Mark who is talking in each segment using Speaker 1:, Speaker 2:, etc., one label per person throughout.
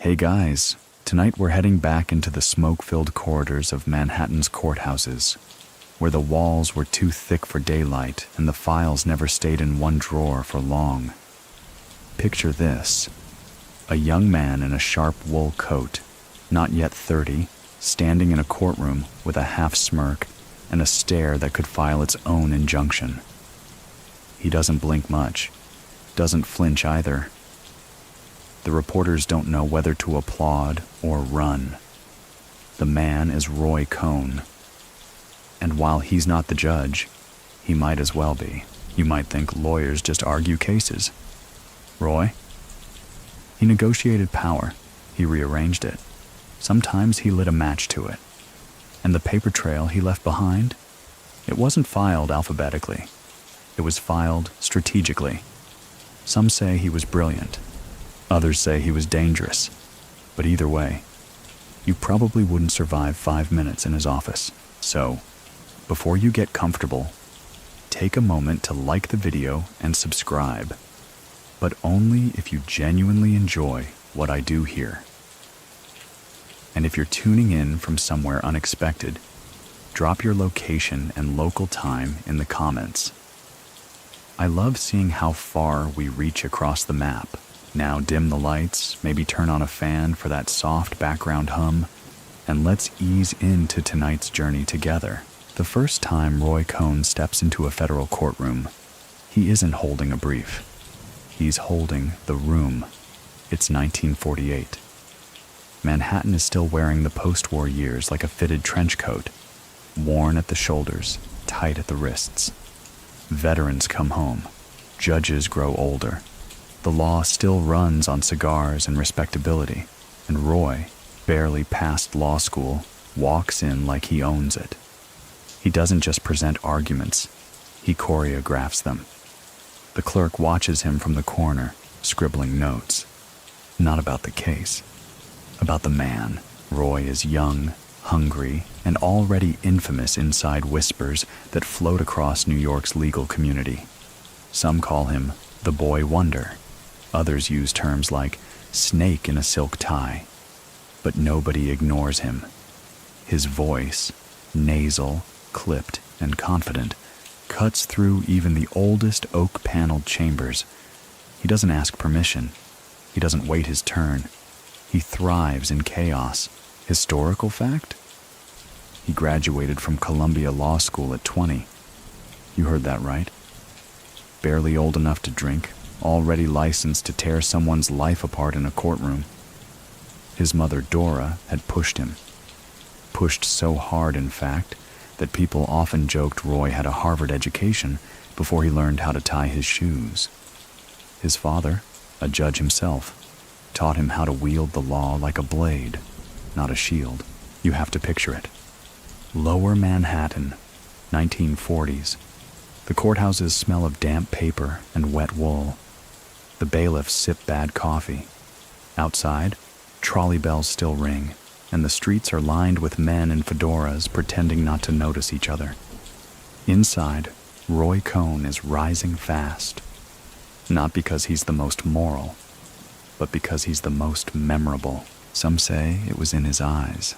Speaker 1: Hey guys, tonight we're heading back into the smoke-filled corridors of Manhattan's courthouses, where the walls were too thick for daylight and the files never stayed in one drawer for long. Picture this: a young man in a sharp wool coat, not yet 30, standing in a courtroom with a half smirk and a stare that could file its own injunction. He doesn't blink much, doesn't flinch either. The reporters don't know whether to applaud or run. The man is Roy Cohn. And while he's not the judge, he might as well be. You might think lawyers just argue cases. Roy? He negotiated power. He rearranged it. Sometimes he lit a match to it. And the paper trail he left behind? It wasn't filed alphabetically. It was filed strategically. Some say he was brilliant. Others say he was dangerous. But either way, you probably wouldn't survive 5 minutes in his office. So, before you get comfortable, take a moment to like the video and subscribe. But only if you genuinely enjoy what I do here. And if you're tuning in from somewhere unexpected, drop your location and local time in the comments. I love seeing how far we reach across the map. Now dim the lights, maybe turn on a fan for that soft background hum, and let's ease into tonight's journey together. The first time Roy Cohn steps into a federal courtroom, he isn't holding a brief. He's holding the room. It's 1948. Manhattan is still wearing the post-war years like a fitted trench coat, worn at the shoulders, tight at the wrists. Veterans come home. Judges grow older. The law still runs on cigars and respectability, and Roy, barely past law school, walks in like he owns it. He doesn't just present arguments, he choreographs them. The clerk watches him from the corner, scribbling notes. Not about the case, about the man. Roy is young, hungry, and already infamous inside whispers that float across New York's legal community. Some call him the Boy Wonder. Others use terms like snake in a silk tie. But nobody ignores him. His voice, nasal, clipped, and confident, cuts through even the oldest oak-paneled chambers. He doesn't ask permission. He doesn't wait his turn. He thrives in chaos. Historical fact? He graduated from Columbia Law School at 20. You heard that right. Barely old enough to drink, already licensed to tear someone's life apart in a courtroom. His mother, Dora, had pushed him. Pushed so hard, in fact, that people often joked Roy had a Harvard education before he learned how to tie his shoes. His father, a judge himself, taught him how to wield the law like a blade, not a shield. You have to picture it. Lower Manhattan, 1940s. The courthouses smell of damp paper and wet wool. The bailiffs sip bad coffee. Outside, trolley bells still ring, and the streets are lined with men in fedoras pretending not to notice each other. Inside, Roy Cohn is rising fast. Not because he's the most moral, but because he's the most memorable. Some say it was in his eyes.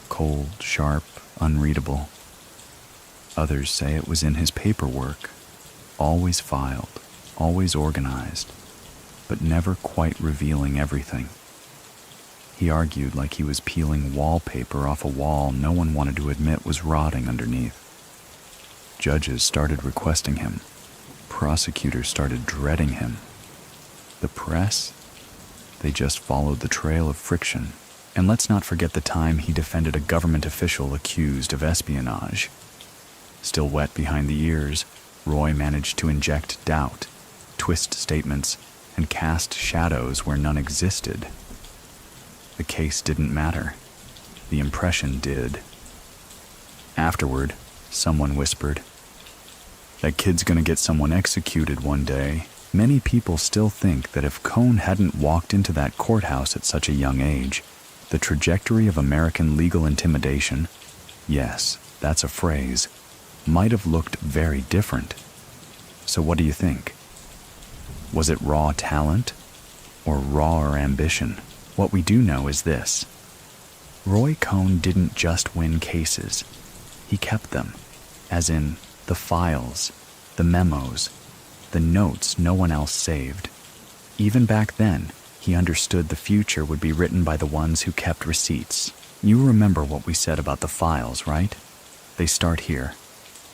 Speaker 1: Cold, sharp, unreadable. Others say it was in his paperwork. Always filed, always organized, but never quite revealing everything. He argued like he was peeling wallpaper off a wall no one wanted to admit was rotting underneath. Judges started requesting him. Prosecutors started dreading him. The press? They just followed the trail of friction. And let's not forget the time he defended a government official accused of espionage. Still wet behind the ears, Roy managed to inject doubt, twist statements, and cast shadows where none existed. The case didn't matter. The impression did. Afterward, someone whispered, "That kid's gonna get someone executed one day." Many people still think that if Cohn hadn't walked into that courthouse at such a young age, the trajectory of American legal intimidation, yes, that's a phrase, might have looked very different. So what do you think? Was it raw talent or rawer ambition? What we do know is this. Roy Cohn didn't just win cases. He kept them, as in the files, the memos, the notes no one else saved. Even back then, he understood the future would be written by the ones who kept receipts. You remember what we said about the files, right? They start here,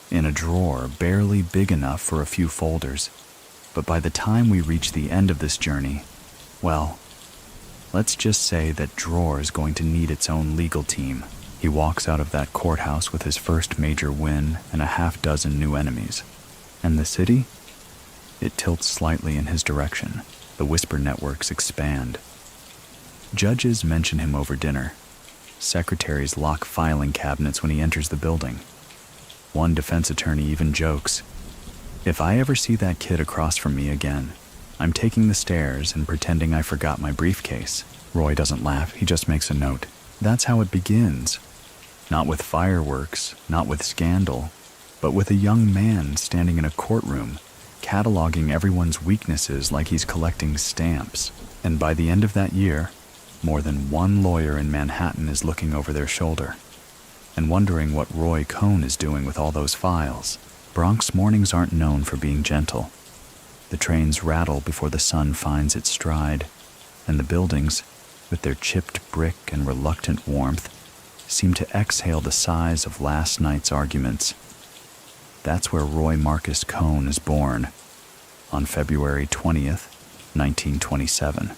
Speaker 1: in a drawer barely big enough for a few folders. But by the time we reach the end of this journey, well, let's just say that drawer is going to need its own legal team. He walks out of that courthouse with his first major win and a half-dozen new enemies. And the city? It tilts slightly in his direction. The whisper networks expand. Judges mention him over dinner. Secretaries lock filing cabinets when he enters the building. One defense attorney even jokes, "If I ever see that kid across from me again, I'm taking the stairs and pretending I forgot my briefcase." Roy doesn't laugh, he just makes a note. That's how it begins. Not with fireworks, not with scandal, but with a young man standing in a courtroom, cataloging everyone's weaknesses like he's collecting stamps. And by the end of that year, more than one lawyer in Manhattan is looking over their shoulder and wondering what Roy Cohn is doing with all those files. Bronx mornings aren't known for being gentle. The trains rattle before the sun finds its stride, and the buildings, with their chipped brick and reluctant warmth, seem to exhale the sighs of last night's arguments. That's where Roy Marcus Cohn is born, on February 20th, 1927.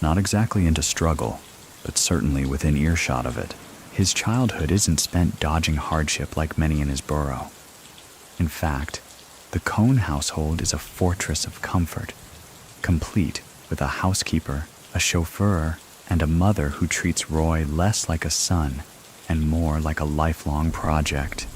Speaker 1: Not exactly into struggle, but certainly within earshot of it. His childhood isn't spent dodging hardship like many in his borough. In fact, the Cohn household is a fortress of comfort, complete with a housekeeper, a chauffeur, and a mother who treats Roy less like a son and more like a lifelong project.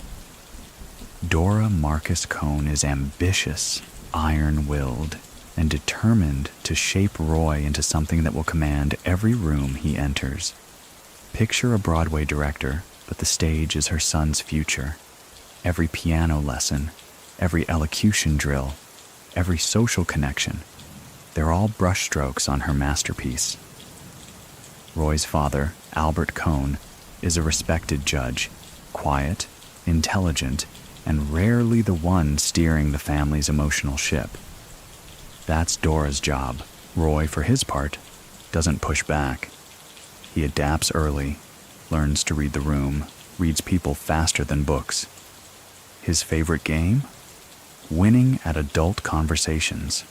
Speaker 1: Dora Marcus Cohn is ambitious, iron-willed, and determined to shape Roy into something that will command every room he enters. Picture a Broadway director, but the stage is her son's future. Every piano lesson, every elocution drill, every social connection, they're all brushstrokes on her masterpiece. Roy's father, Albert Cohn, is a respected judge, quiet, intelligent, and rarely the one steering the family's emotional ship. That's Dora's job. Roy, for his part, doesn't push back. He adapts early, learns to read the room, reads people faster than books. His favorite game? Winning at adult conversations.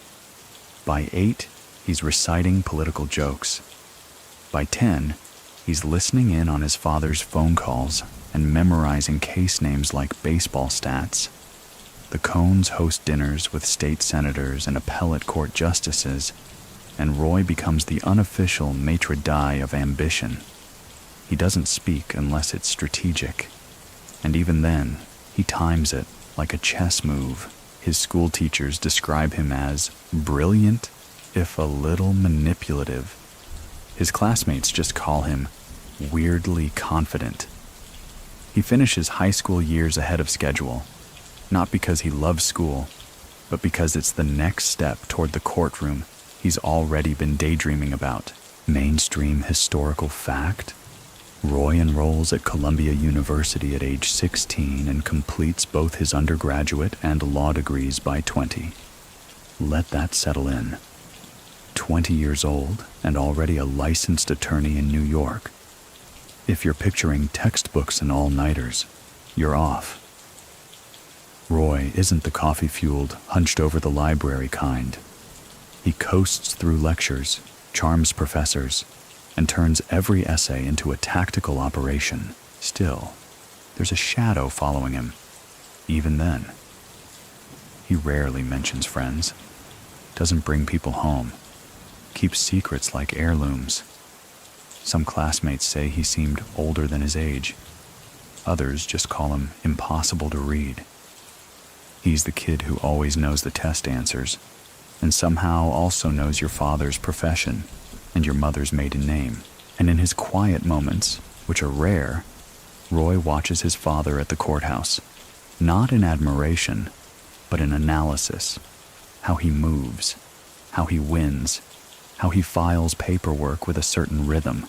Speaker 1: By 8, he's reciting political jokes. By 10, he's listening in on his father's phone calls and memorizing case names like baseball stats. The Cohns host dinners with state senators and appellate court justices, and Roy becomes the unofficial maitre d' of ambition. He doesn't speak unless it's strategic, and even then, he times it like a chess move. His school teachers describe him as brilliant, if a little manipulative. His classmates just call him weirdly confident. He finishes high school years ahead of schedule, not because he loves school, but because it's the next step toward the courtroom he's already been daydreaming about. Mainstream historical fact? Roy enrolls at Columbia University at age 16 and completes both his undergraduate and law degrees by 20. Let that settle in. 20 years old and already a licensed attorney in New York. If you're picturing textbooks and all-nighters, you're off. Roy isn't the coffee-fueled, hunched-over-the-library kind. He coasts through lectures, charms professors, and turns every essay into a tactical operation. Still, there's a shadow following him. Even then, he rarely mentions friends, doesn't bring people home, keeps secrets like heirlooms. Some classmates say he seemed older than his age. Others just call him impossible to read. He's the kid who always knows the test answers, and somehow also knows your father's profession and your mother's maiden name. And in his quiet moments, which are rare, Roy watches his father at the courthouse, not in admiration, but in analysis. How he moves, how he wins, how he files paperwork with a certain rhythm.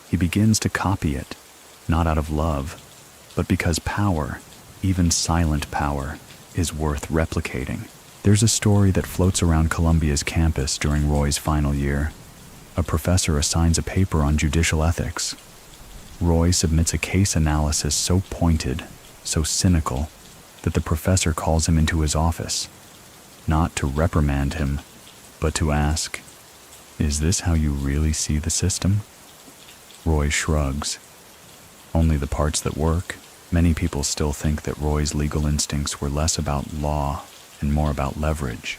Speaker 1: He begins to copy it, not out of love, but because power, even silent power, is worth replicating. There's a story that floats around Columbia's campus during Roy's final year. A professor assigns a paper on judicial ethics. Roy submits a case analysis so pointed, so cynical, that the professor calls him into his office, not to reprimand him, but to ask, "Is this how you really see the system?" Roy shrugs. Only the parts that work. Many people still think that Roy's legal instincts were less about law and more about leverage.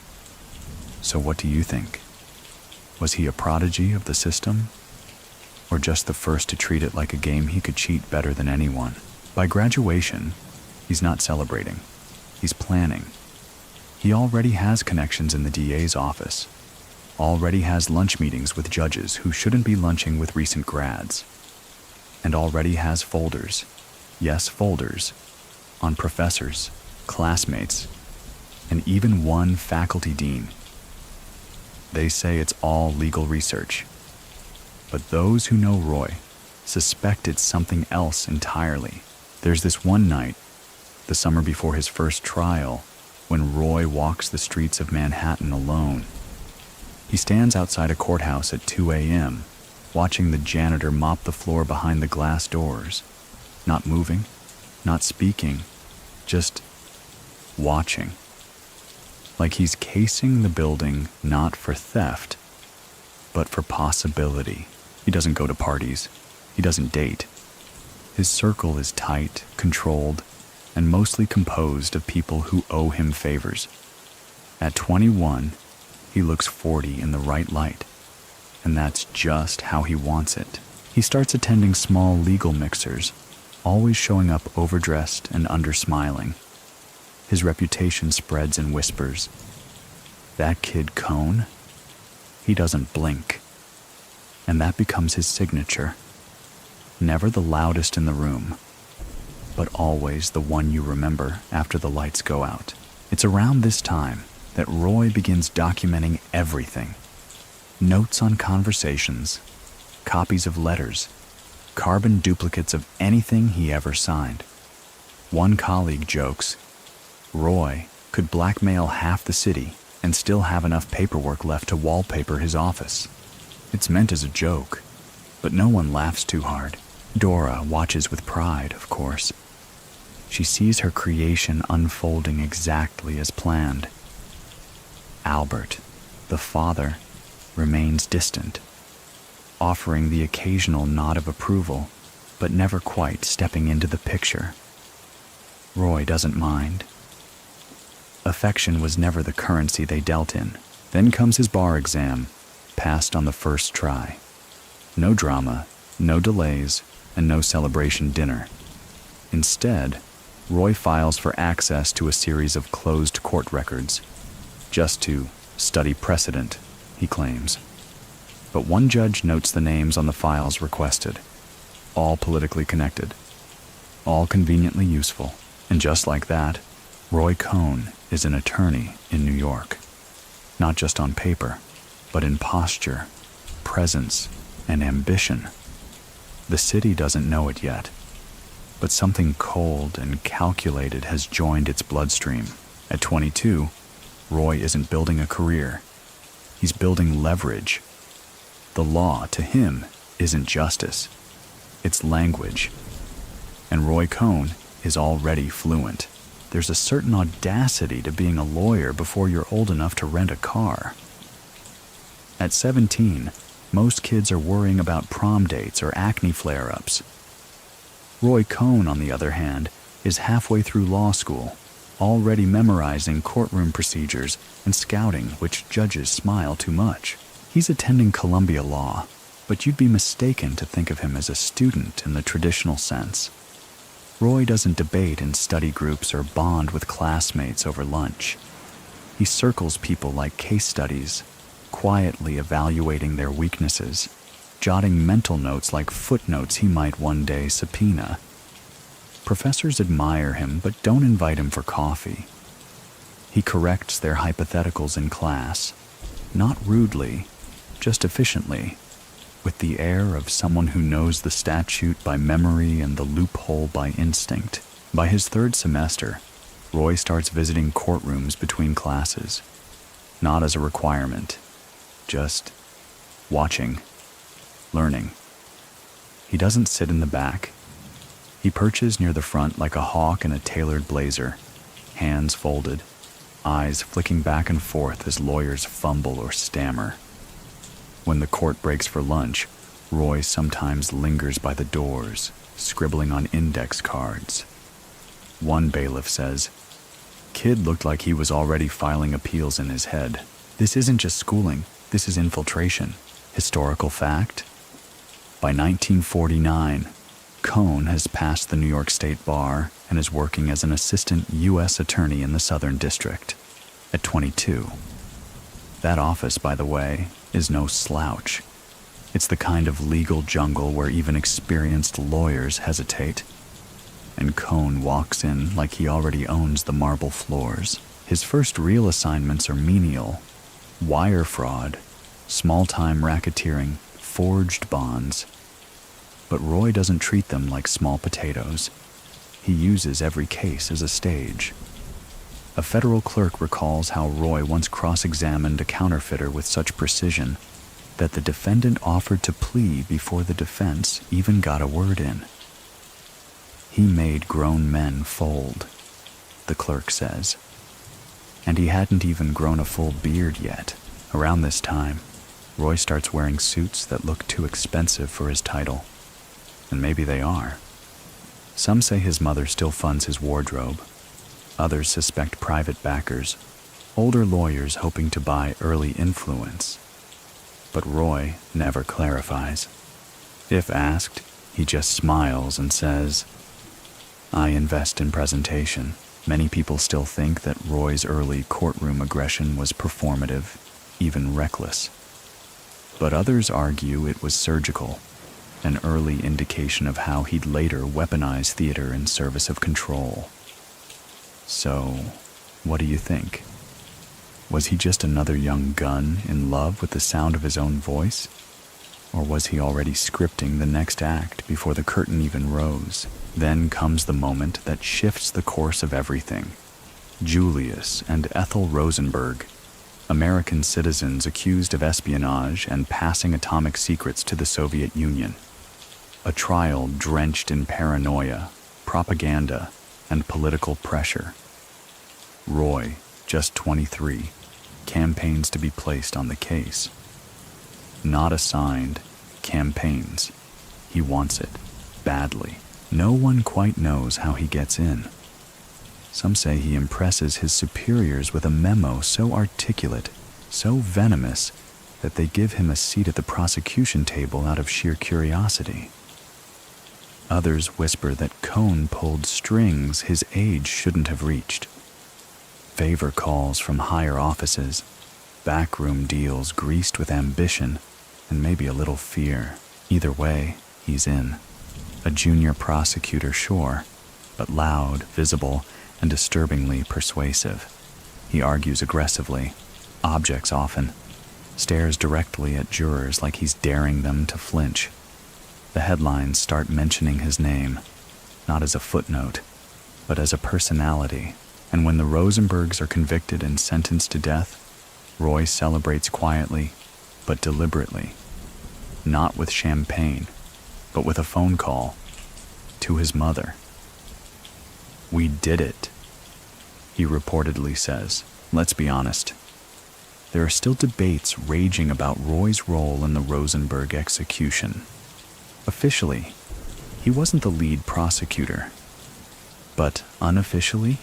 Speaker 1: So what do you think? Was he a prodigy of the system? Or just the first to treat it like a game he could cheat better than anyone? By graduation, he's not celebrating. He's planning. He already has connections in the DA's office. Already has lunch meetings with judges who shouldn't be lunching with recent grads. And already has folders, yes, folders, on professors, classmates, and even one faculty dean. They say it's all legal research. But those who know Roy suspect it's something else entirely. There's this one night, the summer before his first trial, when Roy walks the streets of Manhattan alone. He stands outside a courthouse at 2 a.m., watching the janitor mop the floor behind the glass doors. Not moving, not speaking, just watching. Like he's casing the building not for theft, but for possibility. He doesn't go to parties. He doesn't date. His circle is tight, controlled, and mostly composed of people who owe him favors. At 21, he looks 40 in the right light, and that's just how he wants it. He starts attending small legal mixers, always showing up overdressed and undersmiling. His reputation spreads in whispers. That kid Cone, he doesn't blink. And that becomes his signature. Never the loudest in the room, but always the one you remember after the lights go out. It's around this time that Roy begins documenting everything. Notes on conversations, copies of letters, carbon duplicates of anything he ever signed. One colleague jokes, Roy could blackmail half the city and still have enough paperwork left to wallpaper his office. It's meant as a joke, but no one laughs too hard. Dora watches with pride, of course. She sees her creation unfolding exactly as planned. Albert, the father, remains distant, offering the occasional nod of approval, but never quite stepping into the picture. Roy doesn't mind. Affection was never the currency they dealt in. Then comes his bar exam, passed on the first try. No drama, no delays, and no celebration dinner. Instead, Roy files for access to a series of closed court records, just to study precedent, he claims. But one judge notes the names on the files requested, all politically connected, all conveniently useful. And just like that, Roy Cone is an attorney in New York. Not just on paper, but in posture, presence, and ambition. The city doesn't know it yet, but something cold and calculated has joined its bloodstream. At 22, Roy isn't building a career. He's building leverage. The law, to him, isn't justice. It's language. And Roy Cone is already fluent. There's a certain audacity to being a lawyer before you're old enough to rent a car. At 17, most kids are worrying about prom dates or acne flare-ups. Roy Cone, on the other hand, is halfway through law school, already memorizing courtroom procedures and scouting which judges smile too much. He's attending Columbia Law, but you'd be mistaken to think of him as a student in the traditional sense. Roy doesn't debate in study groups or bond with classmates over lunch. He circles people like case studies, quietly evaluating their weaknesses, jotting mental notes like footnotes he might one day subpoena. Professors admire him but don't invite him for coffee. He corrects their hypotheticals in class, not rudely, just efficiently, with the air of someone who knows the statute by memory and the loophole by instinct. By his third semester, Roy starts visiting courtrooms between classes, not as a requirement, just watching, learning. He doesn't sit in the back. He perches near the front like a hawk in a tailored blazer, hands folded, eyes flicking back and forth as lawyers fumble or stammer. When the court breaks for lunch, Roy sometimes lingers by the doors, scribbling on index cards. One bailiff says, "Kid looked like he was already filing appeals in his head. This isn't just schooling, this is infiltration. Historical fact? By 1949, Cohn has passed the New York State Bar and is working as an assistant U.S. attorney in the Southern District at 22. That office, by the way, is no slouch. It's the kind of legal jungle where even experienced lawyers hesitate. And Cohn walks in like he already owns the marble floors. His first real assignments are menial: wire fraud, small-time racketeering, forged bonds. But Roy doesn't treat them like small potatoes. He uses every case as a stage. A federal clerk recalls how Roy once cross-examined a counterfeiter with such precision that the defendant offered to plea before the defense even got a word in. He made grown men fold, the clerk says. And he hadn't even grown a full beard yet. Around this time, Roy starts wearing suits that look too expensive for his title. And maybe they are. Some say his mother still funds his wardrobe. Others suspect private backers, older lawyers hoping to buy early influence. But Roy never clarifies. If asked, he just smiles and says, "I invest in presentation." Many people still think that Roy's early courtroom aggression was performative, even reckless. But others argue it was surgical, an early indication of how he'd later weaponize theater in service of control. So, what do you think? Was he just another young gun in love with the sound of his own voice? Or was he already scripting the next act before the curtain even rose? Then comes the moment that shifts the course of everything. Julius and Ethel Rosenberg, American citizens accused of espionage and passing atomic secrets to the Soviet Union. A trial drenched in paranoia, propaganda, and political pressure. Roy, just 23, campaigns to be placed on the case. Not assigned, campaigns. He wants it, badly. No one quite knows how he gets in. Some say he impresses his superiors with a memo so articulate, so venomous, that they give him a seat at the prosecution table out of sheer curiosity. Others whisper that Cohn pulled strings his age shouldn't have reached. Favor calls from higher offices, backroom deals greased with ambition, and maybe a little fear. Either way, he's in. A junior prosecutor, sure, but loud, visible, and disturbingly persuasive. He argues aggressively, objects often, stares directly at jurors like he's daring them to flinch. The headlines start mentioning his name, not as a footnote, but as a personality. And when the Rosenbergs are convicted and sentenced to death, Roy celebrates quietly, but deliberately. Not with champagne, but with a phone call to his mother. "We did it," he reportedly says. Let's be honest. There are still debates raging about Roy's role in the Rosenberg execution. Officially, he wasn't the lead prosecutor. But unofficially,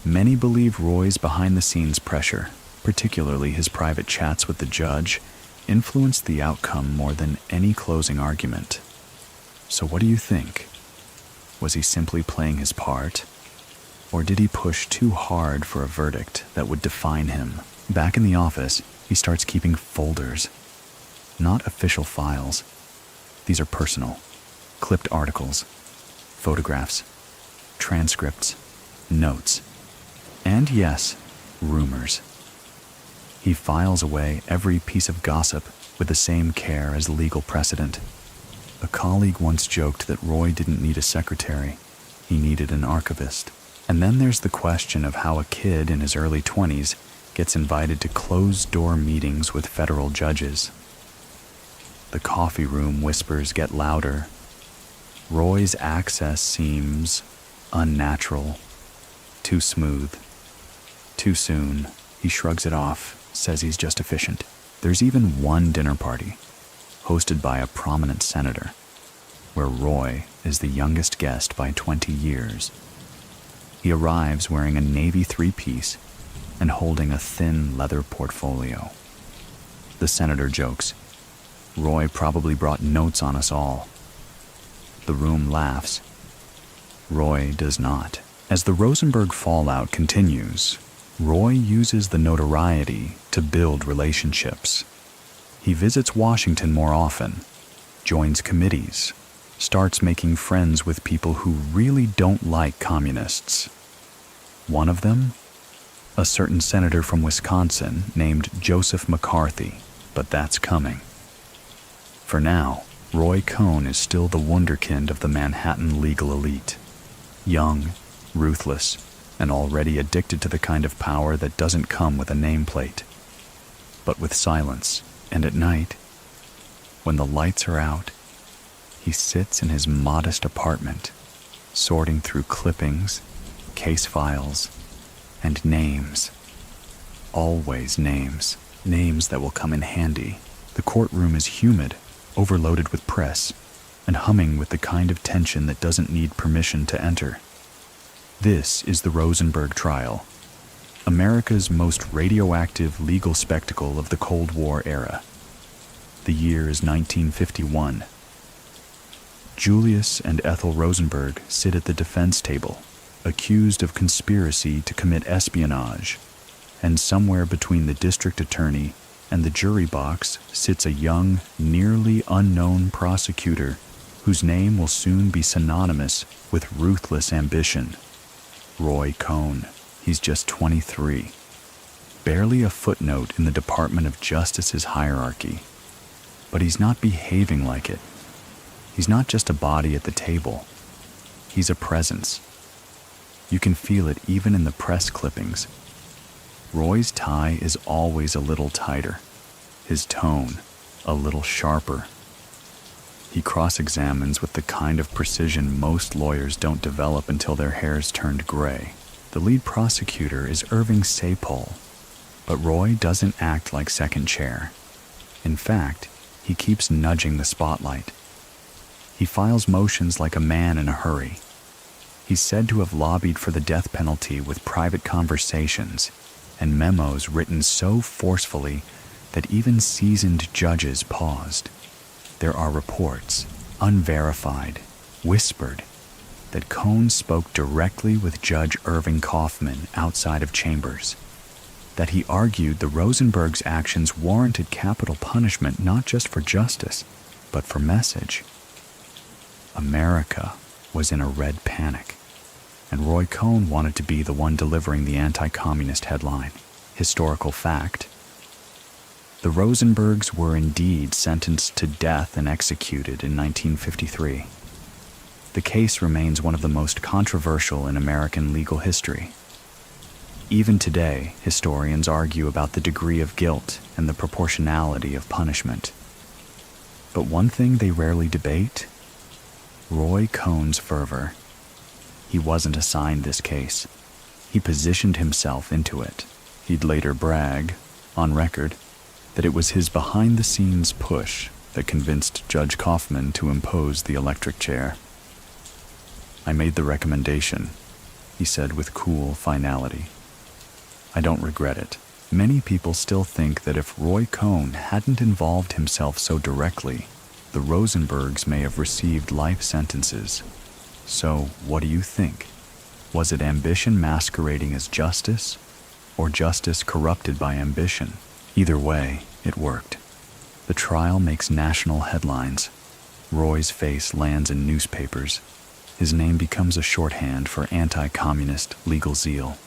Speaker 1: many believe Roy's behind-the-scenes pressure, particularly his private chats with the judge, influenced the outcome more than any closing argument. So what do you think? Was he simply playing his part? Or did he push too hard for a verdict that would define him? Back in the office, he starts keeping folders. Not official files. These are personal, clipped articles, photographs, transcripts, notes, and yes, rumors. He files away every piece of gossip with the same care as legal precedent. A colleague once joked that Roy didn't need a secretary, he needed an archivist. And then there's the question of how a kid in his early 20s gets invited to closed-door meetings with federal judges. The coffee room whispers get louder. Roy's access seems unnatural, too smooth, too soon. He shrugs it off, says he's just efficient. There's even one dinner party, hosted by a prominent senator, where Roy is the youngest guest by 20 years. He arrives wearing a navy three-piece and holding a thin leather portfolio. The senator jokes, "Roy probably brought notes on us all." The room laughs. Roy does not. As the Rosenberg fallout continues, Roy uses the notoriety to build relationships. He visits Washington more often, joins committees, starts making friends with people who really don't like communists. One of them? A certain senator from Wisconsin named Joseph McCarthy, but that's coming. For now, Roy Cohn is still the wunderkind of the Manhattan legal elite. Young, ruthless, and already addicted to the kind of power that doesn't come with a nameplate, but with silence. And at night, when the lights are out, he sits in his modest apartment, sorting through clippings, case files, and names. Always names. Names that will come in handy. The courtroom is humid, overloaded with press, and humming with the kind of tension that doesn't need permission to enter. This is the Rosenberg trial, America's most radioactive legal spectacle of the Cold War era. The year is 1951. Julius and Ethel Rosenberg sit at the defense table, accused of conspiracy to commit espionage, and somewhere between the district attorney and the jury box sits a young, nearly unknown prosecutor whose name will soon be synonymous with ruthless ambition. Roy Cohn. He's just 23. Barely a footnote in the Department of Justice's hierarchy. But he's not behaving like it. He's not just a body at the table. He's a presence. You can feel it even in the press clippings. Roy's tie is always a little tighter, his tone a little sharper. He cross-examines with the kind of precision most lawyers don't develop until their hair's turned gray. The lead prosecutor is Irving Sapol, but Roy doesn't act like second chair. In fact, he keeps nudging the spotlight. He files motions like a man in a hurry. He's said to have lobbied for the death penalty with private conversations and memos written so forcefully that even seasoned judges paused. There are reports, unverified, whispered, that Cohn spoke directly with Judge Irving Kaufman outside of chambers, that he argued the Rosenbergs' actions warranted capital punishment not just for justice, but for message. America was in a red panic, and Roy Cohn wanted to be the one delivering the anti-communist headline. Historical fact. The Rosenbergs were indeed sentenced to death and executed in 1953. The case remains one of the most controversial in American legal history. Even today, historians argue about the degree of guilt and the proportionality of punishment. But one thing they rarely debate: Roy Cohn's fervor. He wasn't assigned this case. He positioned himself into it. He'd later brag, on record, that it was his behind-the-scenes push that convinced Judge Kaufman to impose the electric chair. "I made the recommendation," he said with cool finality. "I don't regret it." Many people still think that if Roy Cohn hadn't involved himself so directly, the Rosenbergs may have received life sentences. So, what do you think? Was it ambition masquerading as justice, or justice corrupted by ambition? Either way, it worked. The trial makes national headlines. Roy's face lands in newspapers. His name becomes a shorthand for anti-communist legal zeal.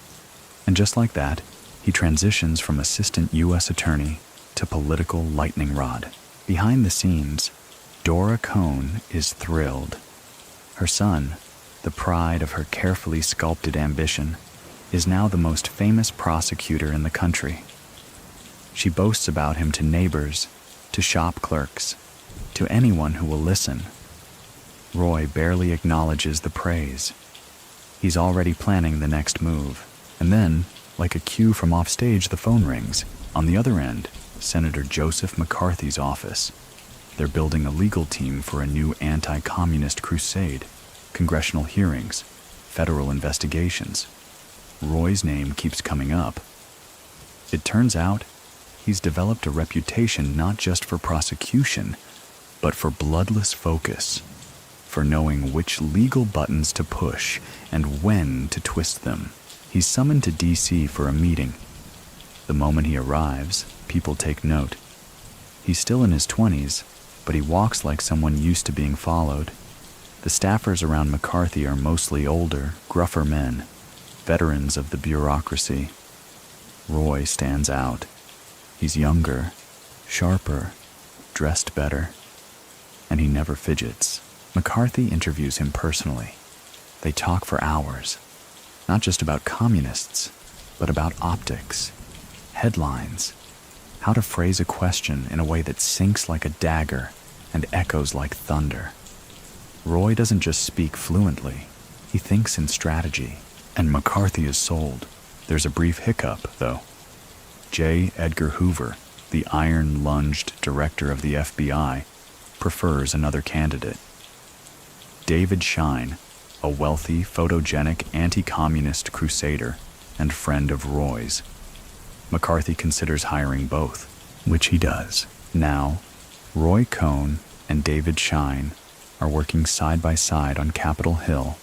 Speaker 1: And just like that, he transitions from assistant U.S. attorney to political lightning rod. Behind the scenes, Dora Cohn is thrilled. Her son, the pride of her carefully sculpted ambition, is now the most famous prosecutor in the country. She boasts about him to neighbors, to shop clerks, to anyone who will listen. Roy barely acknowledges the praise. He's already planning the next move, and then, like a cue from offstage, the phone rings. On the other end, Senator Joseph McCarthy's office. They're building a legal team for a new anti-communist crusade, congressional hearings, federal investigations. Roy's name keeps coming up. It turns out, he's developed a reputation not just for prosecution, but for bloodless focus, for knowing which legal buttons to push and when to twist them. He's summoned to D.C. for a meeting. The moment he arrives, people take note. He's still in his 20s, but he walks like someone used to being followed. The staffers around McCarthy are mostly older, gruffer men, veterans of the bureaucracy. Roy stands out. He's younger, sharper, dressed better, and he never fidgets. McCarthy interviews him personally. They talk for hours, not just about communists, but about optics, headlines, how to phrase a question in a way that sinks like a dagger and echoes like thunder. Roy doesn't just speak fluently, he thinks in strategy, and McCarthy is sold. There's a brief hiccup, though. J. Edgar Hoover, the iron-lunged director of the FBI, prefers another candidate. David Schein, a wealthy, photogenic, anti-communist crusader and friend of Roy's. McCarthy considers hiring both, which he does. Now, Roy Cohn and David Schein are working side by side on Capitol Hill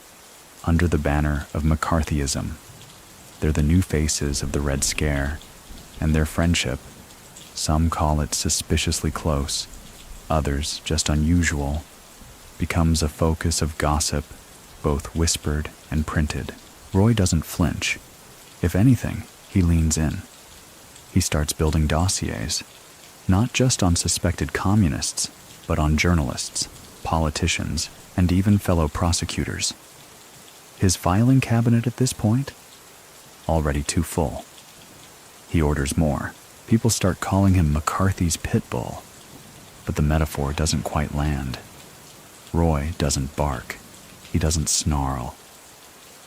Speaker 1: under the banner of McCarthyism. They're the new faces of the Red Scare, and their friendship, some call it suspiciously close, others just unusual, becomes a focus of gossip, both whispered and printed. Roy doesn't flinch. If anything, he leans in. He starts building dossiers, not just on suspected communists, but on journalists, politicians, and even fellow prosecutors. His filing cabinet at this point? Already too full. He orders more. People start calling him McCarthy's pit bull, but the metaphor doesn't quite land. Roy doesn't bark. He doesn't snarl.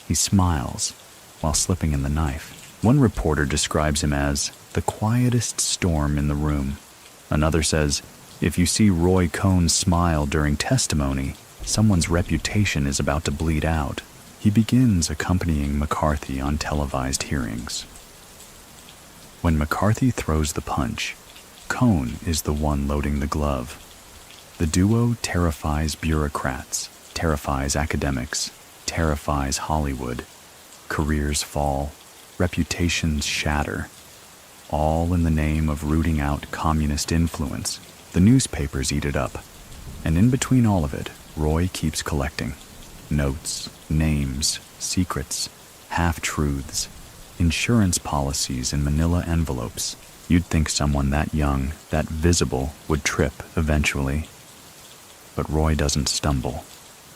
Speaker 1: He smiles while slipping in the knife. One reporter describes him as the quietest storm in the room. Another says, if you see Roy Cohn smile during testimony, someone's reputation is about to bleed out. He begins accompanying McCarthy on televised hearings. When McCarthy throws the punch, Cohn is the one loading the glove. The duo terrifies bureaucrats, terrifies academics, terrifies Hollywood. Careers fall, reputations shatter, all in the name of rooting out communist influence. The newspapers eat it up, and in between all of it, Roy keeps collecting. Notes, names, secrets, half-truths, insurance policies in manila envelopes. You'd think someone that young, that visible, would trip eventually. But Roy doesn't stumble.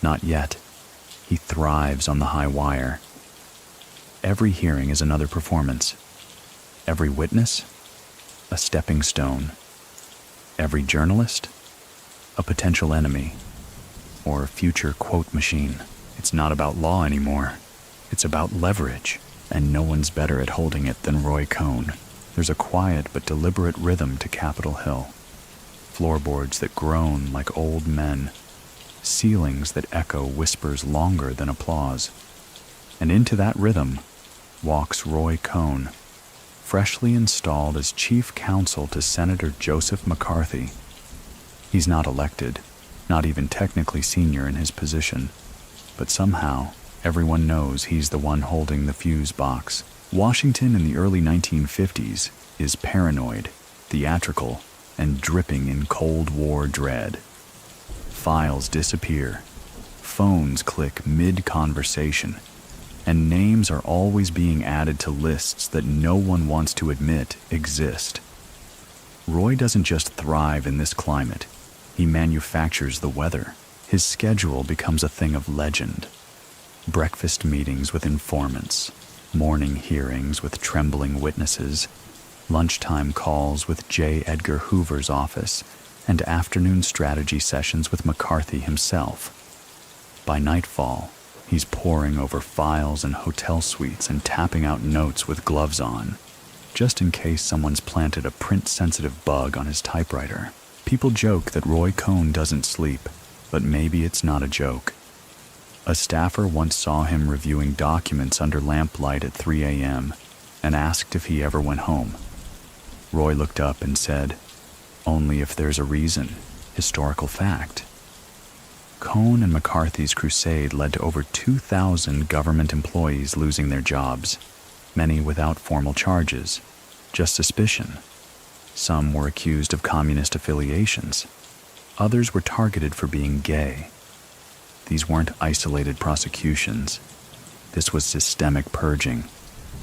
Speaker 1: Not yet. He thrives on the high wire. Every hearing is another performance. Every witness, a stepping stone. Every journalist, a potential enemy, or future quote machine. It's not about law anymore. It's about leverage, and no one's better at holding it than Roy Cohn. There's a quiet but deliberate rhythm to Capitol Hill. Floorboards that groan like old men, ceilings that echo whispers longer than applause. And into that rhythm walks Roy Cohn, freshly installed as chief counsel to Senator Joseph McCarthy. He's not elected, not even technically senior in his position, but somehow everyone knows he's the one holding the fuse box. Washington in the early 1950s is paranoid, theatrical, and dripping in Cold War dread. Files disappear, phones click mid-conversation, and names are always being added to lists that no one wants to admit exist. Roy doesn't just thrive in this climate, he manufactures the weather. His schedule becomes a thing of legend. Breakfast meetings with informants, morning hearings with trembling witnesses, lunchtime calls with J. Edgar Hoover's office, and afternoon strategy sessions with McCarthy himself. By nightfall, he's poring over files and hotel suites and tapping out notes with gloves on, just in case someone's planted a print-sensitive bug on his typewriter. People joke that Roy Cohn doesn't sleep, but maybe it's not a joke. A staffer once saw him reviewing documents under lamplight at 3 a.m. and asked if he ever went home. Roy looked up and said, "Only if there's a reason. Historical fact." Cohn and McCarthy's crusade led to over 2,000 government employees losing their jobs, many without formal charges, just suspicion. Some were accused of communist affiliations. Others were targeted for being gay. These weren't isolated prosecutions. This was systemic purging,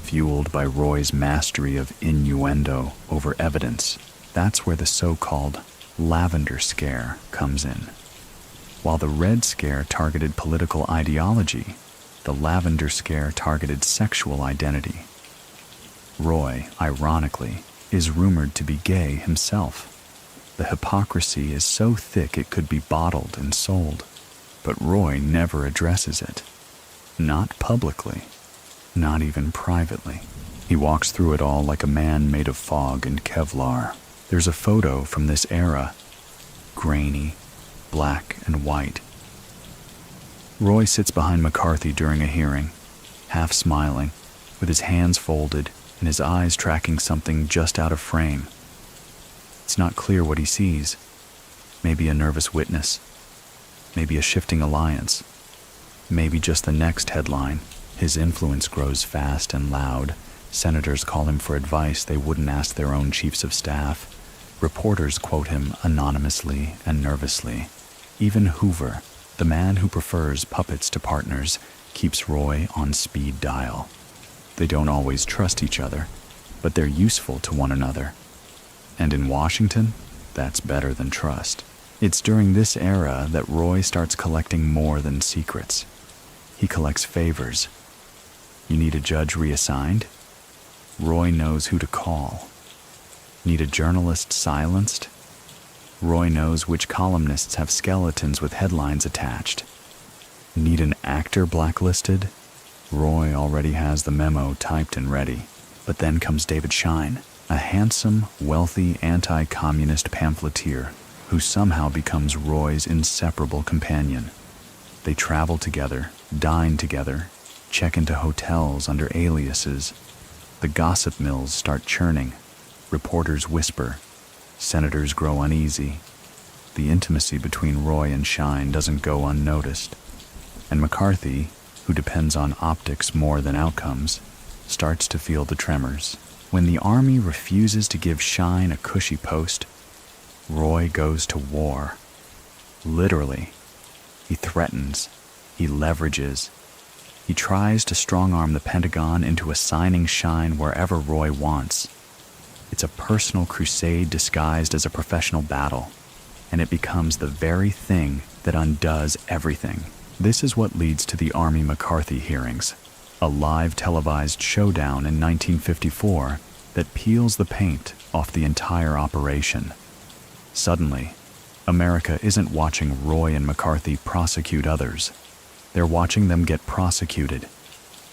Speaker 1: fueled by Roy's mastery of innuendo over evidence. That's where the so-called lavender scare comes in. While the red scare targeted political ideology, the lavender scare targeted sexual identity. Roy, ironically, is rumored to be gay himself. The hypocrisy is so thick it could be bottled and sold. But Roy never addresses it. Not publicly. Not even privately. He walks through it all like a man made of fog and Kevlar. There's a photo from this era. Grainy, black and white. Roy sits behind McCarthy during a hearing, half smiling, with his hands folded and his eyes tracking something just out of frame. It's not clear what he sees. Maybe a nervous witness. Maybe a shifting alliance. Maybe just the next headline. His influence grows fast and loud. Senators call him for advice they wouldn't ask their own chiefs of staff. Reporters quote him anonymously and nervously. Even Hoover, the man who prefers puppets to partners, keeps Roy on speed dial. They don't always trust each other, but they're useful to one another. And in Washington, that's better than trust. It's during this era that Roy starts collecting more than secrets. He collects favors. You need a judge reassigned? Roy knows who to call. Need a journalist silenced? Roy knows which columnists have skeletons with headlines attached. Need an actor blacklisted? Roy already has the memo typed and ready. But then comes David Schein, a handsome, wealthy, anti-communist pamphleteer who somehow becomes Roy's inseparable companion. They travel together, dine together, check into hotels under aliases. The gossip mills start churning. Reporters whisper. Senators grow uneasy. The intimacy between Roy and Schein doesn't go unnoticed. And McCarthy, who depends on optics more than outcomes, starts to feel the tremors. When the army refuses to give Schein a cushy post, Roy goes to war. Literally. He threatens. He leverages. He tries to strong-arm the Pentagon into assigning Schein wherever Roy wants. It's a personal crusade disguised as a professional battle, and it becomes the very thing that undoes everything. This is what leads to the Army McCarthy hearings, a live televised showdown in 1954 that peels the paint off the entire operation. Suddenly, America isn't watching Roy and McCarthy prosecute others. They're watching them get prosecuted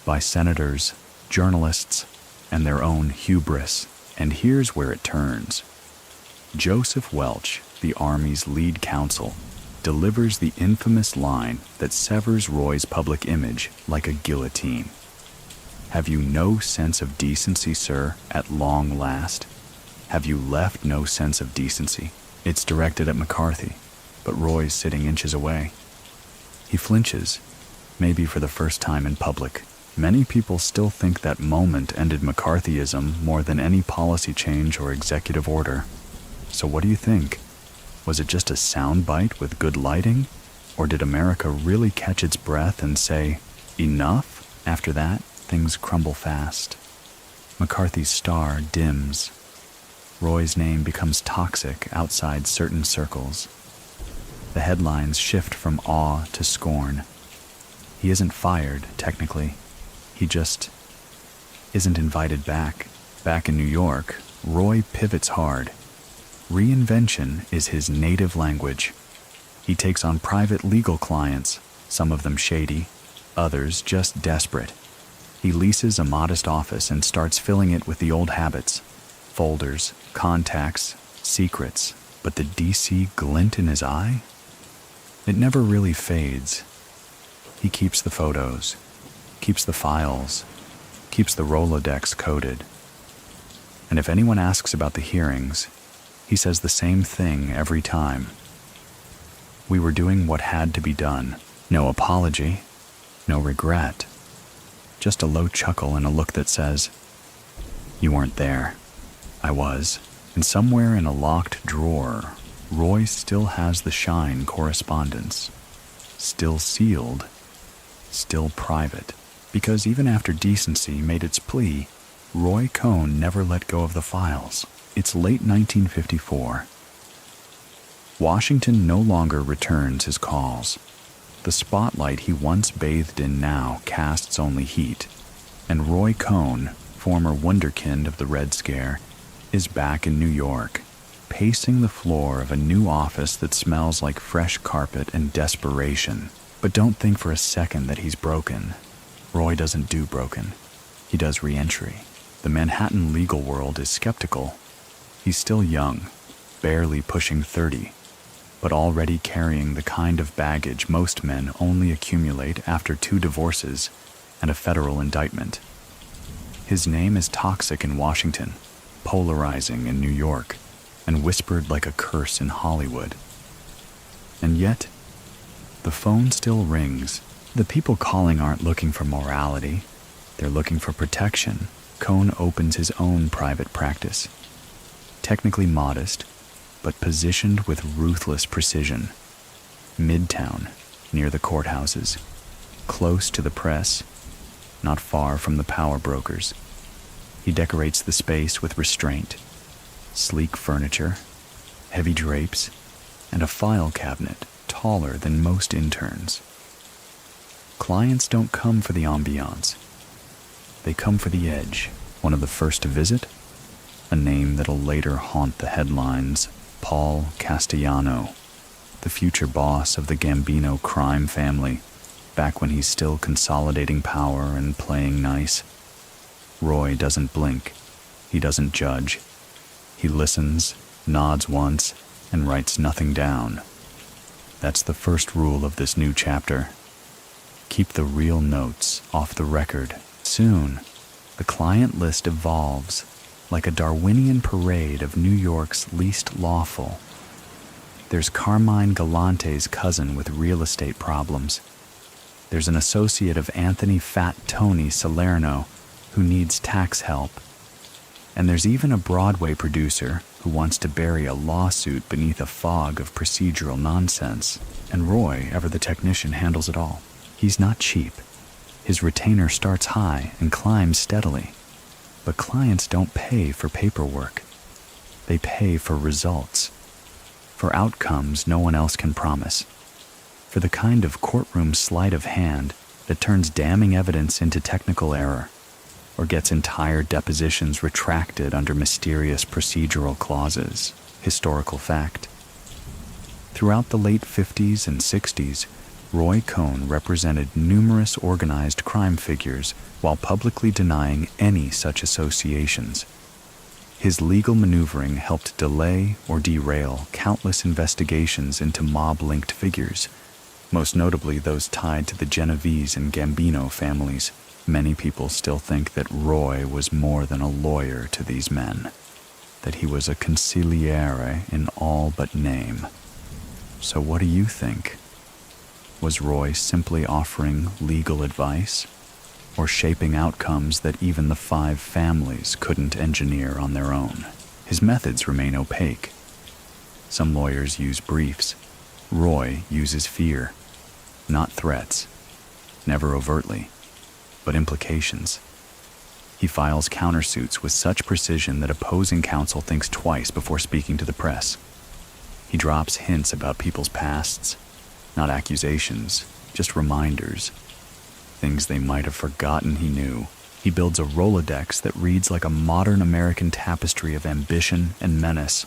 Speaker 1: by senators, journalists, and their own hubris. And here's where it turns. Joseph Welch, the Army's lead counsel, delivers the infamous line that severs Roy's public image like a guillotine. Have you no sense of decency, sir, at long last? Have you left no sense of decency? It's directed at McCarthy, but Roy's sitting inches away. He flinches, maybe for the first time in public. Many people still think that moment ended McCarthyism more than any policy change or executive order. So what do you think? Was it just a soundbite with good lighting? Or did America really catch its breath and say, enough? After that, things crumble fast. McCarthy's star dims. Roy's name becomes toxic outside certain circles. The headlines shift from awe to scorn. He isn't fired, technically. He just isn't invited back. Back in New York, Roy pivots hard. Reinvention is his native language. He takes on private legal clients, some of them shady, others just desperate. He leases a modest office and starts filling it with the old habits, folders, contacts, secrets. But the DC glint in his eye? It never really fades. He keeps the photos, keeps the files, keeps the Rolodex coded. And if anyone asks about the hearings, he says the same thing every time. We were doing what had to be done. No apology, no regret. Just a low chuckle and a look that says, "You weren't there. I was." And somewhere in a locked drawer, Roy still has the Shine correspondence. Still sealed, still private. Because even after decency made its plea, Roy Cohn never let go of the files. It's late 1954. Washington no longer returns his calls. The spotlight he once bathed in now casts only heat, and Roy Cohn, former wunderkind of the Red Scare, is back in New York, pacing the floor of a new office that smells like fresh carpet and desperation. But don't think for a second that he's broken. Roy doesn't do broken. He does re-entry. The Manhattan legal world is skeptical. He's still young, barely pushing 30, but already carrying the kind of baggage most men only accumulate after 2 divorces and a federal indictment. His name is toxic in Washington, polarizing in New York, and whispered like a curse in Hollywood. And yet, the phone still rings. The people calling aren't looking for morality. They're looking for protection. Cohn opens his own private practice. Technically modest, but positioned with ruthless precision. Midtown, near the courthouses. Close to the press, not far from the power brokers. He decorates the space with restraint. Sleek furniture, heavy drapes, and a file cabinet taller than most interns. Clients don't come for the ambiance. They come for the edge. One of the first to visit? A name that'll later haunt the headlines, Paul Castellano, the future boss of the Gambino crime family, back when he's still consolidating power and playing nice. Roy doesn't blink. He doesn't judge. He listens, nods once, and writes nothing down. That's the first rule of this new chapter. Keep the real notes off the record. Soon, the client list evolves like a Darwinian parade of New York's least lawful. There's Carmine Galante's cousin with real estate problems. There's an associate of Anthony Fat Tony Salerno who needs tax help. And there's even a Broadway producer who wants to bury a lawsuit beneath a fog of procedural nonsense. And Roy, ever the technician, handles it all. He's not cheap. His retainer starts high and climbs steadily. But clients don't pay for paperwork. They pay for results. For outcomes no one else can promise. For the kind of courtroom sleight of hand that turns damning evidence into technical error, or gets entire depositions retracted under mysterious procedural clauses. Historical fact. Throughout the late 50s and 60s, Roy Cohn represented numerous organized crime figures while publicly denying any such associations. His legal maneuvering helped delay or derail countless investigations into mob-linked figures, most notably those tied to the Genovese and Gambino families. Many people still think that Roy was more than a lawyer to these men, that he was a consigliere in all but name. So what do you think? Was Roy simply offering legal advice, or shaping outcomes that even the 5 families couldn't engineer on their own? His methods remain opaque. Some lawyers use briefs. Roy uses fear, not threats, never overtly, but implications. He files countersuits with such precision that opposing counsel thinks twice before speaking to the press. He drops hints about people's pasts, not accusations, just reminders. Things they might have forgotten he knew. He builds a Rolodex that reads like a modern American tapestry of ambition and menace.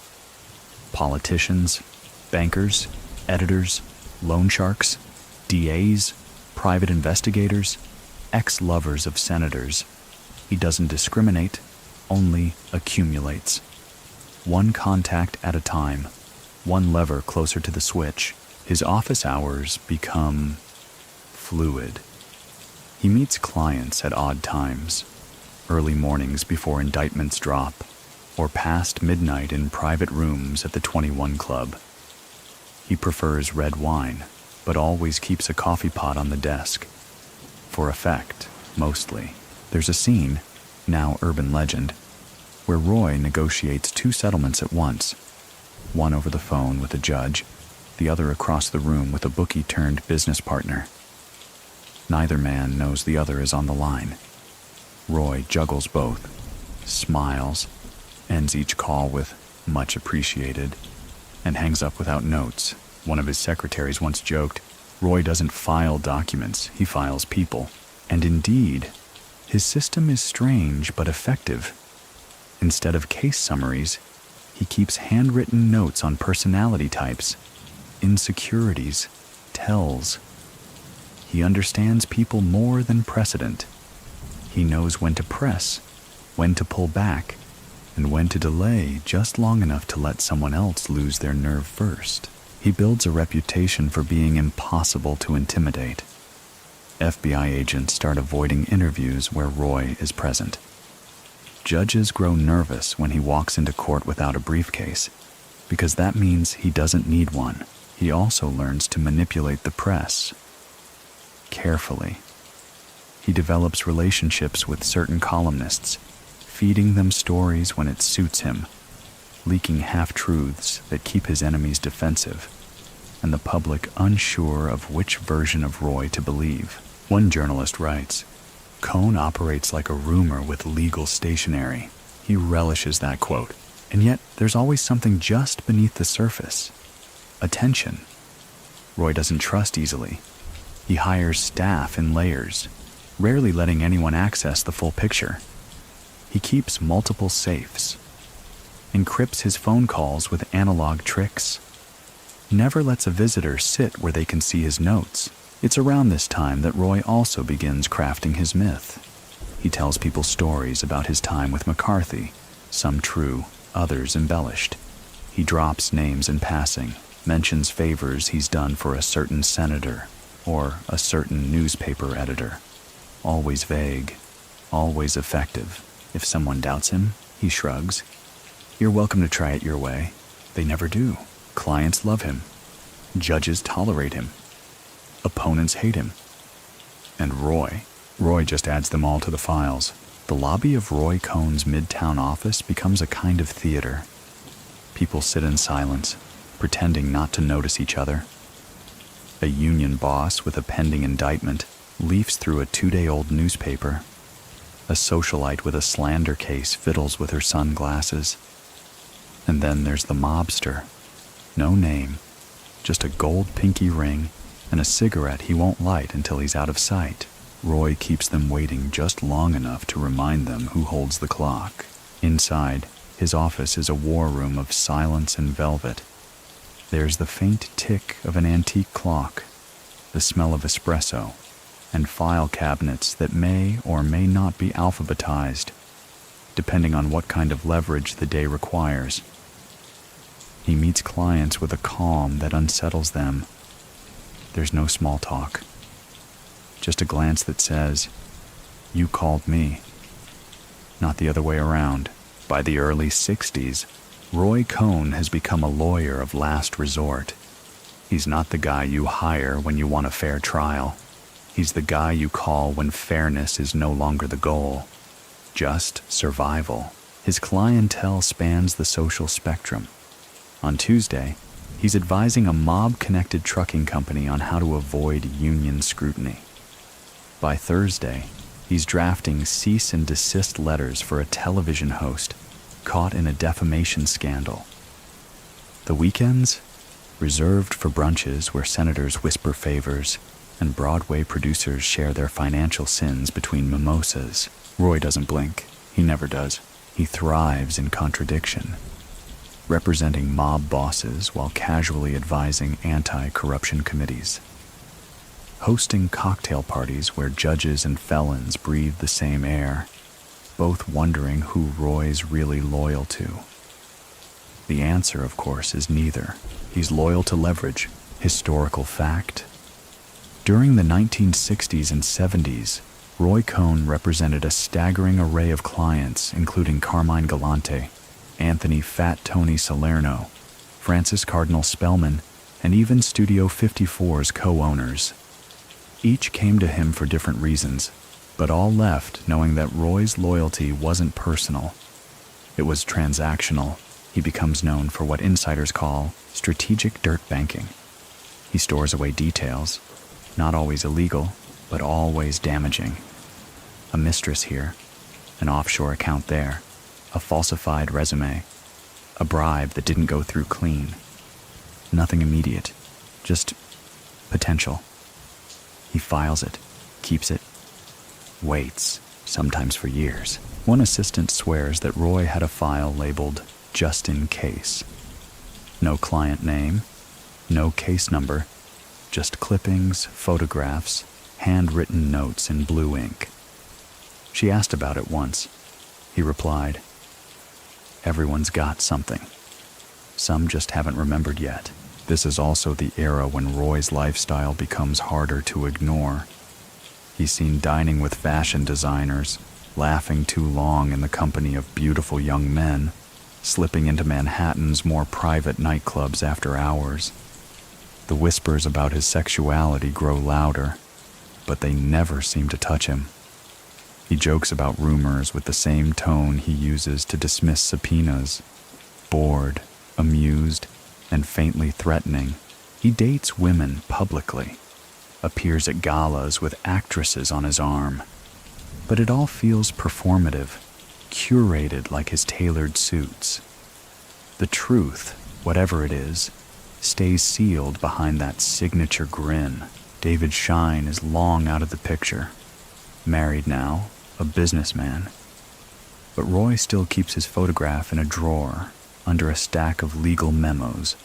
Speaker 1: Politicians, bankers, editors, loan sharks, DAs, private investigators, ex-lovers of senators. He doesn't discriminate, only accumulates. One contact at a time, one lever closer to the switch. His office hours become fluid. He meets clients at odd times, early mornings before indictments drop, or past midnight in private rooms at the 21 Club. He prefers red wine, but always keeps a coffee pot on the desk. For effect, mostly. There's a scene, now urban legend, where Roy negotiates 2 settlements at once, one over the phone with a judge, the other across the room with a bookie-turned-business partner. Neither man knows the other is on the line. Roy juggles both, smiles, ends each call with "much appreciated," and hangs up without notes. One of his secretaries once joked, Roy doesn't file documents, he files people. And indeed, his system is strange but effective. Instead of case summaries, he keeps handwritten notes on personality types, insecurities, tells. He understands people more than precedent. He knows when to press, when to pull back, and when to delay just long enough to let someone else lose their nerve first. He builds a reputation for being impossible to intimidate. FBI agents start avoiding interviews where Roy is present. Judges grow nervous when he walks into court without a briefcase, because that means he doesn't need one. He also learns to manipulate the press. Carefully. He develops relationships with certain columnists, feeding them stories when it suits him, leaking half-truths that keep his enemies defensive, and the public unsure of which version of Roy to believe. One journalist writes, "Cohn operates like a rumor with legal stationery." He relishes that quote, and yet there's always something just beneath the surface. Attention. Roy doesn't trust easily. He hires staff in layers, rarely letting anyone access the full picture. He keeps multiple safes, encrypts his phone calls with analog tricks, never lets a visitor sit where they can see his notes. It's around this time that Roy also begins crafting his myth. He tells people stories about his time with McCarthy, some true, others embellished. He drops names in passing, mentions favors he's done for a certain senator or a certain newspaper editor. Always vague, always effective. If someone doubts him, he shrugs. You're welcome to try it your way. They never do. Clients love him. Judges tolerate him. Opponents hate him. And Roy just adds them all to the files. The lobby of Roy Cohn's Midtown office becomes a kind of theater. People sit in silence, pretending not to notice each other. A union boss with a pending indictment leafs through a 2-day-old newspaper. A socialite with a slander case fiddles with her sunglasses. And then there's the mobster. No name, just a gold pinky ring and a cigarette he won't light until he's out of sight. Roy keeps them waiting just long enough to remind them who holds the clock. Inside, his office is a war room of silence and velvet. There's the faint tick of an antique clock, the smell of espresso, and file cabinets that may or may not be alphabetized, depending on what kind of leverage the day requires. He meets clients with a calm that unsettles them. There's no small talk. Just a glance that says, "You called me." Not the other way around. By the early 60s, Roy Cohn has become a lawyer of last resort. He's not the guy you hire when you want a fair trial. He's the guy you call when fairness is no longer the goal, just survival. His clientele spans the social spectrum. On Tuesday, he's advising a mob-connected trucking company on how to avoid union scrutiny. By Thursday, He's drafting cease and desist letters for a television host caught in a defamation scandal. The weekends? Reserved for brunches where senators whisper favors and Broadway producers share their financial sins between mimosas. Roy doesn't blink. He never does. He thrives in contradiction, representing mob bosses while casually advising anti-corruption committees, hosting cocktail parties where judges and felons breathe the same air, both wondering who Roy's really loyal to. The answer, of course, is neither. He's loyal to leverage, historical fact. During the 1960s and 70s, Roy Cohn represented a staggering array of clients, including Carmine Galante, Anthony Fat Tony Salerno, Francis Cardinal Spellman, and even Studio 54's co-owners. Each came to him for different reasons, but all left knowing that Roy's loyalty wasn't personal. It was transactional. He becomes known for what insiders call strategic dirt banking. He stores away details, not always illegal, but always damaging. A mistress here, an offshore account there, a falsified resume, a bribe that didn't go through clean. Nothing immediate, just potential. He files it, keeps it, waits, sometimes for years. One assistant swears that Roy had a file labeled just in case. No client name, no case number, just clippings, photographs, handwritten notes in blue ink. She asked about it once. He replied, "Everyone's got something. Some just haven't remembered yet." This is also the era when Roy's lifestyle becomes harder to ignore. He's seen dining with fashion designers, laughing too long in the company of beautiful young men, slipping into Manhattan's more private nightclubs after hours. The whispers about his sexuality grow louder, but they never seem to touch him. He jokes about rumors with the same tone he uses to dismiss subpoenas, bored, amused, and faintly threatening. He dates women publicly, appears at galas with actresses on his arm, but it all feels performative, curated like his tailored suits. The truth, whatever it is, stays sealed behind that signature grin. David Shine is long out of the picture. Married now, a businessman. But Roy still keeps his photograph in a drawer under a stack of legal memos.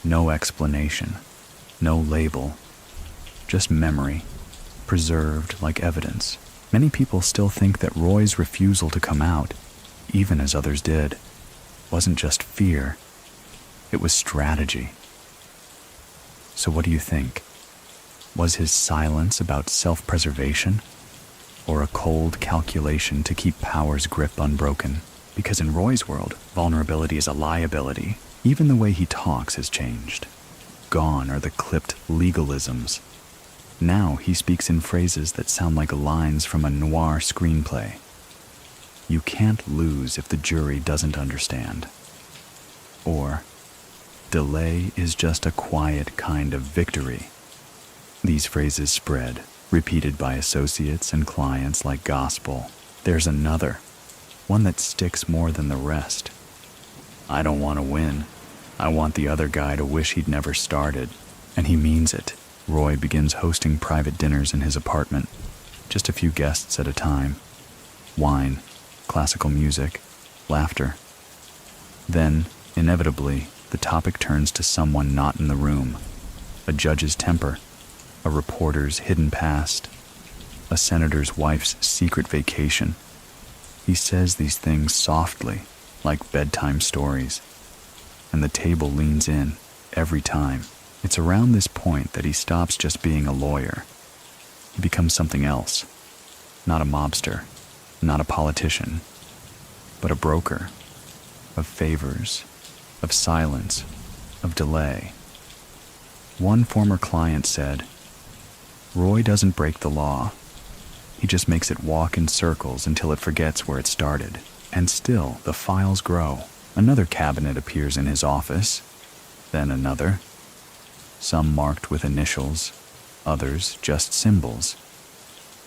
Speaker 1: No explanation, no label, just memory, preserved like evidence. Many people still think that Roy's refusal to come out, even as others did, wasn't just fear, it was strategy. So what do you think? Was his silence about self-preservation, or a cold calculation to keep power's grip unbroken? Because in Roy's world, vulnerability is a liability. Even the way he talks has changed. Gone are the clipped legalisms. Now he speaks in phrases that sound like lines from a noir screenplay. You can't lose if the jury doesn't understand. Or, delay is just a quiet kind of victory. These phrases spread, repeated by associates and clients like gospel. There's another, one that sticks more than the rest. I don't want to win. I want the other guy to wish he'd never started. And he means it. Roy begins hosting private dinners in his apartment, just a few guests at a time. Wine, classical music, laughter. Then, inevitably, the topic turns to someone not in the room. A judge's temper, a reporter's hidden past, a senator's wife's secret vacation. He says these things softly, like bedtime stories, and the table leans in every time. It's around this point that he stops just being a lawyer. He becomes something else. Not a mobster, not a politician, but a broker of favors, of silence, of delay. One former client said, "Roy doesn't break the law. He just makes it walk in circles until it forgets where it started." And still, the files grow. Another cabinet appears in his office, then another. Some marked with initials, others just symbols.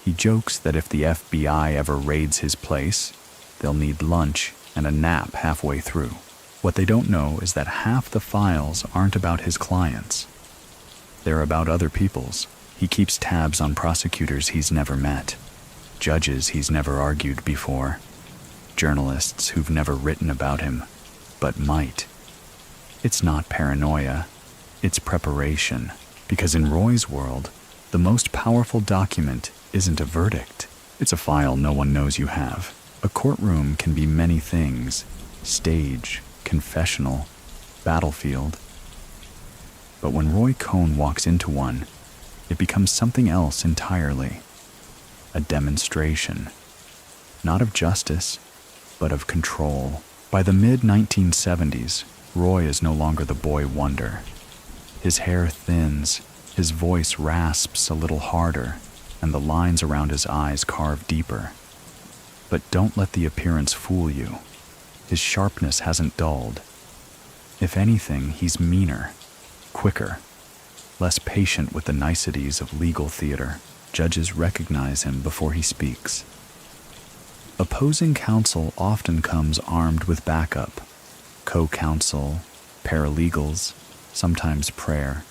Speaker 1: He jokes that if the FBI ever raids his place, they'll need lunch and a nap halfway through. What they don't know is that half the files aren't about his clients. They're about other people's. He keeps tabs on prosecutors he's never met, judges he's never argued before, journalists who've never written about him, but might. It's not paranoia, it's preparation, because in Roy's world, the most powerful document isn't a verdict. It's a file no one knows you have. A courtroom can be many things: stage, confessional, battlefield. But when Roy Cohn walks into one, it becomes something else entirely. A demonstration, not of justice, but of control. By the mid-1970s, Roy is no longer the boy wonder. His hair thins, his voice rasps a little harder, and the lines around his eyes carve deeper. But don't let the appearance fool you. His sharpness hasn't dulled. If anything, he's meaner, quicker, less patient with the niceties of legal theater. Judges recognize him before he speaks. Opposing counsel often comes armed with backup: co-counsel, paralegals, sometimes prayer.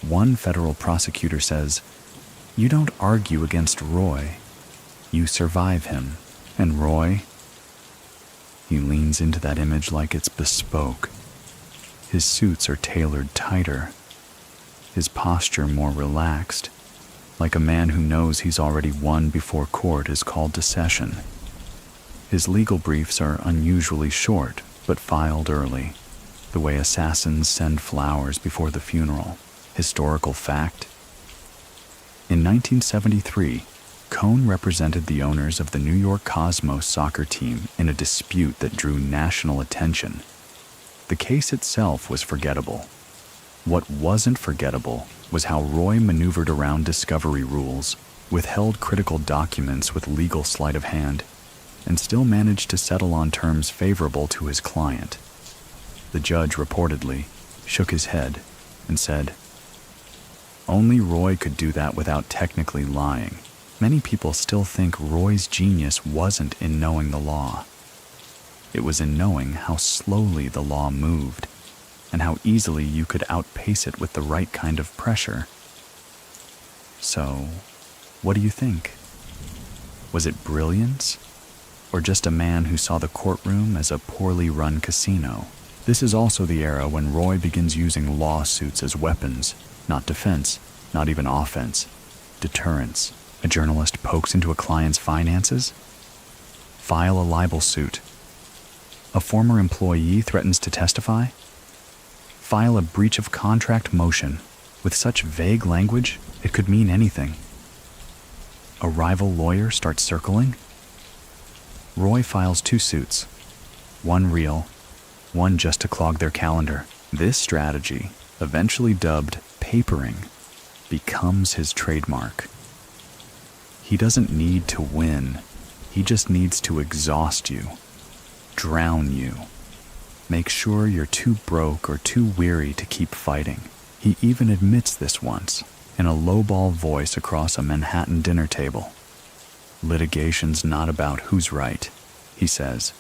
Speaker 1: One federal prosecutor says, "You don't argue against Roy, you survive him." And Roy? He leans into that image like it's bespoke. His suits are tailored tighter, his posture more relaxed, like a man who knows he's already won before court is called to session. His legal briefs are unusually short, but filed early, the way assassins send flowers before the funeral. Historical fact: in 1973, Cohn represented the owners of the New York Cosmos soccer team in a dispute that drew national attention. The case itself was forgettable. What wasn't forgettable was how Roy maneuvered around discovery rules, withheld critical documents with legal sleight of hand, and still managed to settle on terms favorable to his client. The judge reportedly shook his head and said, "Only Roy could do that without technically lying." Many people still think Roy's genius wasn't in knowing the law. It was in knowing how slowly the law moved, and how easily you could outpace it with the right kind of pressure. So, what do you think? Was it brilliance, or just a man who saw the courtroom as a poorly run casino? This is also the era when Roy begins using lawsuits as weapons, not defense, not even offense, deterrence. A journalist pokes into a client's finances? File a libel suit. A former employee threatens to testify? File a breach of contract motion. With such vague language, it could mean anything. A rival lawyer starts circling? Roy files 2 suits, one real, one just to clog their calendar. This strategy, eventually dubbed papering, becomes his trademark. He doesn't need to win, he just needs to exhaust you, drown you, make sure you're too broke or too weary to keep fighting. He even admits this once, in a lowball voice across a Manhattan dinner table. "Litigation's not about who's right," he says.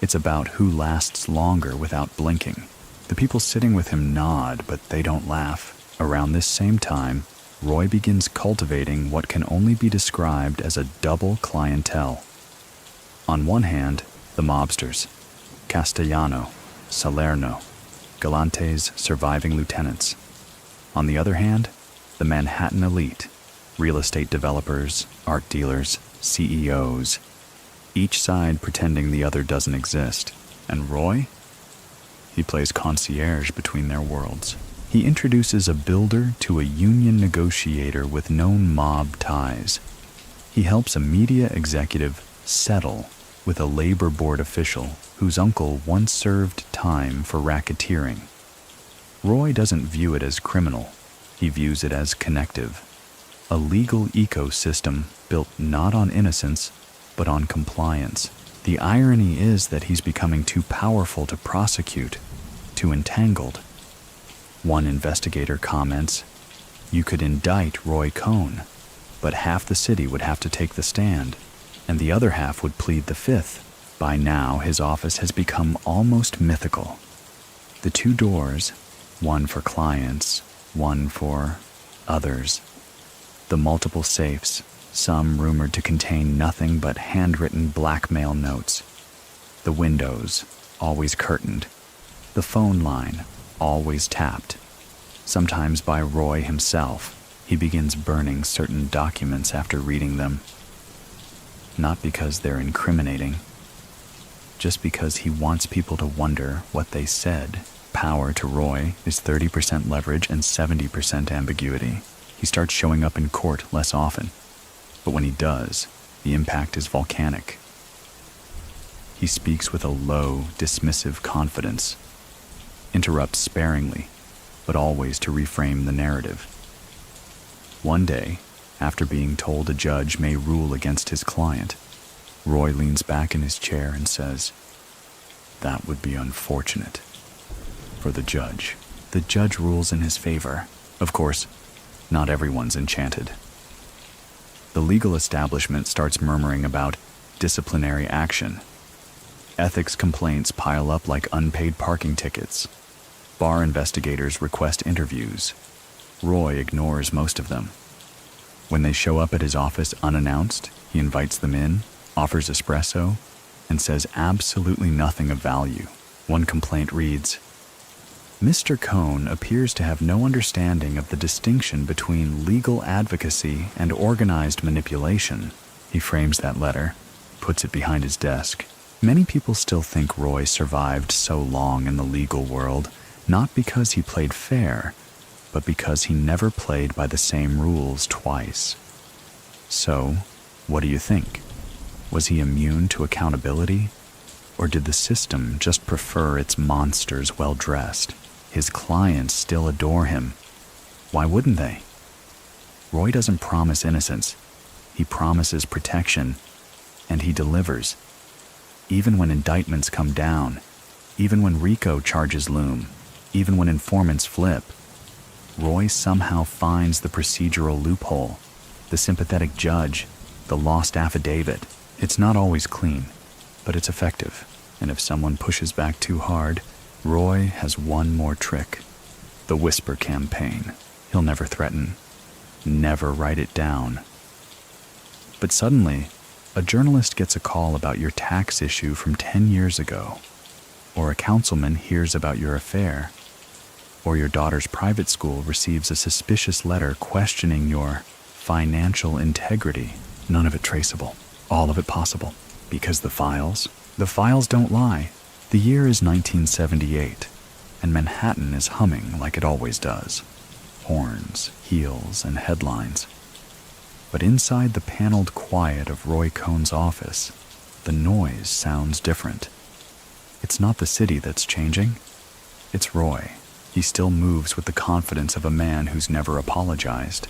Speaker 1: "It's about who lasts longer without blinking." The people sitting with him nod, but they don't laugh. Around this same time, Roy begins cultivating what can only be described as a double clientele. On one hand, the mobsters, Castellano, Salerno, Galante's surviving lieutenants. On the other hand, the Manhattan elite, real estate developers, art dealers, CEOs, each side pretending the other doesn't exist. And Roy? He plays concierge between their worlds. He introduces a builder to a union negotiator with known mob ties. He helps a media executive settle with a labor board official whose uncle once served time for racketeering. Roy doesn't view it as criminal. He views it as connective. A legal ecosystem built not on innocence, but on compliance. The irony is that he's becoming too powerful to prosecute, too entangled. One investigator comments, "You could indict Roy Cohn." but half the city would have to take the stand, and the other half would plead the fifth. By now, his office has become almost mythical. The two doors, one for clients, one for others. The multiple safes, some rumored to contain nothing but handwritten blackmail notes. The windows, always curtained. The phone line, always tapped. Sometimes by Roy himself. He begins burning certain documents after reading them. Not because they're incriminating, just because he wants people to wonder what they said. Power to Roy is 30% leverage and 70% ambiguity. He starts showing up in court less often, but when he does, the impact is volcanic. He speaks with a low, dismissive confidence, interrupts sparingly, but always to reframe the narrative. One day, after being told a judge may rule against his client, Roy leans back in his chair and says, "That would be unfortunate for the judge." The judge rules in his favor. Of course, not everyone's enchanted. The legal establishment starts murmuring about disciplinary action. Ethics complaints pile up like unpaid parking tickets. Bar investigators request interviews. Roy ignores most of them. When they show up at his office unannounced, he invites them in, offers espresso, and says absolutely nothing of value. One complaint reads, "Mr. Cohn appears to have no understanding of the distinction between legal advocacy and organized manipulation." He frames that letter, puts it behind his desk. Many people still think Roy survived so long in the legal world, not because he played fair, but because he never played by the same rules twice. So, what do you think? Was he immune to accountability? Or did the system just prefer its monsters well-dressed? His clients still adore him. Why wouldn't they? Roy doesn't promise innocence. He promises protection, and he delivers. Even when indictments come down, even when RICO charges loom, even when informants flip, Roy somehow finds the procedural loophole, the sympathetic judge, the lost affidavit. It's not always clean, but it's effective. And if someone pushes back too hard, Roy has one more trick. The whisper campaign. He'll never threaten, never write it down. But suddenly, a journalist gets a call about your tax issue from 10 years ago, or a councilman hears about your affair, or your daughter's private school receives a suspicious letter questioning your financial integrity. None of it traceable, all of it possible, because the files don't lie. The year is 1978, and Manhattan is humming like it always does. Horns, heels, and headlines. But inside the paneled quiet of Roy Cohn's office, the noise sounds different. It's not the city that's changing, it's Roy. He still moves with the confidence of a man who's never apologized,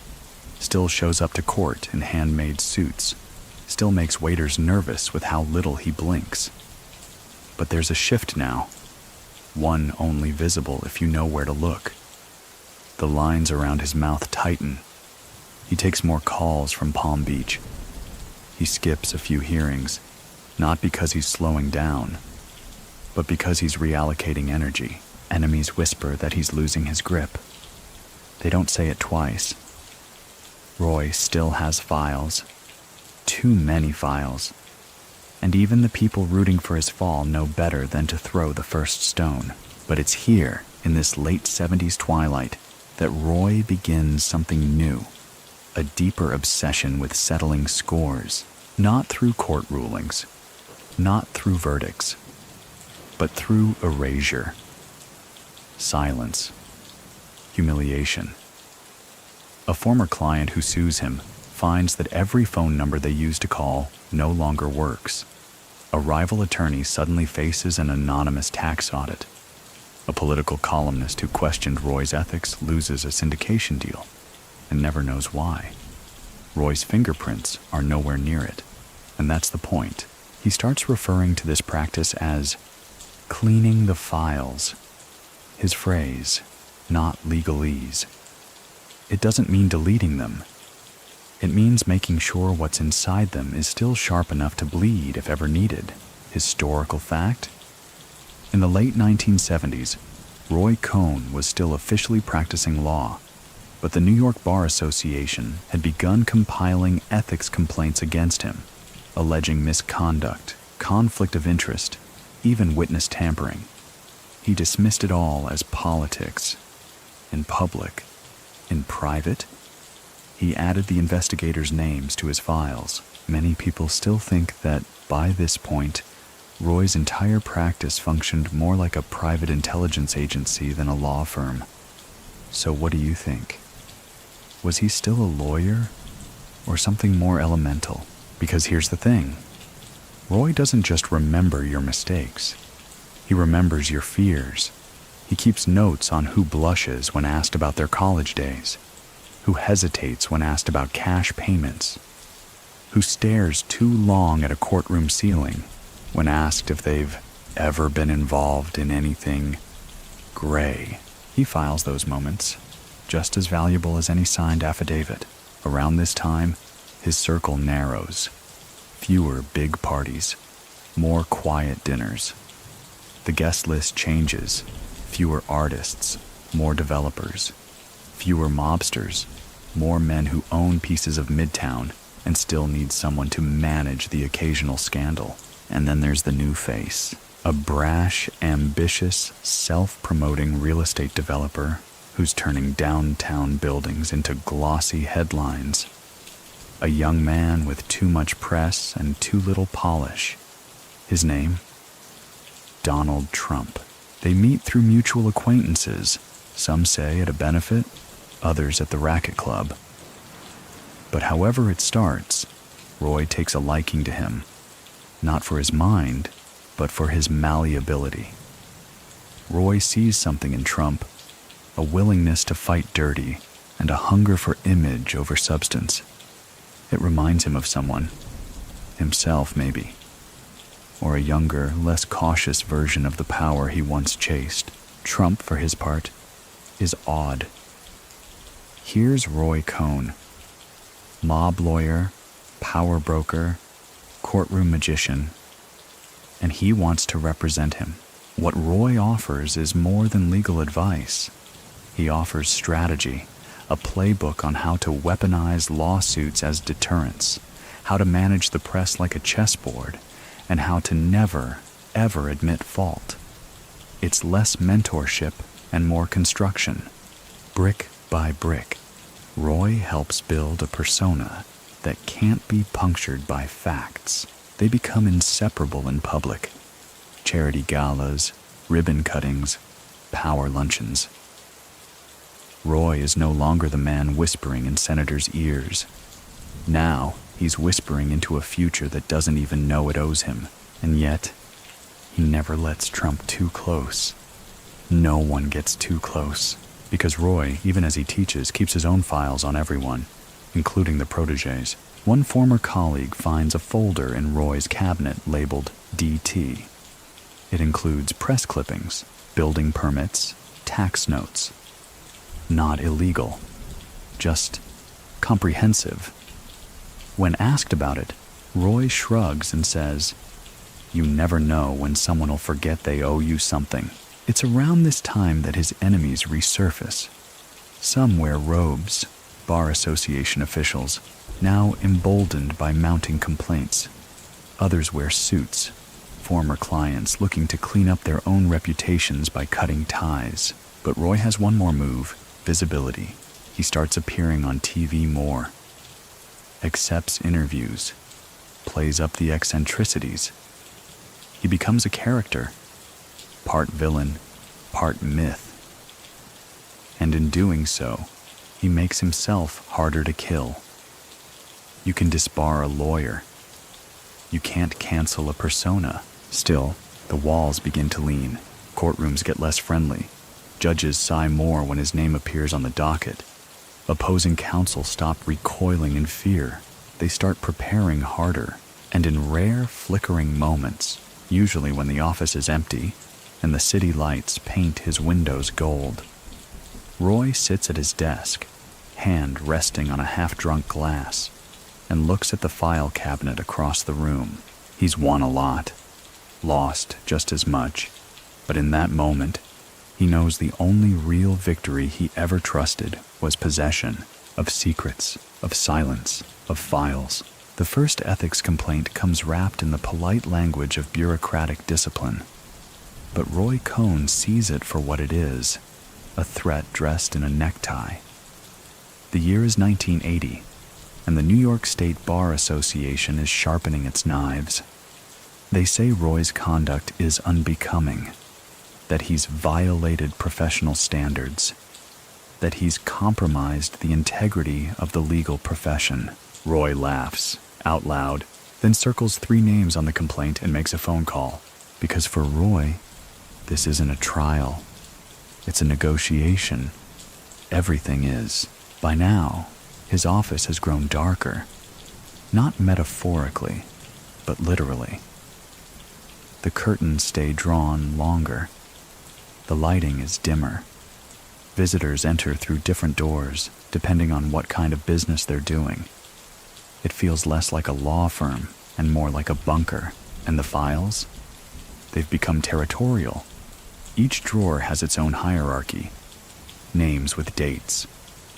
Speaker 1: still shows up to court in handmade suits, still makes waiters nervous with how little he blinks. But there's a shift now, one only visible if you know where to look. The lines around his mouth tighten. He takes more calls from Palm Beach. He skips a few hearings, not because he's slowing down, but because he's reallocating energy. Enemies whisper that he's losing his grip. They don't say it twice. Roy still has files. Too many files. And even the people rooting for his fall know better than to throw the first stone. But it's here, in this late 70s twilight, that Roy begins something new. A deeper obsession with settling scores, not through court rulings, not through verdicts, but through erasure. Silence. Humiliation. A former client who sues him finds that every phone number they used to call no longer works. A rival attorney suddenly faces an anonymous tax audit. A political columnist who questioned Roy's ethics loses a syndication deal and never knows why. Roy's fingerprints are nowhere near it, and that's the point. He starts referring to this practice as cleaning the files. His phrase, not legalese. It doesn't mean deleting them. It means making sure what's inside them is still sharp enough to bleed if ever needed. Historical fact? In the late 1970s, Roy Cohn was still officially practicing law, but the New York Bar Association had begun compiling ethics complaints against him, alleging misconduct, conflict of interest, even witness tampering. He dismissed it all as politics. In public, in private, he added the investigators' names to his files. Many people still think that, by this point, Roy's entire practice functioned more like a private intelligence agency than a law firm. So what do you think? Was he still a lawyer, or something more elemental? Because here's the thing. Roy doesn't just remember your mistakes. He remembers your fears. He keeps notes on who blushes when asked about their college days, who hesitates when asked about cash payments, who stares too long at a courtroom ceiling when asked if they've ever been involved in anything gray. He files those moments, just as valuable as any signed affidavit. Around this time, his circle narrows. Fewer big parties, more quiet dinners. The guest list changes. Fewer artists, more developers. Fewer mobsters, more men who own pieces of Midtown and still need someone to manage the occasional scandal. And then there's the new face, a brash, ambitious, self-promoting real estate developer who's turning downtown buildings into glossy headlines. A young man with too much press and too little polish. His name? Donald Trump. They meet through mutual acquaintances, some say at a benefit, others at the racket club. But however it starts, Roy takes a liking to him, not for his mind, but for his malleability. Roy sees something in Trump, a willingness to fight dirty and a hunger for image over substance. It reminds him of someone, himself maybe, or a younger, less cautious version of the power he once chased. Trump, for his part, is odd. Here's Roy Cohn, mob lawyer, power broker, courtroom magician, and he wants to represent him. What Roy offers is more than legal advice. He offers strategy, a playbook on how to weaponize lawsuits as deterrents, how to manage the press like a chessboard, and how to never, ever admit fault. It's less mentorship and more construction. Brick by brick, Roy helps build a persona that can't be punctured by facts. They become inseparable in public. Charity galas, ribbon cuttings, power luncheons. Roy is no longer the man whispering in senators' ears. Now, he's whispering into a future that doesn't even know it owes him. And yet, he never lets Trump too close. No one gets too close, because Roy, even as he teaches, keeps his own files on everyone, including the protégés. One former colleague finds a folder in Roy's cabinet labeled DT. It includes press clippings, building permits, tax notes. Not illegal, just comprehensive. When asked about it, Roy shrugs and says, "You never know when someone will forget they owe you something." It's around this time that his enemies resurface. Some wear robes, Bar Association officials, now emboldened by mounting complaints. Others wear suits, former clients looking to clean up their own reputations by cutting ties. But Roy has one more move, visibility. He starts appearing on TV more, accepts interviews, plays up the eccentricities. He becomes a character, part villain, part myth. And in doing so, he makes himself harder to kill. You can disbar a lawyer. You can't cancel a persona. Still, the walls begin to lean. Courtrooms get less friendly. Judges sigh more when his name appears on the docket. Opposing counsel stop recoiling in fear. They start preparing harder. And in rare, flickering moments, usually when the office is empty and the city lights paint his windows gold, Roy sits at his desk, hand resting on a half-drunk glass, and looks at the file cabinet across the room. He's won a lot, lost just as much, but in that moment, he knows the only real victory he ever trusted was possession of secrets, of silence, of files. The first ethics complaint comes wrapped in the polite language of bureaucratic discipline. But Roy Cohn sees it for what it is, a threat dressed in a necktie. The year is 1980, and the New York State Bar Association is sharpening its knives. They say Roy's conduct is unbecoming, that he's violated professional standards, that he's compromised the integrity of the legal profession. Roy laughs, out loud, then circles 3 names on the complaint and makes a phone call. Because for Roy, this isn't a trial. It's a negotiation. Everything is. By now, his office has grown darker. Not metaphorically, but literally. The curtains stay drawn longer. The lighting is dimmer. Visitors enter through different doors, depending on what kind of business they're doing. It feels less like a law firm and more like a bunker. And the files? They've become territorial. Each drawer has its own hierarchy. Names with dates,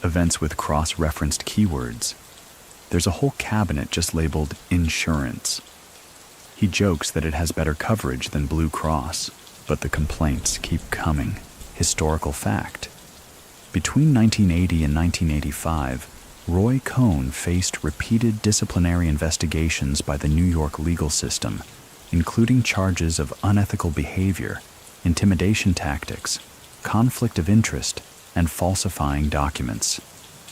Speaker 1: events with cross-referenced keywords. There's a whole cabinet just labeled insurance. He jokes that it has better coverage than Blue Cross, but the complaints keep coming. Historical fact. Between 1980 and 1985, Roy Cohn faced repeated disciplinary investigations by the New York legal system, including charges of unethical behavior, intimidation tactics, conflict of interest, and falsifying documents.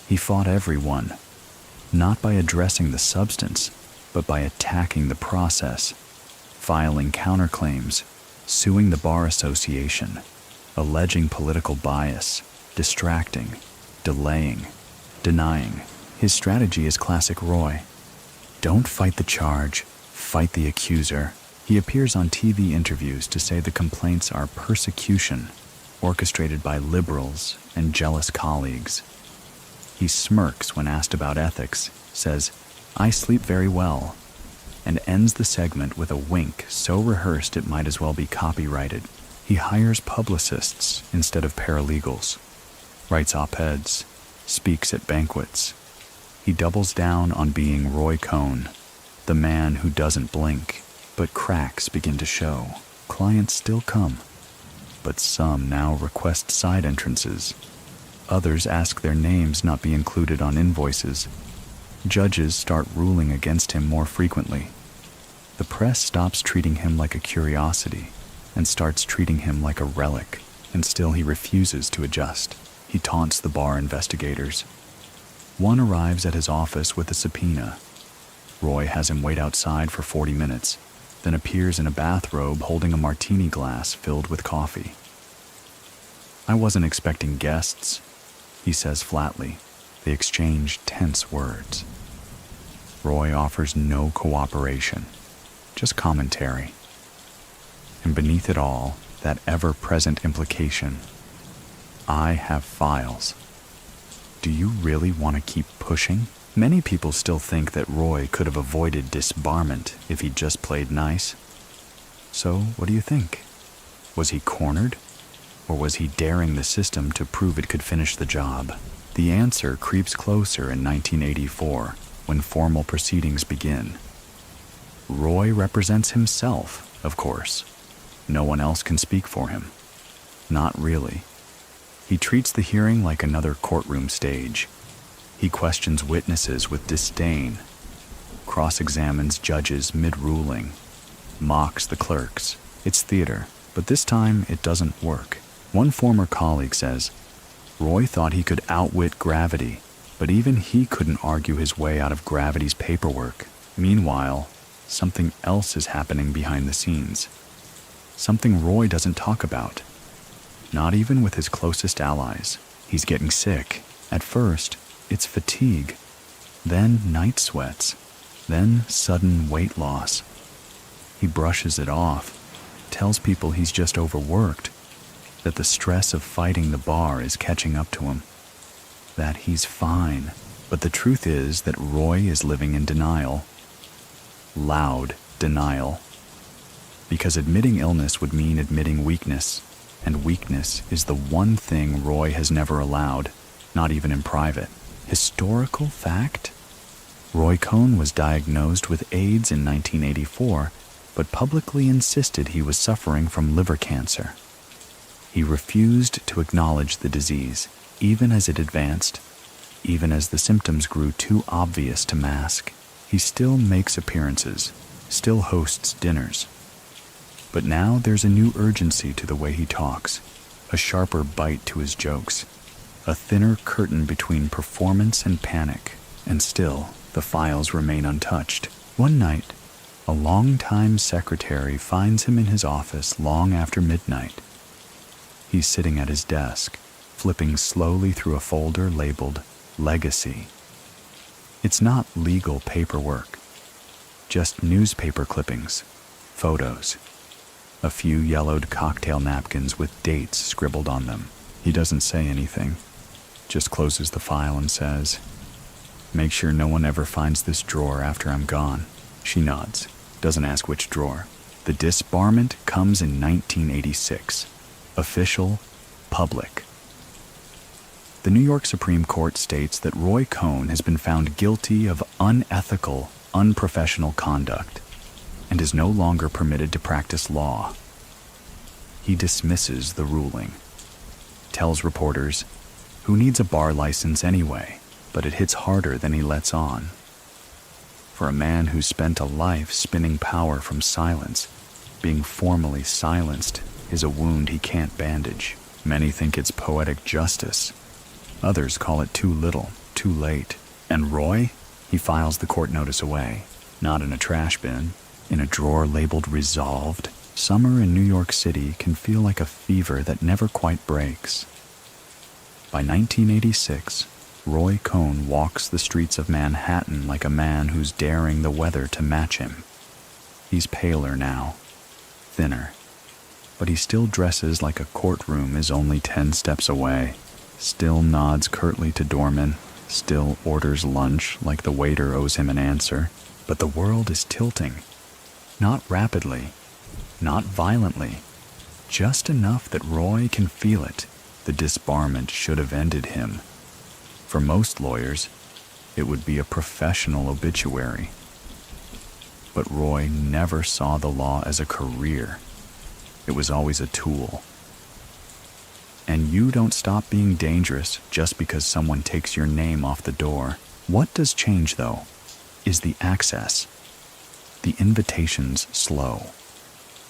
Speaker 1: He fought everyone, not by addressing the substance, but by attacking the process, filing counterclaims, suing the Bar Association, alleging political bias, distracting, delaying, denying. His strategy is classic Roy. Don't fight the charge, fight the accuser. He appears on TV interviews to say the complaints are persecution, orchestrated by liberals and jealous colleagues. He smirks when asked about ethics, says, "I sleep very well," and ends the segment with a wink so rehearsed it might as well be copyrighted. He hires publicists instead of paralegals, writes op-eds, speaks at banquets. He doubles down on being Roy Cohn, the man who doesn't blink, but cracks begin to show. Clients still come, but some now request side entrances. Others ask their names not be included on invoices. Judges start ruling against him more frequently. The press stops treating him like a curiosity and starts treating him like a relic, and still he refuses to adjust. He taunts the bar investigators. One arrives at his office with a subpoena. Roy has him wait outside for 40 minutes, then appears in a bathrobe holding a martini glass filled with coffee. "I wasn't expecting guests," he says flatly. They exchange tense words. Roy offers no cooperation, just commentary. And beneath it all, that ever-present implication: I have files. Do you really want to keep pushing? Many people still think that Roy could have avoided disbarment if he'd just played nice. So, what do you think? Was he cornered? Or was he daring the system to prove it could finish the job? The answer creeps closer in 1984, when formal proceedings begin. Roy represents himself, of course. No one else can speak for him. Not really. He treats the hearing like another courtroom stage. He questions witnesses with disdain, cross-examines judges mid-ruling, mocks the clerks. It's theater, but this time it doesn't work. One former colleague says, Roy thought he could outwit gravity, but even he couldn't argue his way out of gravity's paperwork. Meanwhile, something else is happening behind the scenes. Something Roy doesn't talk about. Not even with his closest allies. He's getting sick. At first, it's fatigue. Then night sweats. Then sudden weight loss. He brushes it off, tells people he's just overworked, that the stress of fighting the bar is catching up to him. that he's fine. But the truth is that Roy is living in denial. Loud denial. Because admitting illness would mean admitting weakness, and weakness is the one thing Roy has never allowed, not even in private. Historical fact? Roy Cohn was diagnosed with AIDS in 1984, but publicly insisted he was suffering from liver cancer. He refused to acknowledge the disease, even as it advanced, even as the symptoms grew too obvious to mask. He still makes appearances, still hosts dinners. But now there's a new urgency to the way he talks, a sharper bite to his jokes, a thinner curtain between performance and panic, and still the files remain untouched. One night, a longtime secretary finds him in his office long after midnight. He's sitting at his desk, flipping slowly through a folder labeled Legacy. It's not legal paperwork, just newspaper clippings, photos, a few yellowed cocktail napkins with dates scribbled on them. He doesn't say anything, just closes the file and says, "Make sure no one ever finds this drawer after I'm gone." She nods, doesn't ask which drawer. The disbarment comes in 1986. Official, public. The New York Supreme Court states that Roy Cohn has been found guilty of unethical, unprofessional conduct and is no longer permitted to practice law. He dismisses the ruling, tells reporters, "Who needs a bar license anyway?" But it hits harder than he lets on. For a man who spent a life spinning power from silence, being formally silenced is a wound he can't bandage. Many think it's poetic justice. Others call it too little, too late. And Roy? He files the court notice away, not in a trash bin, in a drawer labeled Resolved. Summer in New York City can feel like a fever that never quite breaks. By 1986, Roy Cohn walks the streets of Manhattan like a man who's daring the weather to match him. He's paler now, thinner, but he still dresses like a courtroom is only 10 steps away, still nods curtly to doormen, still orders lunch like the waiter owes him an answer. But the world is tilting. Not rapidly, not violently, just enough that Roy can feel it. The disbarment should have ended him. For most lawyers, it would be a professional obituary. But Roy never saw the law as a career. It was always a tool. And you don't stop being dangerous just because someone takes your name off the door. What does change, though, is the access. The invitations slow.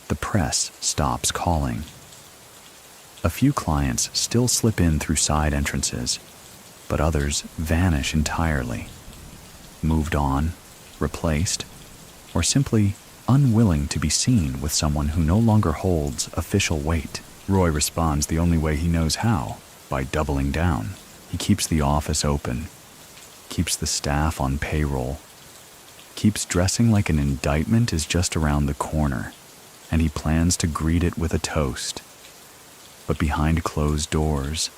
Speaker 1: The press stops calling. A few clients still slip in through side entrances, but others vanish entirely, moved on, replaced, or simply unwilling to be seen with someone who no longer holds official weight. Roy responds the only way he knows how, by doubling down. He keeps the office open, keeps the staff on payroll, keeps dressing like an indictment is just around the corner, and he plans to greet it with a toast. But behind closed doors,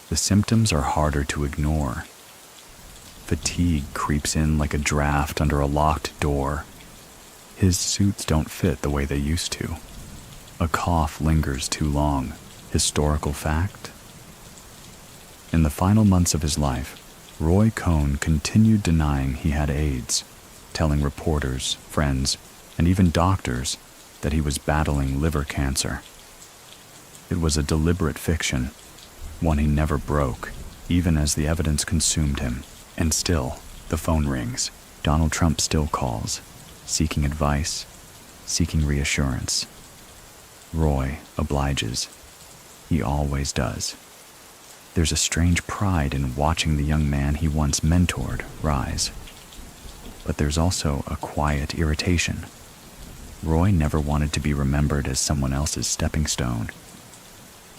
Speaker 1: the symptoms are harder to ignore. Fatigue creeps in like a draft under a locked door. His suits don't fit the way they used to. A cough lingers too long. Historical fact? In the final months of his life, Roy Cohn continued denying he had AIDS, telling reporters, friends, and even doctors that he was battling liver cancer. It was a deliberate fiction, one he never broke, even as the evidence consumed him. And still, the phone rings. Donald Trump still calls, seeking advice, seeking reassurance. Roy obliges. He always does. There's a strange pride in watching the young man he once mentored rise. But there's also a quiet irritation. Roy never wanted to be remembered as someone else's stepping stone.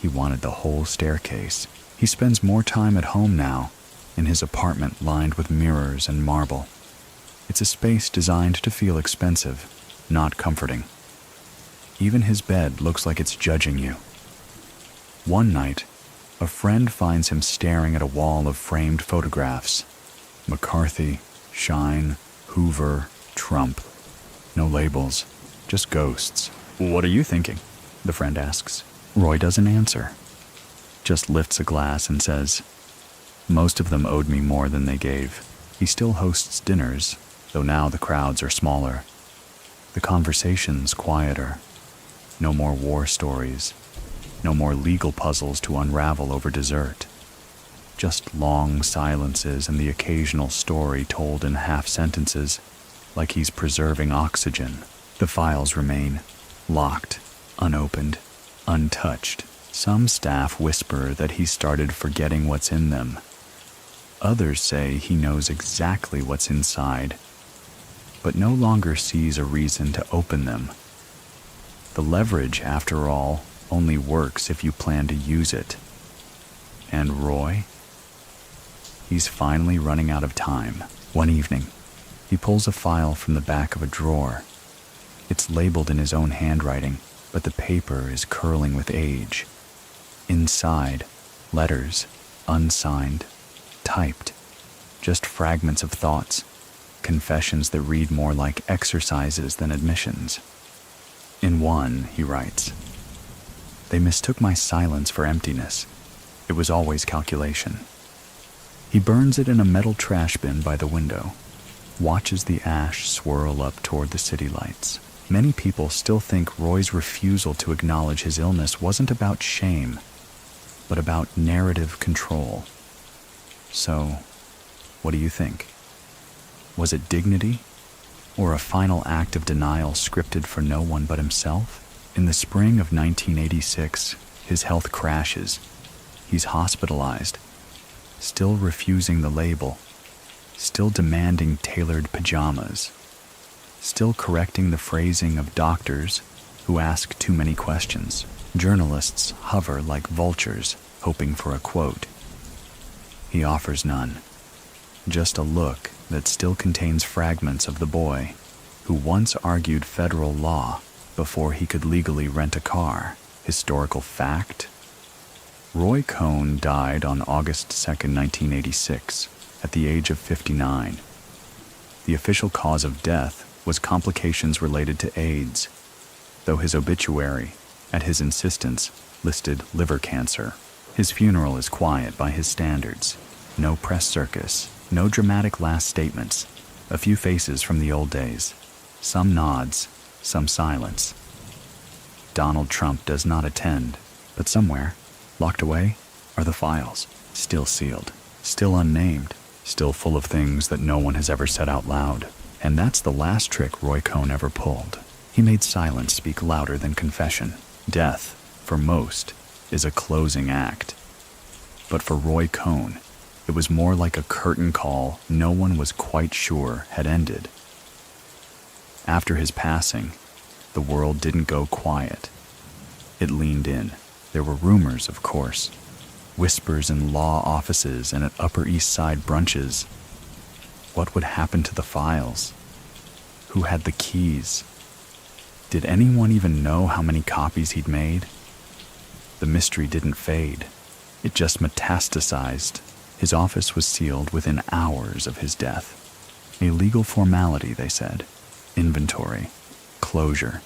Speaker 1: He wanted the whole staircase. He spends more time at home now, in his apartment lined with mirrors and marble. It's a space designed to feel expensive, not comforting. Even his bed looks like it's judging you. One night, A friend finds him staring at a wall of framed photographs. McCarthy, Shine, Hoover, Trump. No labels, just ghosts. "What are you thinking?" the friend asks. Roy doesn't answer, just lifts a glass and says, "Most of them owed me more than they gave." He still hosts dinners, though now the crowds are smaller. The conversation's quieter. No more war stories. No more legal puzzles to unravel over dessert. Just long silences and the occasional story told in half sentences, like he's preserving oxygen. The files remain locked, unopened, untouched. Some staff whisper that he started forgetting what's in them. Others say he knows exactly what's inside, but no longer sees a reason to open them. The leverage, after all, only works if you plan to use it. And Roy? He's finally running out of time. One evening, he pulls a file from the back of a drawer. It's labeled in his own handwriting, but the paper is curling with age. Inside, letters, unsigned, typed, just fragments of thoughts, confessions that read more like exercises than admissions. In one, he writes, "They mistook my silence for emptiness. It was always calculation." He burns it in a metal trash bin by the window, watches the ash swirl up toward the city lights. Many people still think Roy's refusal to acknowledge his illness wasn't about shame, but about narrative control. So, what do you think? Was it dignity, or a final act of denial scripted for no one but himself? In the spring of 1986, his health crashes. He's hospitalized, still refusing the label, still demanding tailored pajamas, still correcting the phrasing of doctors who ask too many questions. Journalists hover like vultures, hoping for a quote. He offers none, just a look that still contains fragments of the boy who once argued federal law before he could legally rent a car. Historical fact? Roy Cohn died on August 2, 1986, at the age of 59. The official cause of death was complications related to AIDS, though his obituary, at his insistence, listed liver cancer. His funeral is quiet by his standards. No press circus, no dramatic last statements, a few faces from the old days, some nods, some silence. Donald Trump does not attend, but somewhere, locked away, are the files, still sealed, still unnamed, still full of things that no one has ever said out loud. And that's the last trick Roy Cohn ever pulled. He made silence speak louder than confession. Death, for most, is a closing act. But for Roy Cohn, it was more like a curtain call no one was quite sure had ended. After his passing, the world didn't go quiet. It leaned in. There were rumors, of course. Whispers in law offices and at Upper East Side brunches. What would happen to the files? Who had the keys? Did anyone even know how many copies he'd made? The mystery didn't fade. It just metastasized. His office was sealed within hours of his death. A legal formality, they said. Inventory. Closure.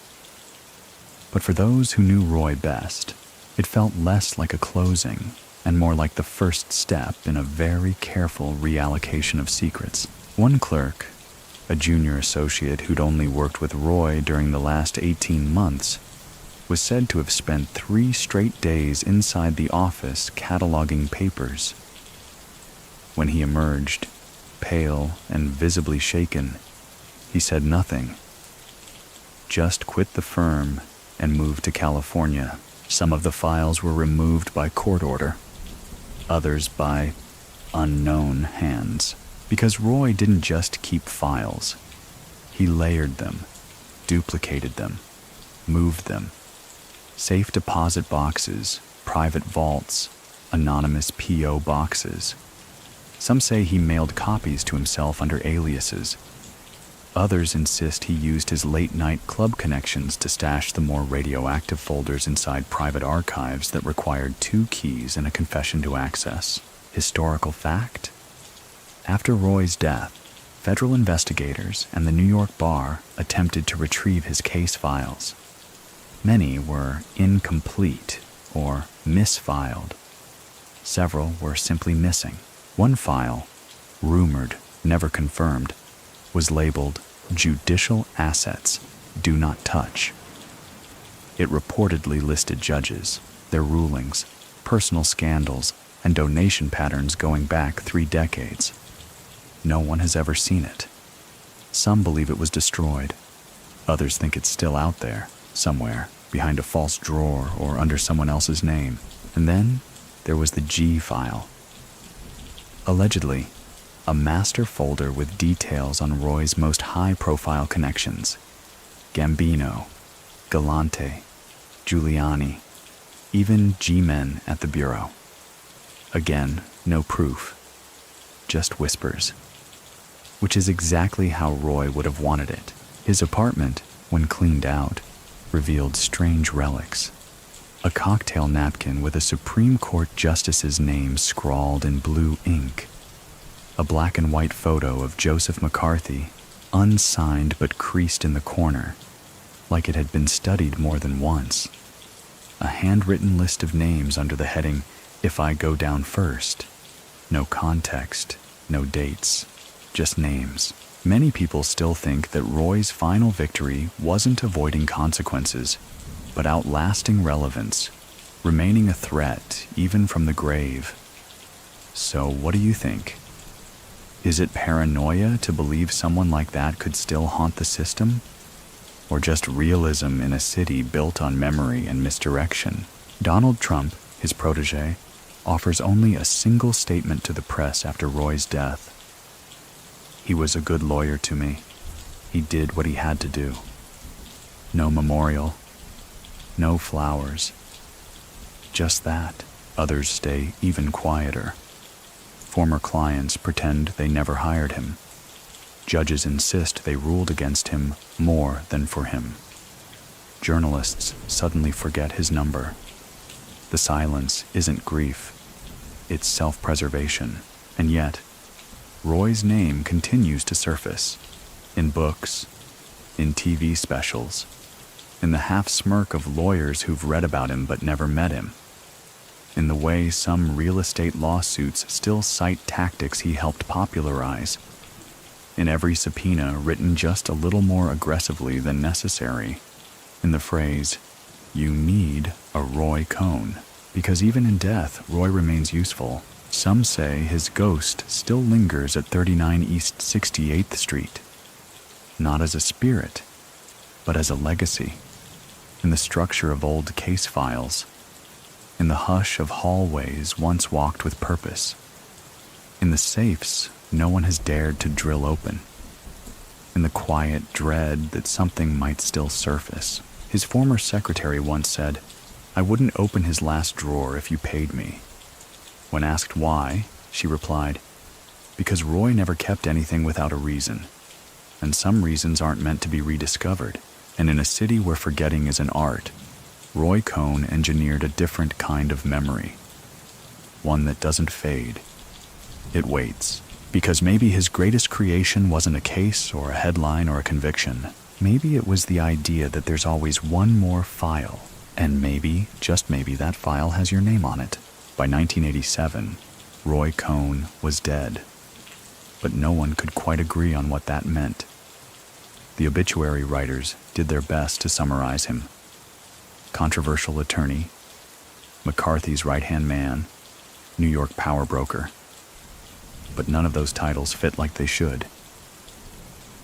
Speaker 1: But for those who knew Roy best, it felt less like a closing and more like the first step in a very careful reallocation of secrets. One clerk, a junior associate who'd only worked with Roy during the last 18 months, was said to have spent 3 straight days inside the office cataloging papers. When he emerged, pale and visibly shaken, he said nothing. Just quit the firm and moved to California. Some of the files were removed by court order, others by unknown hands. Because Roy didn't just keep files. He layered them, duplicated them, moved them. Safe deposit boxes, private vaults, anonymous P.O. boxes. Some say he mailed copies to himself under aliases. Others insist he used his late-night club connections to stash the more radioactive folders inside private archives that required 2 keys and a confession to access. Historical fact? After Roy's death, federal investigators and the New York Bar attempted to retrieve his case files. Many were incomplete or misfiled. Several were simply missing. One file, rumored, never confirmed, was labeled Judicial Assets, Do Not Touch. It reportedly listed judges, their rulings, personal scandals, and donation patterns going back 3 decades. No one has ever seen it. Some believe it was destroyed. Others think it's still out there, somewhere, behind a false drawer or under someone else's name. And then there was the G file. Allegedly, a master folder with details on Roy's most high-profile connections. Gambino, Galante, Giuliani, even G-men at the Bureau. Again, no proof, just whispers. Which is exactly how Roy would have wanted it. His apartment, when cleaned out, revealed strange relics. A cocktail napkin with a Supreme Court justice's name scrawled in blue ink. A black and white photo of Joseph McCarthy, unsigned but creased in the corner, like it had been studied more than once. A handwritten list of names under the heading, "If I Go Down First." No context, no dates, just names. Many people still think that Roy's final victory wasn't avoiding consequences, but outlasting relevance, remaining a threat even from the grave. So what do you think? Is it paranoia to believe someone like that could still haunt the system? Or just realism in a city built on memory and misdirection? Donald Trump, his protege, offers only a single statement to the press after Roy's death. "He was a good lawyer to me. He did what he had to do." No memorial, no flowers. Just that. Others stay even quieter. Former clients pretend they never hired him. Judges insist they ruled against him more than for him. Journalists suddenly forget his number. The silence isn't grief, it's self-preservation. And yet, Roy's name continues to surface. In books, in TV specials, in the half-smirk of lawyers who've read about him but never met him. In the way some real estate lawsuits still cite tactics he helped popularize. In every subpoena written just a little more aggressively than necessary. In the phrase, "You need a Roy Cohn." Because even in death, Roy remains useful. Some say his ghost still lingers at 39 East 68th Street. Not as a spirit, but as a legacy. In the structure of old case files. In the hush of hallways once walked with purpose. In the safes no one has dared to drill open. In the quiet dread that something might still surface. His former secretary once said, "I wouldn't open his last drawer if you paid me." When asked why, she replied, "Because Roy never kept anything without a reason. And some reasons aren't meant to be rediscovered. And in a city where forgetting is an art, Roy Cohn engineered a different kind of memory. One that doesn't fade. It waits. Because maybe his greatest creation wasn't a case or a headline or a conviction. Maybe it was the idea that there's always one more file. And maybe, just maybe, that file has your name on it. By 1987, Roy Cohn was dead. But no one could quite agree on what that meant. The obituary writers did their best to summarize him. Controversial attorney, McCarthy's right-hand man, New York power broker. But none of those titles fit like they should.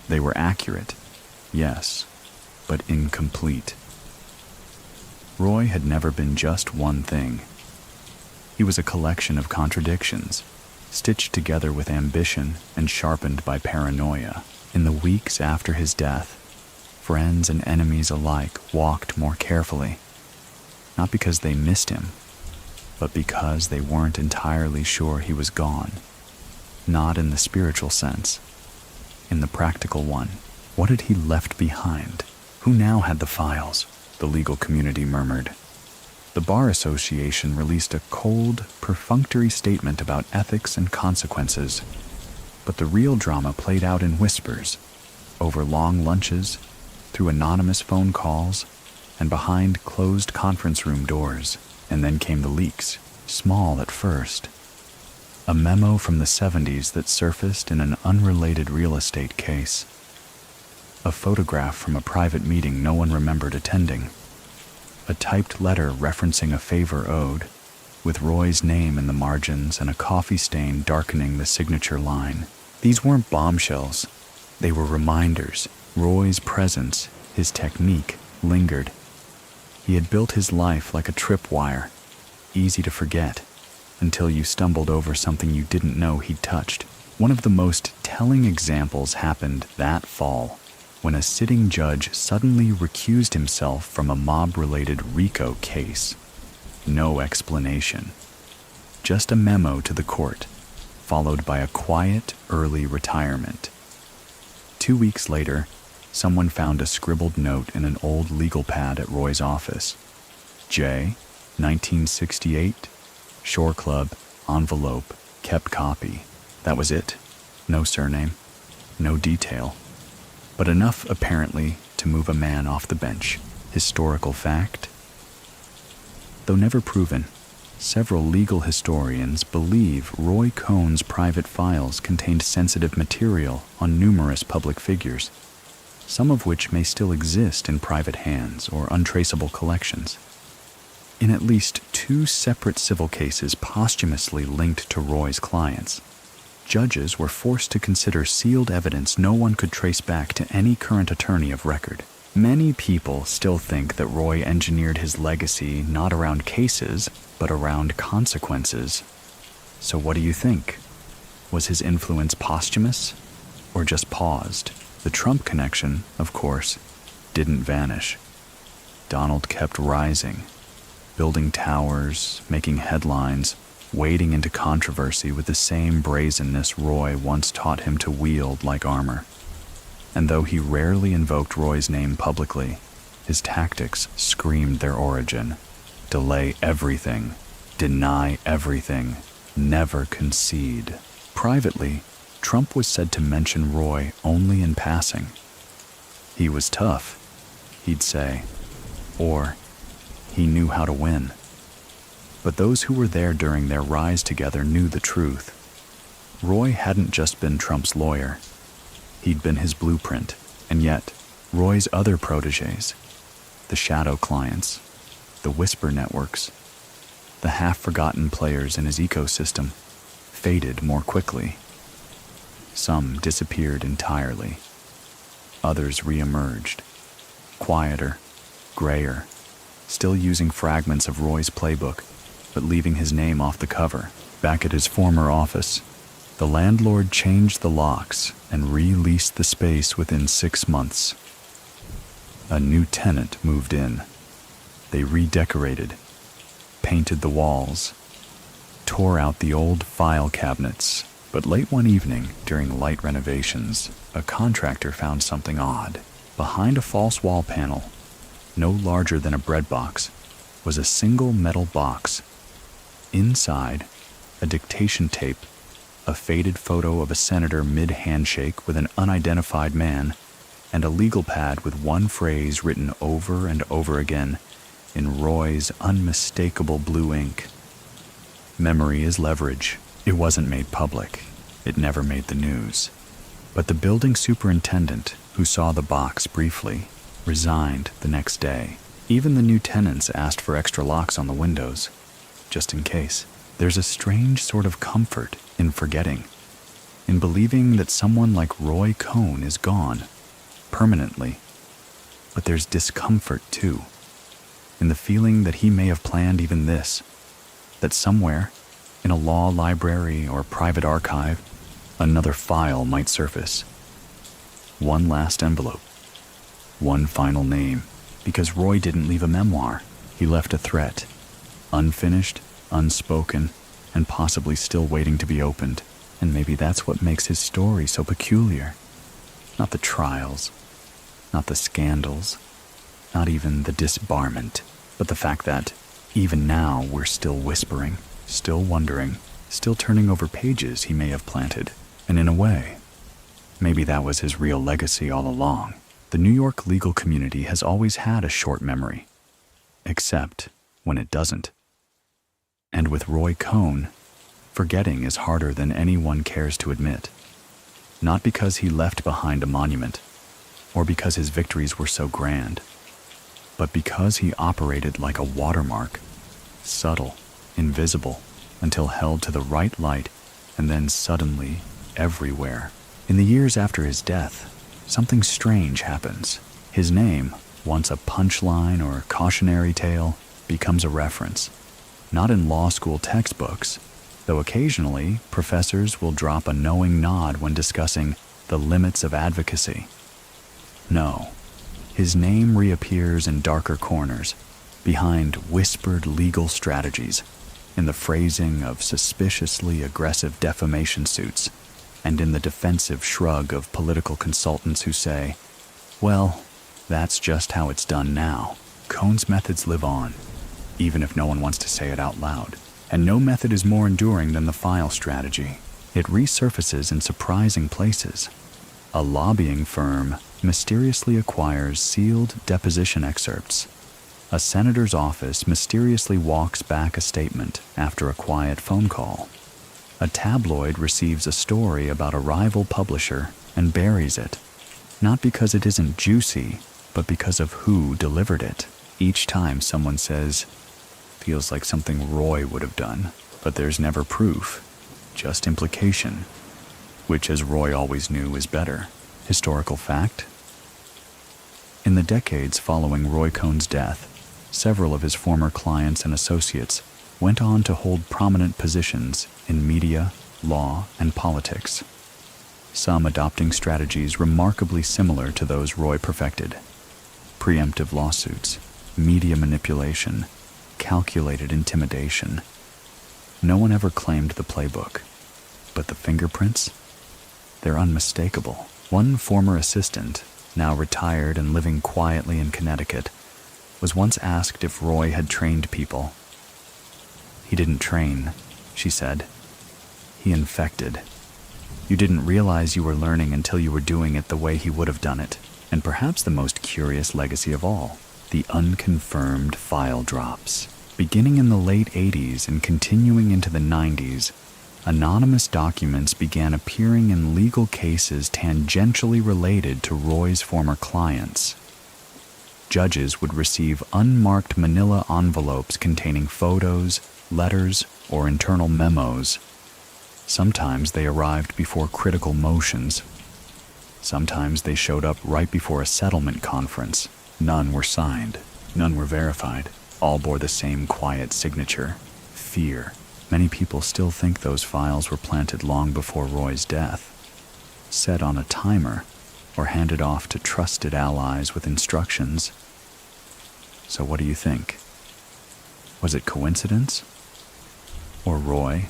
Speaker 1: They were accurate, yes, but incomplete. Roy had never been just one thing. He was a collection of contradictions, stitched together with ambition and sharpened by paranoia. In the weeks after his death, friends and enemies alike walked more carefully, not because they missed him, but because they weren't entirely sure he was gone. Not in the spiritual sense, in the practical one. What had he left behind? Who now had the files? The legal community murmured. The Bar Association released a cold, perfunctory statement about ethics and consequences. But the real drama played out in whispers, over long lunches, through anonymous phone calls, and behind closed conference room doors. And then came the leaks, small at first. A memo from the 70s that surfaced in an unrelated real estate case. A photograph from a private meeting no one remembered attending. A typed letter referencing a favor owed, with Roy's name in the margins and a coffee stain darkening the signature line. These weren't bombshells. They were reminders. Roy's presence, his technique, lingered. He had built his life like a tripwire, easy to forget, until you stumbled over something you didn't know he'd touched. One of the most telling examples happened that fall, when a sitting judge suddenly recused himself from a mob-related RICO case. No explanation. Just a memo to the court, followed by a quiet, early retirement. 2 weeks later, someone found a scribbled note in an old legal pad at Roy's office. J, 1968, Shore Club, envelope, kept copy. That was it. No surname, no detail. But enough, apparently, to move a man off the bench. Historical fact. Though never proven, several legal historians believe Roy Cohn's private files contained sensitive material on numerous public figures, some of which may still exist in private hands or untraceable collections. In at least 2 separate civil cases posthumously linked to Roy's clients, judges were forced to consider sealed evidence no one could trace back to any current attorney of record. Many people still think that Roy engineered his legacy not around cases, but around consequences. So what do you think? Was his influence posthumous, or just paused? The Trump connection, of course, didn't vanish. Donald kept rising, building towers, making headlines, wading into controversy with the same brazenness Roy once taught him to wield like armor. And though he rarely invoked Roy's name publicly, his tactics screamed their origin. Delay everything, deny everything, never concede. Privately, Trump was said to mention Roy only in passing. He was tough, he'd say, or he knew how to win. But those who were there during their rise together knew the truth. Roy hadn't just been Trump's lawyer. He'd been his blueprint, and yet, Roy's other protégés, the shadow clients, the whisper networks, the half-forgotten players in his ecosystem, faded more quickly. Some disappeared entirely. Others re-emerged, quieter, grayer, still using fragments of Roy's playbook, but leaving his name off the cover. Back at his former office, the landlord changed the locks and re-leased the space within 6 months. A new tenant moved in. They redecorated, painted the walls, tore out the old file cabinets. But late one evening, during light renovations, a contractor found something odd. Behind a false wall panel, no larger than a bread box, was a single metal box. Inside, a dictation tape, a faded photo of a senator mid-handshake with an unidentified man, and a legal pad with one phrase written over and over again in Roy's unmistakable blue ink. Memory is leverage. It wasn't made public. It never made the news. But the building superintendent, who saw the box briefly, resigned the next day. Even the new tenants asked for extra locks on the windows, just in case. There's a strange sort of comfort in forgetting, in believing that someone like Roy Cohn is gone, permanently. But there's discomfort, too, in the feeling that he may have planned even this, that somewhere, in a law library or private archive, another file might surface. One last envelope. One final name. Because Roy didn't leave a memoir. He left a threat. Unfinished, unspoken, and possibly still waiting to be opened. And maybe that's what makes his story so peculiar. Not the trials, not the scandals, not even the disbarment, but the fact that even now we're still whispering, still wondering, still turning over pages he may have planted. And in a way, maybe that was his real legacy all along. The New York legal community has always had a short memory, except when it doesn't. And with Roy Cohn, forgetting is harder than anyone cares to admit. Not because he left behind a monument, or because his victories were so grand, but because he operated like a watermark, subtle, invisible, until held to the right light, and then suddenly everywhere. In the years after his death, something strange happens. His name, once a punchline or cautionary tale, becomes a reference. Not in law school textbooks, though occasionally professors will drop a knowing nod when discussing the limits of advocacy. No, his name reappears in darker corners, behind whispered legal strategies, in the phrasing of suspiciously aggressive defamation suits, and in the defensive shrug of political consultants who say, well, that's just how it's done now. Cohn's methods live on, even if no one wants to say it out loud. And no method is more enduring than the file strategy. It resurfaces in surprising places. A lobbying firm mysteriously acquires sealed deposition excerpts. A senator's office mysteriously walks back a statement after a quiet phone call. A tabloid receives a story about a rival publisher and buries it, not because it isn't juicy, but because of who delivered it. Each time someone says, feels like something Roy would have done, but there's never proof, just implication, which, as Roy always knew, is better. Historical fact? In the decades following Roy Cohn's death, several of his former clients and associates went on to hold prominent positions in media, law, and politics, some adopting strategies remarkably similar to those Roy perfected: preemptive lawsuits, media manipulation, calculated intimidation. No one ever claimed the playbook, but the fingerprints? They're unmistakable. One former assistant, now retired and living quietly in Connecticut, was once asked if Roy had trained people. He didn't train, she said. He infected. You didn't realize you were learning until you were doing it the way he would have done it. And perhaps the most curious legacy of all, the unconfirmed file drops. Beginning in the late 80s and continuing into the 90s, anonymous documents began appearing in legal cases tangentially related to Roy's former clients. Judges would receive unmarked manila envelopes containing photos, letters, or internal memos. Sometimes they arrived before critical motions. Sometimes they showed up right before a settlement conference. None were signed. None were verified. All bore the same quiet signature: fear. Many people still think those files were planted long before Roy's death, set on a timer, or handed off to trusted allies with instructions. So what do you think? Was it coincidence? Or Roy,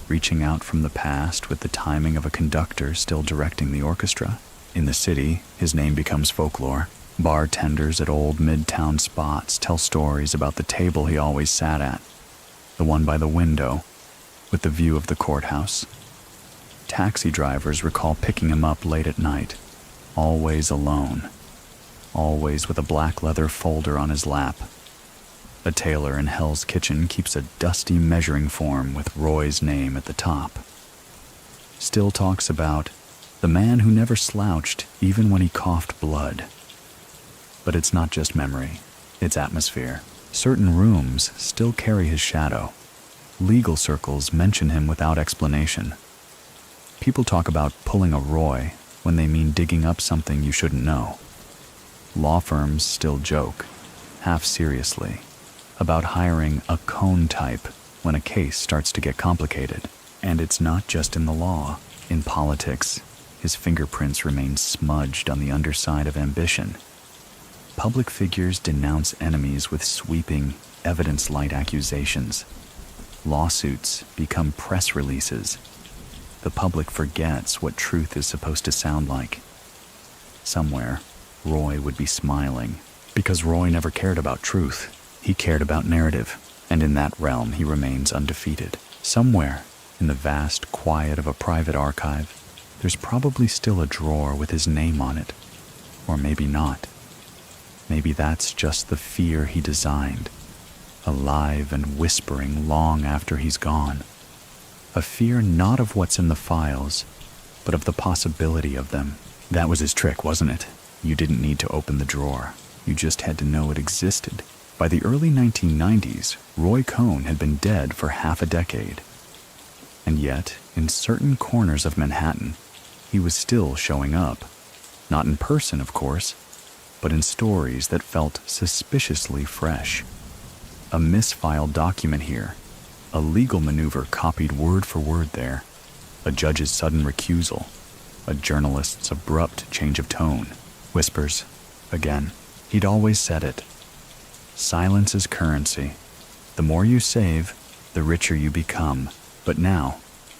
Speaker 1: reaching out from the past with the timing of a conductor still directing the orchestra? In the city, his name becomes folklore. Bartenders at old midtown spots tell stories about the table he always sat at, the one by the window, with the view of the courthouse. Taxi drivers recall picking him up late at night, always alone, always with a black leather folder on his lap. A tailor in Hell's Kitchen keeps a dusty measuring form with Roy's name at the top. Still talks about the man who never slouched even when he coughed blood. But it's not just memory, it's atmosphere. Certain rooms still carry his shadow. Legal circles mention him without explanation. People talk about pulling a Roy when they mean digging up something you shouldn't know. Law firms still joke, half seriously, about hiring a Cohn type when a case starts to get complicated. And it's not just in the law. In politics, his fingerprints remain smudged on the underside of ambition. Public figures denounce enemies with sweeping, evidence-light accusations. Lawsuits become press releases. The public forgets what truth is supposed to sound like. Somewhere, Roy would be smiling. Because Roy never cared about truth. He cared about narrative. And in that realm, he remains undefeated. Somewhere, in the vast quiet of a private archive, there's probably still a drawer with his name on it. Or maybe not. Maybe that's just the fear he designed, alive and whispering long after he's gone. A fear not of what's in the files, but of the possibility of them. That was his trick, wasn't it? You didn't need to open the drawer. You just had to know it existed. By the early 1990s, Roy Cohn had been dead for half a decade. And yet, in certain corners of Manhattan, he was still showing up. Not in person, of course, but in stories that felt suspiciously fresh. A misfiled document here, a legal maneuver copied word for word there, a judge's sudden recusal, a journalist's abrupt change of tone, whispers, again. He'd always said it. Silence is currency. The more you save, the richer you become. But now,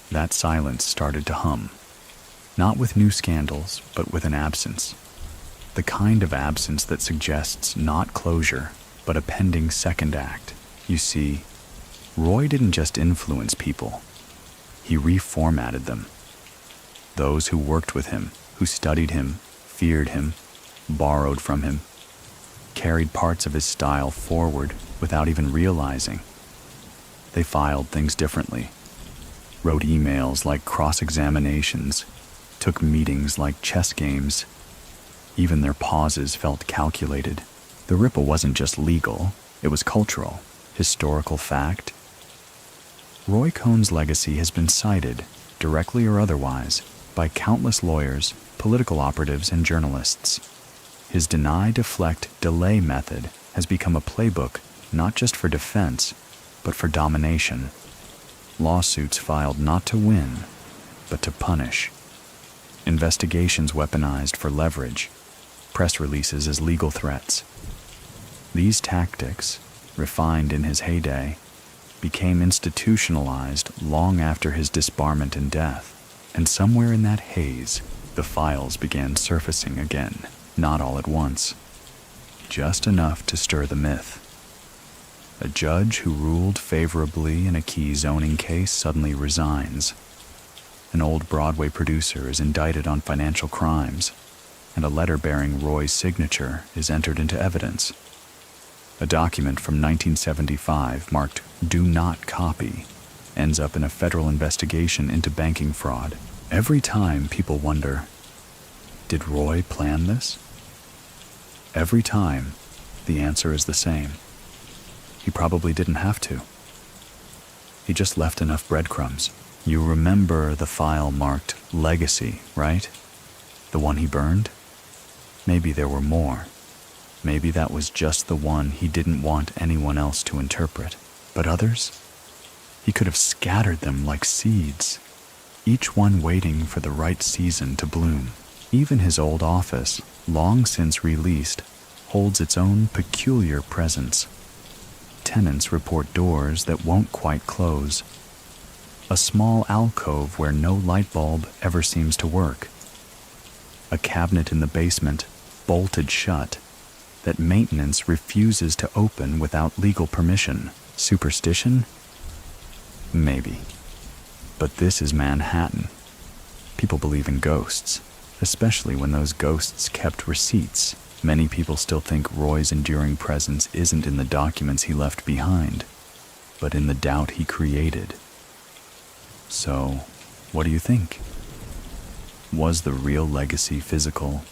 Speaker 1: that silence started to hum. Not with new scandals, but with an absence. The kind of absence that suggests not closure, but a pending second act. You see, Roy didn't just influence people. He reformatted them. Those who worked with him, who studied him, feared him, borrowed from him, carried parts of his style forward without even realizing. They filed things differently, wrote emails like cross-examinations, took meetings like chess games. Even their pauses felt calculated. The ripple wasn't just legal, it was cultural, historical fact. Roy Cohn's legacy has been cited, directly or otherwise, by countless lawyers, political operatives, and journalists. His deny, deflect, delay method has become a playbook not just for defense, but for domination. Lawsuits filed not to win, but to punish. Investigations weaponized for leverage. Press releases as legal threats. These tactics, refined in his heyday, became institutionalized long after his disbarment and death. And somewhere in that haze, the files began surfacing again, not all at once. Just enough to stir the myth. A judge who ruled favorably in a key zoning case suddenly resigns. An old Broadway producer is indicted on financial crimes, and a letter bearing Roy's signature is entered into evidence. A document from 1975 marked "Do Not Copy" ends up in a federal investigation into banking fraud. Every time people wonder, did Roy plan this? Every time, the answer is the same. He probably didn't have to. He just left enough breadcrumbs. You remember the file marked "Legacy," right? The one he burned? Maybe there were more. Maybe that was just the one he didn't want anyone else to interpret. But others? He could have scattered them like seeds, each one waiting for the right season to bloom. Even his old office, long since released, holds its own peculiar presence. Tenants report doors that won't quite close. A small alcove where no light bulb ever seems to work. A cabinet in the basement, bolted shut, that maintenance refuses to open without legal permission. Superstition? Maybe. But this is Manhattan. People believe in ghosts, especially when those ghosts kept receipts. Many people still think Roy's enduring presence isn't in the documents he left behind, but in the doubt he created. So, what do you think? Was the real legacy physical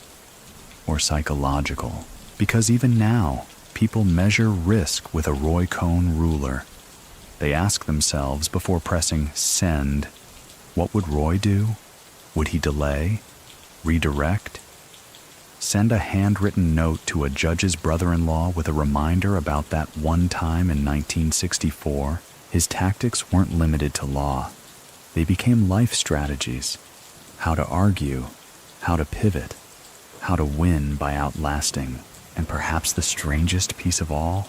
Speaker 1: or psychological? Because even now, people measure risk with a Roy Cohn ruler. They ask themselves before pressing send, what would Roy do? Would he delay? Redirect? Send a handwritten note to a judge's brother-in-law with a reminder about that one time in 1964? His tactics weren't limited to law. They became life strategies. How to argue, how to pivot, how to win by outlasting. And perhaps the strangest piece of all,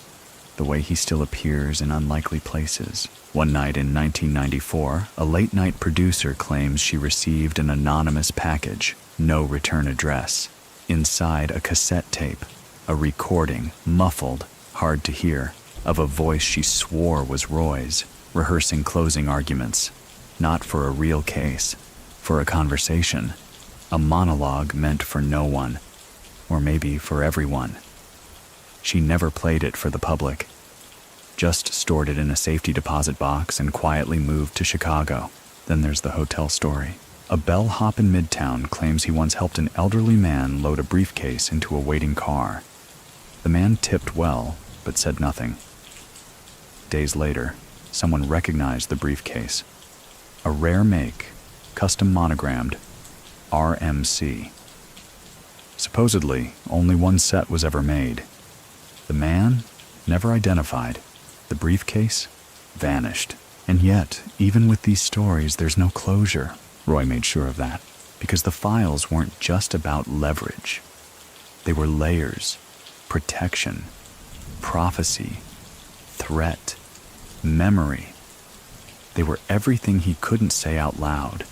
Speaker 1: the way he still appears in unlikely places. One night in 1994, a late-night producer claims she received an anonymous package, no return address. Inside, a cassette tape, a recording, muffled, hard to hear, of a voice she swore was Roy's, rehearsing closing arguments, not for a real case, for a conversation, a monologue meant for no one, or maybe for everyone. She never played it for the public, just stored it in a safety deposit box and quietly moved to Chicago. Then there's the hotel story. A bellhop in Midtown claims he once helped an elderly man load a briefcase into a waiting car. The man tipped well, but said nothing. Days later, someone recognized the briefcase. A rare make, custom monogrammed, RMC. Supposedly, only one set was ever made. The man, never identified. The briefcase, vanished. And yet, even with these stories, there's no closure. Roy made sure of that, because the files weren't just about leverage. They were layers, protection, prophecy, threat, memory. They were everything he couldn't say out loud,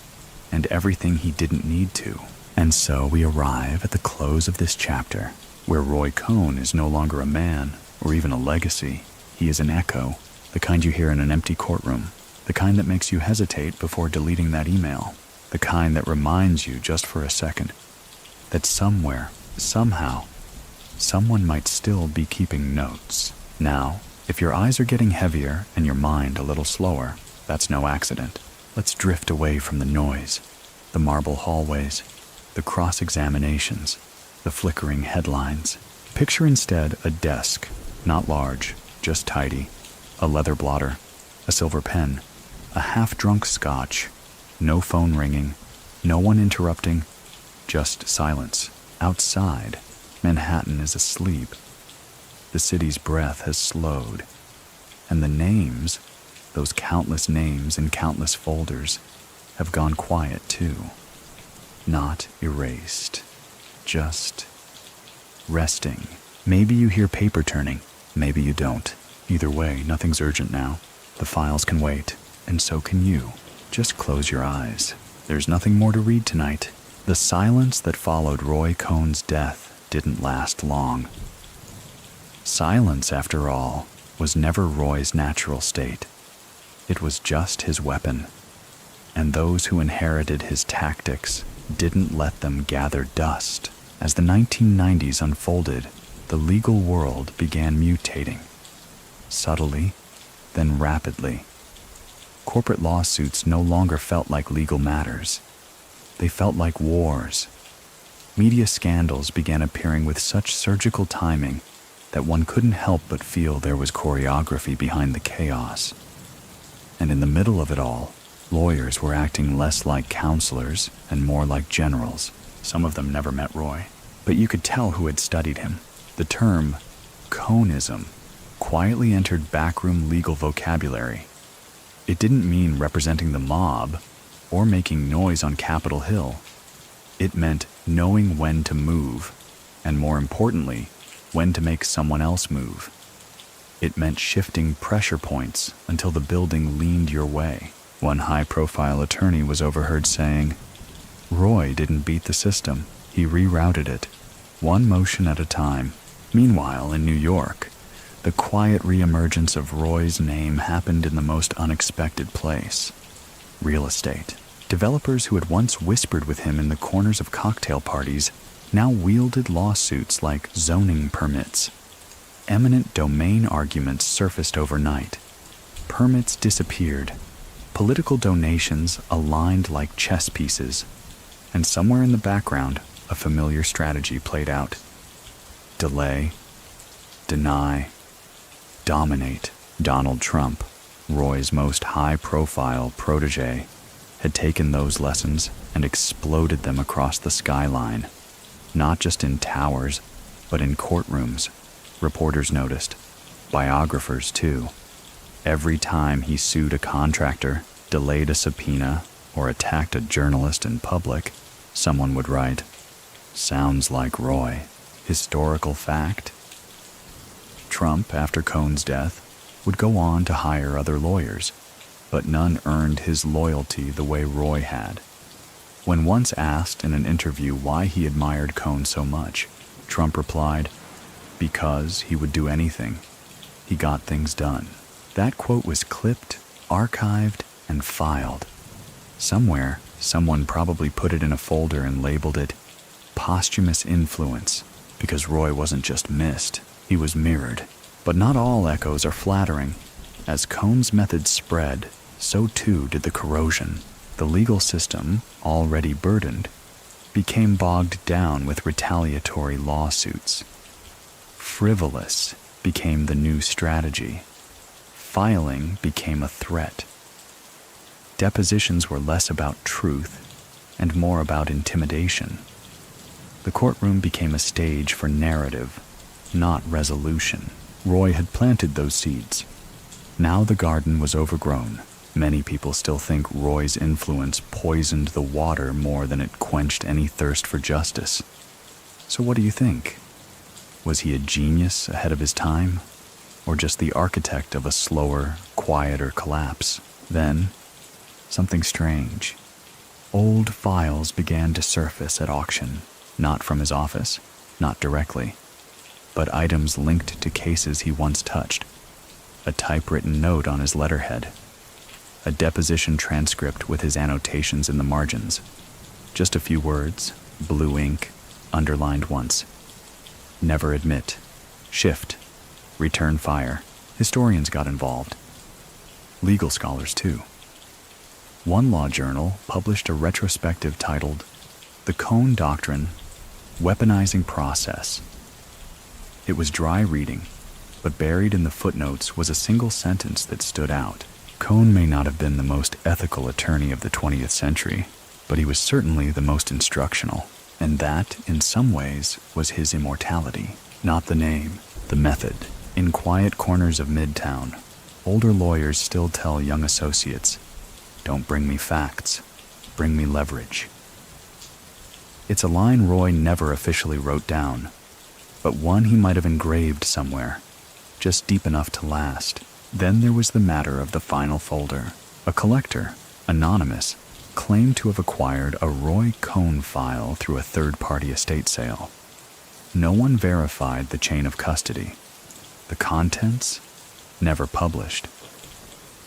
Speaker 1: and everything he didn't need to. And so we arrive at the close of this chapter, where Roy Cohn is no longer a man, or even a legacy. He is an echo, the kind you hear in an empty courtroom, the kind that makes you hesitate before deleting that email, the kind that reminds you just for a second that somewhere, somehow, someone might still be keeping notes. Now, if your eyes are getting heavier and your mind a little slower, that's no accident. Let's drift away from the noise, the marble hallways, the cross-examinations, the flickering headlines. Picture instead a desk, not large, just tidy, a leather blotter, a silver pen, a half-drunk scotch, no phone ringing, no one interrupting, just silence. Outside, Manhattan is asleep. The city's breath has slowed, and the names, those countless names in countless folders, have gone quiet too. Not erased, just resting. Maybe you hear paper turning, maybe you don't. Either way, nothing's urgent now. The files can wait, and so can you. Just close your eyes. There's nothing more to read tonight. The silence that followed Roy Cohn's death didn't last long. Silence, after all, was never Roy's natural state. It was just his weapon. And those who inherited his tactics didn't let them gather dust. As the 1990s unfolded, the legal world began mutating. Subtly, then rapidly. Corporate lawsuits no longer felt like legal matters. They felt like wars. Media scandals began appearing with such surgical timing that one couldn't help but feel there was choreography behind the chaos. And in the middle of it all, lawyers were acting less like counselors and more like generals. Some of them never met Roy, but you could tell who had studied him. The term Cohnism quietly entered backroom legal vocabulary. It didn't mean representing the mob or making noise on Capitol Hill. It meant knowing when to move, and more importantly, when to make someone else move. It meant shifting pressure points until the building leaned your way. One high-profile attorney was overheard saying, "Roy didn't beat the system, he rerouted it, one motion at a time." Meanwhile, in New York, the quiet reemergence of Roy's name happened in the most unexpected place. Real estate. Developers who had once whispered with him in the corners of cocktail parties now wielded lawsuits like zoning permits. Eminent domain arguments surfaced overnight. Permits disappeared. Political donations aligned like chess pieces. And somewhere in the background, a familiar strategy played out. Delay, deny, dominate. Donald Trump, Roy's most high-profile protege, had taken those lessons and exploded them across the skyline. Not just in towers, but in courtrooms, reporters noticed. Biographers, too. Every time he sued a contractor, delayed a subpoena, or attacked a journalist in public, someone would write, "Sounds like Roy. Historical fact." Trump, after Cohn's death, would go on to hire other lawyers, but none earned his loyalty the way Roy had. When once asked in an interview why he admired Cohn so much, Trump replied, "Because he would do anything. He got things done." That quote was clipped, archived, and filed. Somewhere, someone probably put it in a folder and labeled it posthumous influence, because Roy wasn't just missed, he was mirrored. But not all echoes are flattering. As Cohn's methods spread, so too did the corrosion. The legal system, already burdened, became bogged down with retaliatory lawsuits. Frivolous became the new strategy. Filing became a threat. Depositions were less about truth and more about intimidation. The courtroom became a stage for narrative, not resolution. Roy had planted those seeds. Now the garden was overgrown. Many people still think Roy's influence poisoned the water more than it quenched any thirst for justice. So what do you think? Was he a genius ahead of his time? Or just the architect of a slower, quieter collapse? Then, something strange. Old files began to surface at auction, not from his office, not directly, but items linked to cases he once touched. A typewritten note on his letterhead. A deposition transcript with his annotations in the margins. Just a few words, blue ink, underlined once. Never admit. Shift. Return fire. Historians got involved. Legal scholars too. One law journal published a retrospective titled "The Cohn Doctrine, Weaponizing Process." It was dry reading, but buried in the footnotes was a single sentence that stood out. Cohn may not have been the most ethical attorney of the 20th century, but he was certainly the most instructional, and that, in some ways, was his immortality. Not the name, the method. In quiet corners of Midtown, older lawyers still tell young associates, "Don't bring me facts, bring me leverage." It's a line Roy never officially wrote down, but one he might have engraved somewhere, just deep enough to last. Then there was the matter of the final folder. A collector, anonymous, claimed to have acquired a Roy Cohn file through a third-party estate sale. No one verified the chain of custody. The contents? Never published.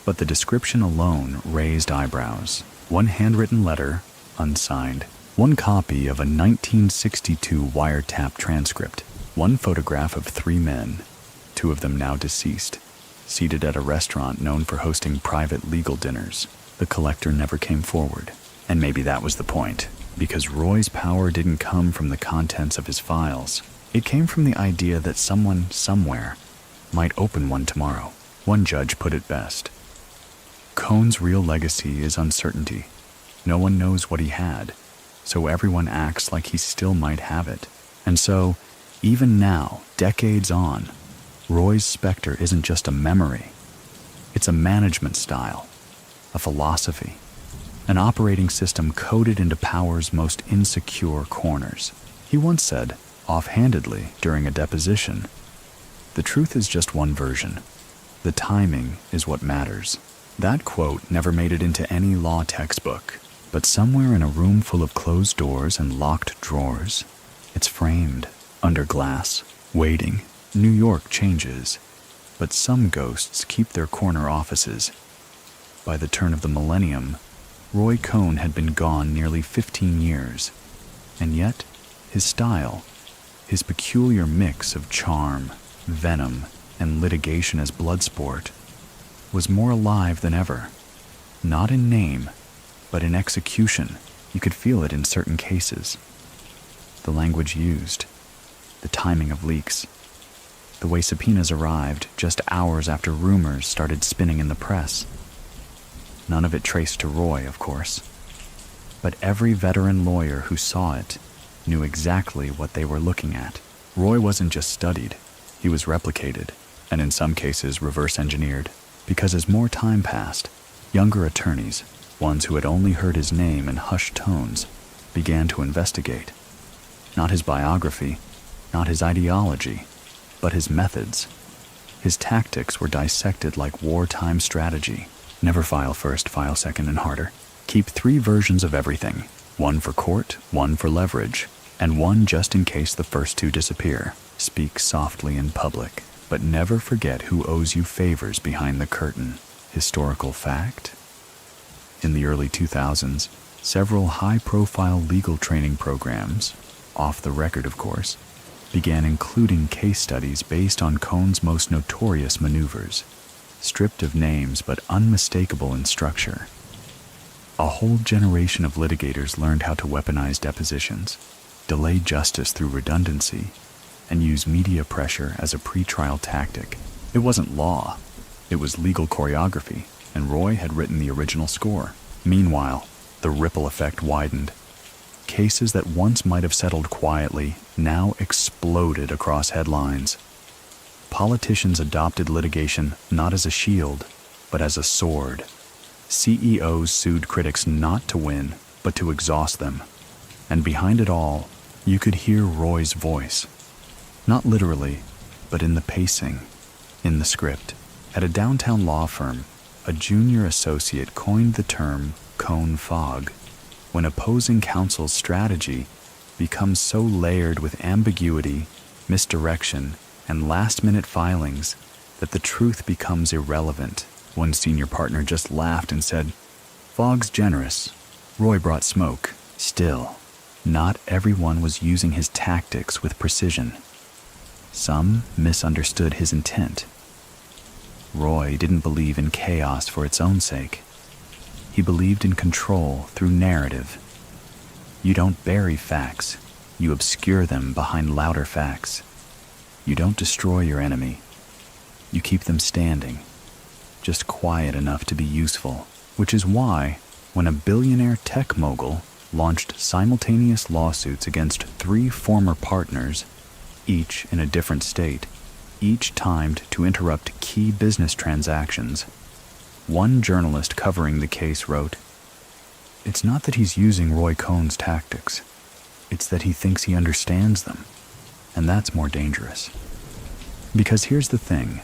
Speaker 1: But the description alone raised eyebrows. One handwritten letter, unsigned. One copy of a 1962 wiretap transcript. One photograph of 3 men, 2 of them now deceased, seated at a restaurant known for hosting private legal dinners. The collector never came forward. And maybe that was the point, because Roy's power didn't come from the contents of his files. It came from the idea that someone, somewhere, might open one tomorrow. One judge put it best. Cohn's real legacy is uncertainty. No one knows what he had, so everyone acts like he still might have it. And so, even now, decades on, Roy's specter isn't just a memory. It's a management style, a philosophy, an operating system coded into power's most insecure corners. He once said, offhandedly, during a deposition, "The truth is just one version. The timing is what matters." That quote never made it into any law textbook, but somewhere in a room full of closed doors and locked drawers, it's framed, under glass, waiting. New York changes, but some ghosts keep their corner offices. By the turn of the millennium, Roy Cohn had been gone nearly 15 years, and yet his style, his peculiar mix of charm, venom, and litigation as blood sport, was more alive than ever. Not in name, but in execution. You could feel it in certain cases. The language used, the timing of leaks, the way subpoenas arrived just hours after rumors started spinning in the press. None of it traced to Roy, of course. But every veteran lawyer who saw it knew exactly what they were looking at. Roy wasn't just studied, he was replicated, and in some cases reverse engineered. Because as more time passed, younger attorneys, ones who had only heard his name in hushed tones, began to investigate. Not his biography, not his ideology, but his methods. His tactics were dissected like wartime strategy. Never file first, file second and harder. Keep 3 versions of everything. One for court, one for leverage, and one just in case the first two disappear. Speak softly in public, but never forget who owes you favors behind the curtain. Historical fact? In the early 2000s, several high-profile legal training programs, off the record of course, began including case studies based on Cohn's most notorious maneuvers, stripped of names but unmistakable in structure. A whole generation of litigators learned how to weaponize depositions, delay justice through redundancy, and use media pressure as a pretrial tactic. It wasn't law, it was legal choreography, and Roy had written the original score. Meanwhile, the ripple effect widened. Cases that once might have settled quietly now exploded across headlines. Politicians adopted litigation not as a shield, but as a sword. CEOs sued critics not to win, but to exhaust them. And behind it all, you could hear Roy's voice. Not literally, but in the pacing, in the script. At a downtown law firm, a junior associate coined the term Cohn fog, when opposing counsel's strategy becomes so layered with ambiguity, misdirection, and last-minute filings that the truth becomes irrelevant. One senior partner just laughed and said, "Fog's generous. Roy brought smoke." Still, not everyone was using his tactics with precision. Some misunderstood his intent. Roy didn't believe in chaos for its own sake. He believed in control through narrative. You don't bury facts, you obscure them behind louder facts. You don't destroy your enemy, you keep them standing, just quiet enough to be useful. Which is why, when a billionaire tech mogul launched simultaneous lawsuits against 3 former partners, each in a different state, each timed to interrupt key business transactions, one journalist covering the case wrote, "It's not that he's using Roy Cohn's tactics, it's that he thinks he understands them, and that's more dangerous." Because here's the thing,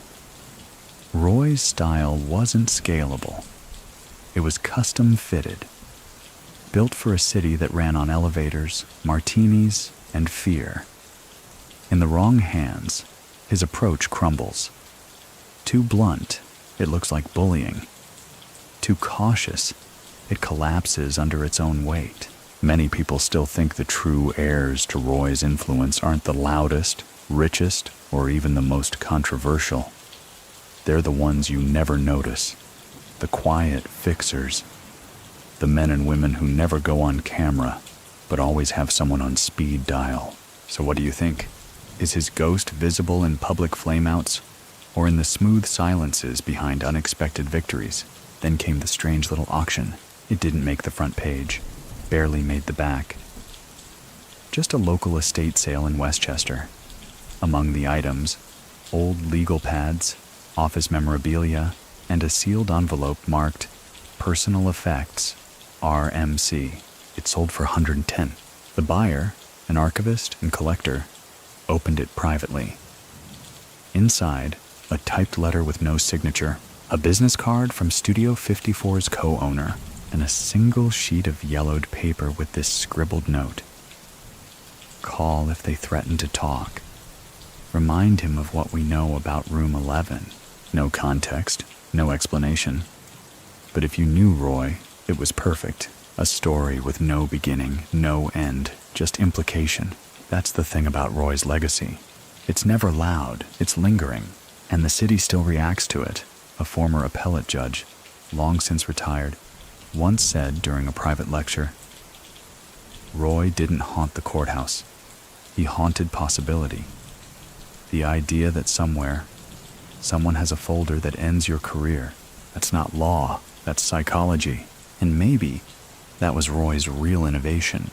Speaker 1: Roy's style wasn't scalable. It was custom-fitted, built for a city that ran on elevators, martinis, and fear. In the wrong hands, his approach crumbles. Too blunt, it looks like bullying. Too cautious, it collapses under its own weight. Many people still think the true heirs to Roy's influence aren't the loudest, richest, or even the most controversial. They're the ones you never notice, the quiet fixers, the men and women who never go on camera, but always have someone on speed dial. So what do you think? Is his ghost visible in public flameouts, or in the smooth silences behind unexpected victories? Then came the strange little auction. It didn't make the front page, barely made the back. Just a local estate sale in Westchester. Among the items, old legal pads, office memorabilia, and a sealed envelope marked Personal Effects, RMC. It sold for $110. The buyer, an archivist and collector, opened it privately. Inside, a typed letter with no signature, a business card from Studio 54's co-owner, and a single sheet of yellowed paper with this scribbled note. Call if they threaten to talk. Remind him of what we know about Room 11. No context, no explanation. But if you knew Roy, it was perfect. A story with no beginning, no end, just implication. That's the thing about Roy's legacy. It's never loud, it's lingering, and the city still reacts to it. A former appellate judge, long since retired, once said during a private lecture, "Roy didn't haunt the courthouse. He haunted possibility. The idea that somewhere, someone has a folder that ends your career. That's not law, that's psychology." And maybe that was Roy's real innovation,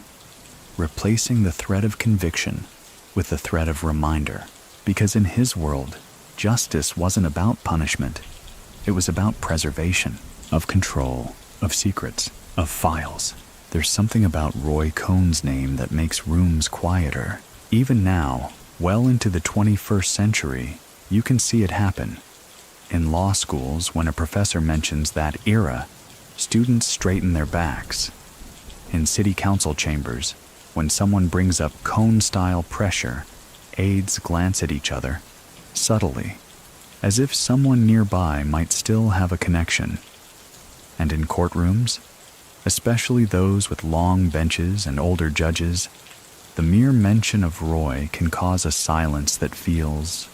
Speaker 1: replacing the threat of conviction with the threat of reminder. Because in his world, justice wasn't about punishment. It was about preservation, of control, of secrets, of files. There's something about Roy Cohn's name that makes rooms quieter. Even now, well into the 21st century, you can see it happen. In law schools, when a professor mentions that era, students straighten their backs. In city council chambers, when someone brings up cone-style pressure, aides glance at each other, subtly, as if someone nearby might still have a connection. And in courtrooms, especially those with long benches and older judges, the mere mention of Roy can cause a silence that feels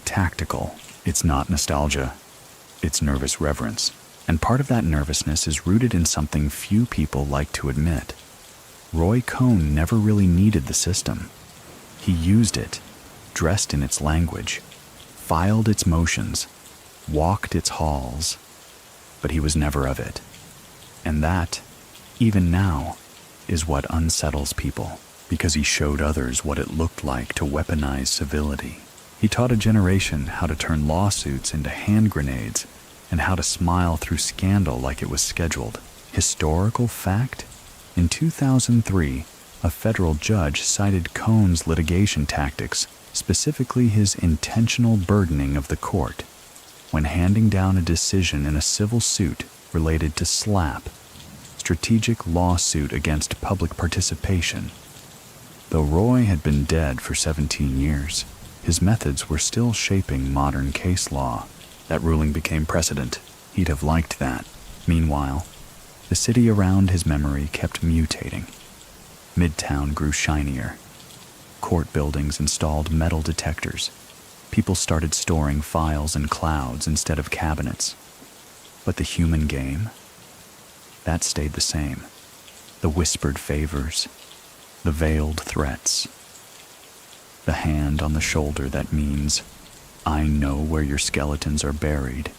Speaker 1: tactical. It's not nostalgia, it's nervous reverence. And part of that nervousness is rooted in something few people like to admit. Roy Cohn never really needed the system. He used it, dressed in its language, filed its motions, walked its halls, but he was never of it. And that, even now, is what unsettles people, because he showed others what it looked like to weaponize civility. He taught a generation how to turn lawsuits into hand grenades and how to smile through scandal like it was scheduled. Historical fact? In 2003, a federal judge cited Cohn's litigation tactics, specifically his intentional burdening of the court, when handing down a decision in a civil suit related to SLAP, strategic lawsuit against public participation. Though Roy had been dead for 17 years, his methods were still shaping modern case law. That ruling became precedent. He'd have liked that. Meanwhile, the city around his memory kept mutating. Midtown grew shinier. Court buildings installed metal detectors. People started storing files in clouds instead of cabinets. But the human game? That stayed the same. The whispered favors, the veiled threats, the hand on the shoulder that means, I know where your skeletons are buried,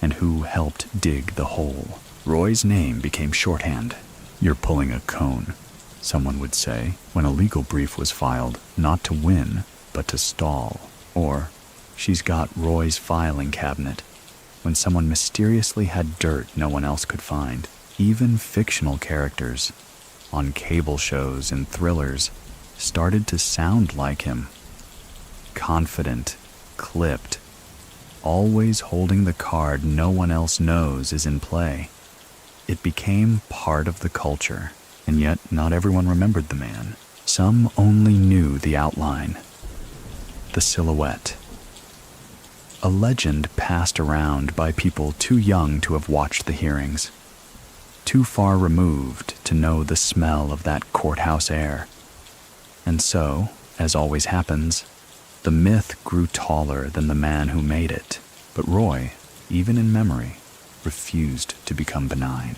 Speaker 1: and who helped dig the hole. Roy's name became shorthand. You're pulling a Cohn, someone would say, when a legal brief was filed, not to win, but to stall. Or, she's got Roy's filing cabinet, when someone mysteriously had dirt no one else could find. Even fictional characters, on cable shows and thrillers, started to sound like him. Confident, clipped, always holding the card no one else knows is in play. It became part of the culture, and yet not everyone remembered the man. Some only knew the outline, the silhouette. A legend passed around by people too young to have watched the hearings, too far removed to know the smell of that courthouse air. And so, as always happens, the myth grew taller than the man who made it. But Roy, even in memory, refused to become benign.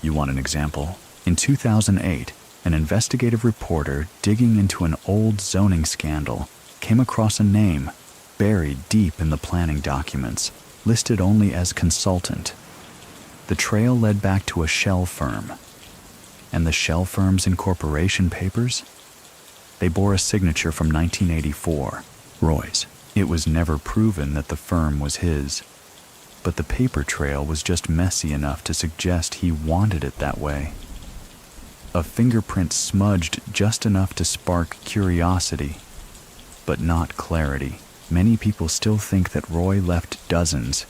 Speaker 1: You want an example? In 2008, an investigative reporter digging into an old zoning scandal came across a name buried deep in the planning documents, listed only as consultant. The trail led back to a shell firm. And the shell firm's incorporation papers? They bore a signature from 1984, Roy's. It was never proven that the firm was his, but the paper trail was just messy enough to suggest he wanted it that way. A fingerprint smudged just enough to spark curiosity, but not clarity. Many people still think that Roy left dozens,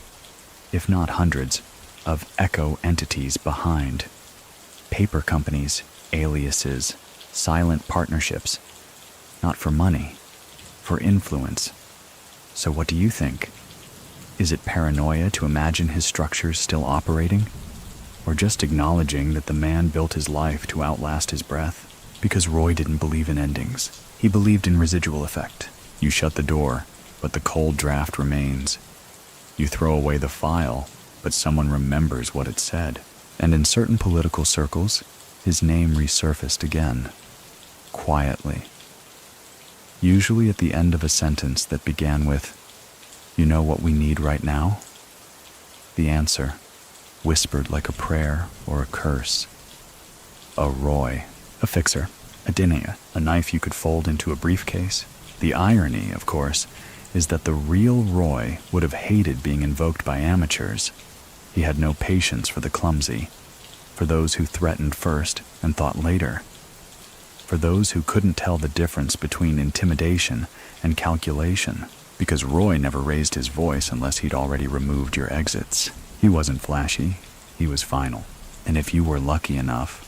Speaker 1: if not hundreds, of echo entities behind. Paper companies, aliases, silent partnerships. Not for money, for influence. So what do you think? Is it paranoia to imagine his structures still operating? Or just acknowledging that the man built his life to outlast his breath? Because Roy didn't believe in endings. He believed in residual effect. You shut the door, but the cold draft remains. You throw away the file, but someone remembers what it said. And in certain political circles, his name resurfaced again, quietly. Usually at the end of a sentence that began with, "You know what we need right now?" The answer, whispered like a prayer or a curse. A Roy, a fixer, a denier, a knife you could fold into a briefcase. The irony, of course, is that the real Roy would have hated being invoked by amateurs. He had no patience for the clumsy, for those who threatened first and thought later, for those who couldn't tell the difference between intimidation and calculation, because Roy never raised his voice unless he'd already removed your exits. He wasn't flashy, he was final. And if you were lucky enough,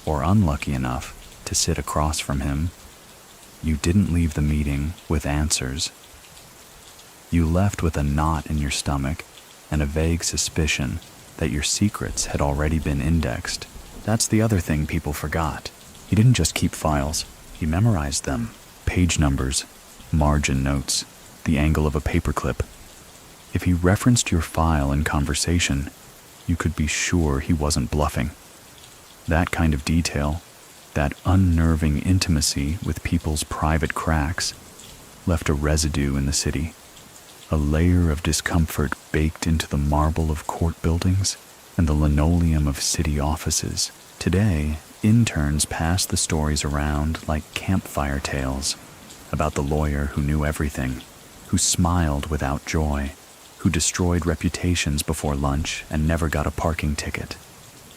Speaker 1: or unlucky enough to sit across from him, you didn't leave the meeting with answers. You left with a knot in your stomach and a vague suspicion that your secrets had already been indexed. That's the other thing people forgot. He didn't just keep files, he memorized them. Page numbers, margin notes, the angle of a paperclip. If he referenced your file in conversation, you could be sure he wasn't bluffing. That kind of detail, that unnerving intimacy with people's private cracks, left a residue in the city, a layer of discomfort baked into the marble of court buildings and the linoleum of city offices. Today, interns pass the stories around like campfire tales about the lawyer who knew everything, who smiled without joy, who destroyed reputations before lunch and never got a parking ticket.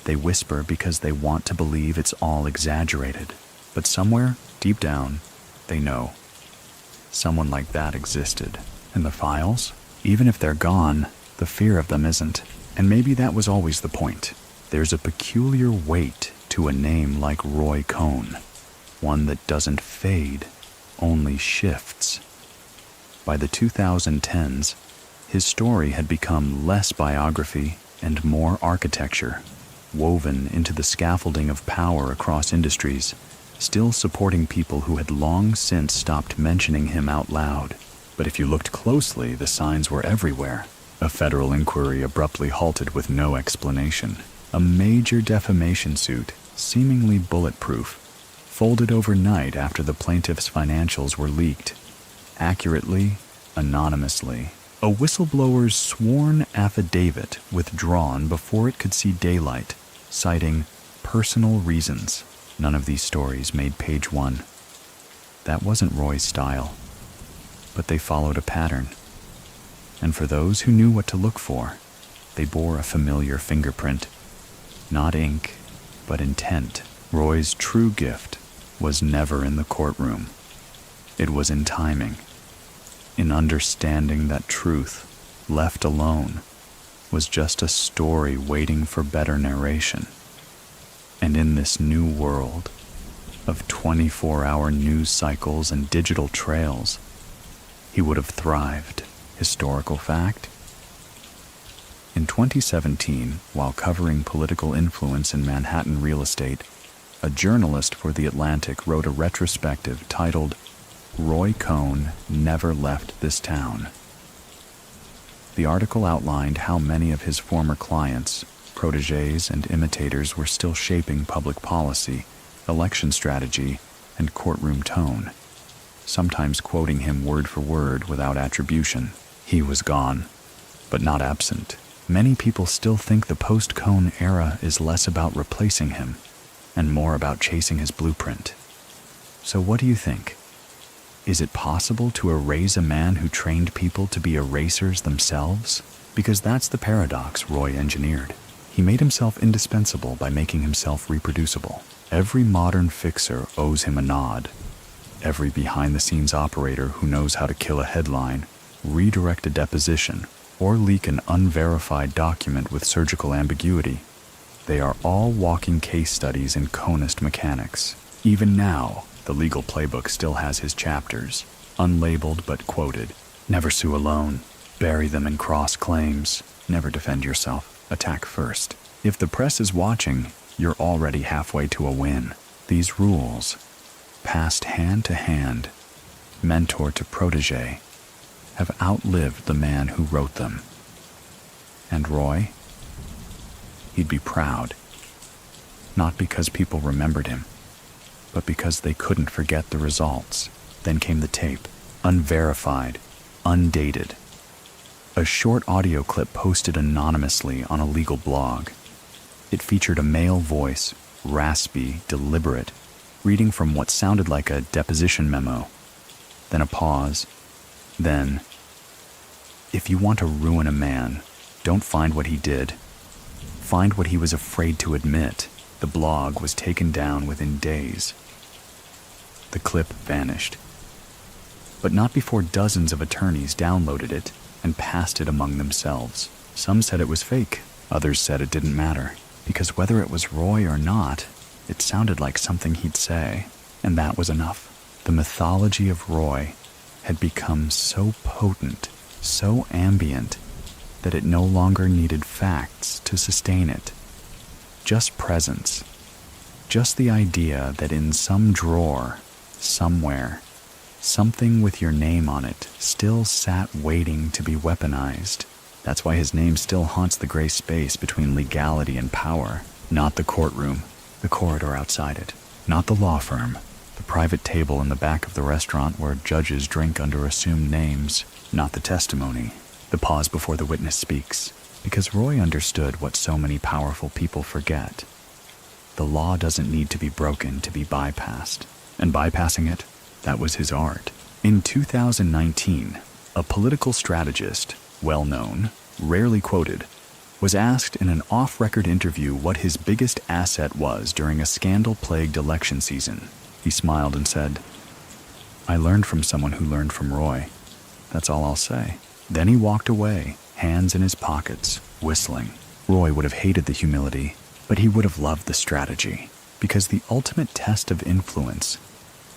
Speaker 1: They whisper because they want to believe it's all exaggerated, but somewhere, deep down, they know. Someone like that existed. And the files, even if they're gone, the fear of them isn't. And maybe that was always the point. There's a peculiar weight to a name like Roy Cohn, one that doesn't fade, only shifts. By the 2010s, his story had become less biography and more architecture, woven into the scaffolding of power across industries, still supporting people who had long since stopped mentioning him out loud. But if you looked closely, the signs were everywhere. A federal inquiry abruptly halted with no explanation. A major defamation suit, seemingly bulletproof, folded overnight after the plaintiff's financials were leaked. Accurately, anonymously. A whistleblower's sworn affidavit withdrawn before it could see daylight, citing personal reasons. None of these stories made page one. That wasn't Roy's style. But they followed a pattern. And for those who knew what to look for, they bore a familiar fingerprint. Not ink, but intent. Roy's true gift was never in the courtroom. It was in timing, in understanding that truth, left alone, was just a story waiting for better narration. And in this new world of 24-hour news cycles and digital trails, he would have thrived. Historical fact? In 2017, while covering political influence in Manhattan real estate, a journalist for The Atlantic wrote a retrospective titled, "Roy Cohn Never Left This Town." The article outlined how many of his former clients, protégés, and imitators were still shaping public policy, election strategy, and courtroom tone, sometimes quoting him word for word without attribution. He was gone, but not absent. Many people still think the post-Cohn era is less about replacing him and more about chasing his blueprint. So what do you think? Is it possible to erase a man who trained people to be erasers themselves? Because that's the paradox Roy engineered. He made himself indispensable by making himself reproducible. Every modern fixer owes him a nod. Every behind-the-scenes operator who knows how to kill a headline, redirect a deposition, or leak an unverified document with surgical ambiguity, they are all walking case studies in Cohnist mechanics. Even now, the legal playbook still has his chapters, unlabeled but quoted. Never sue alone, bury them in cross claims, never defend yourself, attack first. If the press is watching, you're already halfway to a win. These rules, passed hand to hand, mentor to protege, have outlived the man who wrote them. And Roy? He'd be proud. Not because people remembered him, but because they couldn't forget the results. Then came the tape, unverified, undated. A short audio clip posted anonymously on a legal blog. It featured a male voice, raspy, deliberate, reading from what sounded like a deposition memo. Then a pause. Then, if you want to ruin a man, don't find what he did. Find what he was afraid to admit. The blog was taken down within days. The clip vanished. But not before dozens of attorneys downloaded it and passed it among themselves. Some said it was fake. Others said it didn't matter, because whether it was Roy or not, It sounded like something he'd say, and that was enough. The mythology of Roy had become so potent, so ambient, that it no longer needed facts to sustain it. Just presence. Just the idea that in some drawer, somewhere, something with your name on it still sat waiting to be weaponized. That's why his name still haunts the gray space between legality and power. Not the courtroom, the corridor outside it. Not the law firm, the private table in the back of the restaurant where judges drink under assumed names. Not the testimony, the pause before the witness speaks. Because Roy understood what so many powerful people forget. The law doesn't need to be broken to be bypassed. And bypassing it, that was his art. In 2019, a political strategist, well-known, rarely quoted, was asked in an off-record interview what his biggest asset was during a scandal-plagued election season. He smiled and said, "I learned from someone who learned from Roy. That's all I'll say." Then he walked away, hands in his pockets, whistling. Roy would have hated the humility, but he would have loved the strategy, because the ultimate test of influence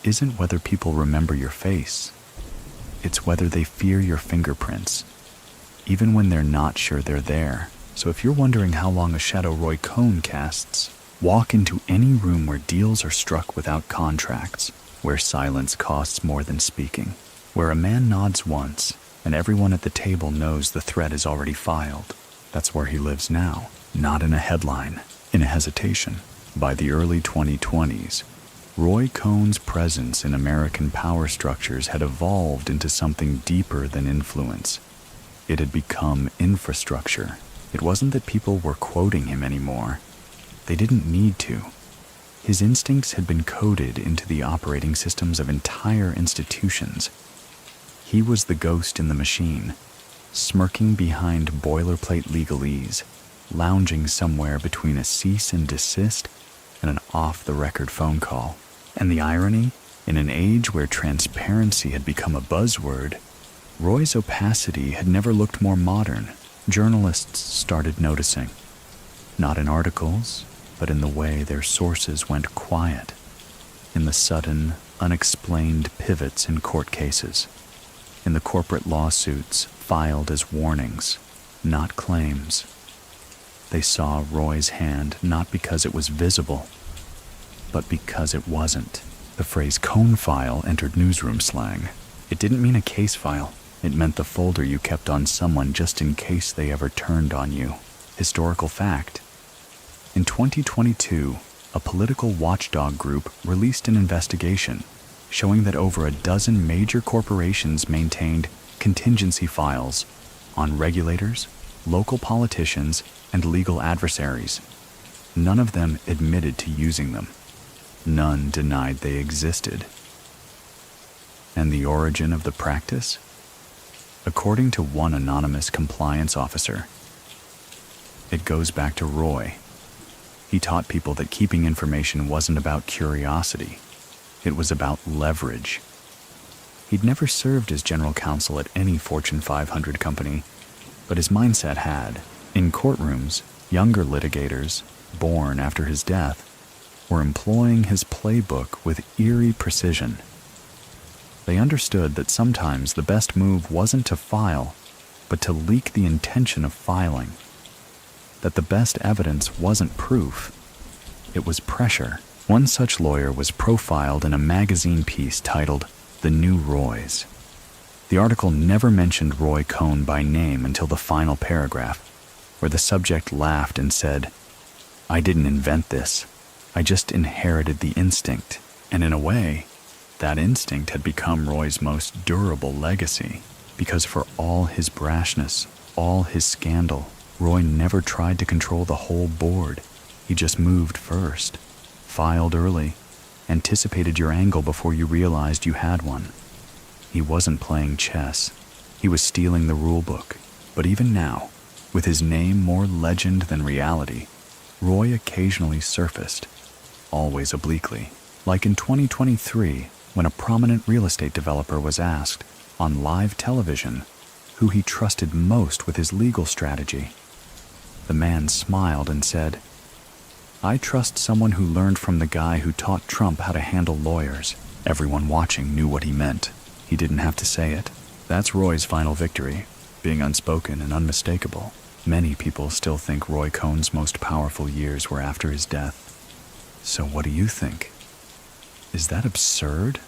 Speaker 1: isn't whether people remember your face. It's whether they fear your fingerprints, even when they're not sure they're there. So if you're wondering how long a shadow Roy Cohn casts, walk into any room where deals are struck without contracts, where silence costs more than speaking, where a man nods once and everyone at the table knows the threat is already filed. That's where he lives now, not in a headline, in a hesitation. By the early 2020s, Roy Cohn's presence in American power structures had evolved into something deeper than influence. It had become infrastructure. It wasn't that people were quoting him anymore. They didn't need to. His instincts had been coded into the operating systems of entire institutions. He was the ghost in the machine, smirking behind boilerplate legalese, lounging somewhere between a cease and desist and an off-the-record phone call. And the irony, in an age where transparency had become a buzzword, Roy's opacity had never looked more modern. Journalists started noticing, not in articles, but in the way their sources went quiet, in the sudden, unexplained pivots in court cases, in the corporate lawsuits filed as warnings, not claims. They saw Roy's hand not because it was visible, but because it wasn't. The phrase Cohn file entered newsroom slang. It didn't mean a case file. It meant the folder you kept on someone just in case they ever turned on you. Historical fact. In 2022, a political watchdog group released an investigation showing that over a dozen major corporations maintained contingency files on regulators, local politicians, and legal adversaries. None of them admitted to using them. None denied they existed. And the origin of the practice? According to one anonymous compliance officer, it goes back to Roy. He taught people that keeping information wasn't about curiosity. It was about leverage. He'd never served as general counsel at any Fortune 500 company, but his mindset had. In courtrooms, younger litigators, born after his death, were employing his playbook with eerie precision. They understood that sometimes the best move wasn't to file, but to leak the intention of filing. That the best evidence wasn't proof, it was pressure. One such lawyer was profiled in a magazine piece titled "The New Roys." The article never mentioned Roy Cohn by name until the final paragraph, where the subject laughed and said, "I didn't invent this. I just inherited the instinct." And in a way, that instinct had become Roy's most durable legacy, because for all his brashness, all his scandal, Roy never tried to control the whole board. He just moved first, filed early, anticipated your angle before you realized you had one. He wasn't playing chess. He was stealing the rule book. But even now, with his name more legend than reality, Roy occasionally surfaced, always obliquely. Like in 2023, when a prominent real estate developer was asked, on live television, who he trusted most with his legal strategy. The man smiled and said, I trust someone who learned from the guy who taught Trump how to handle lawyers. Everyone watching knew what he meant. He didn't have to say it. That's Roy's final victory, being unspoken and unmistakable. Many people still think Roy Cohn's most powerful years were after his death. So what do you think? Is that absurd?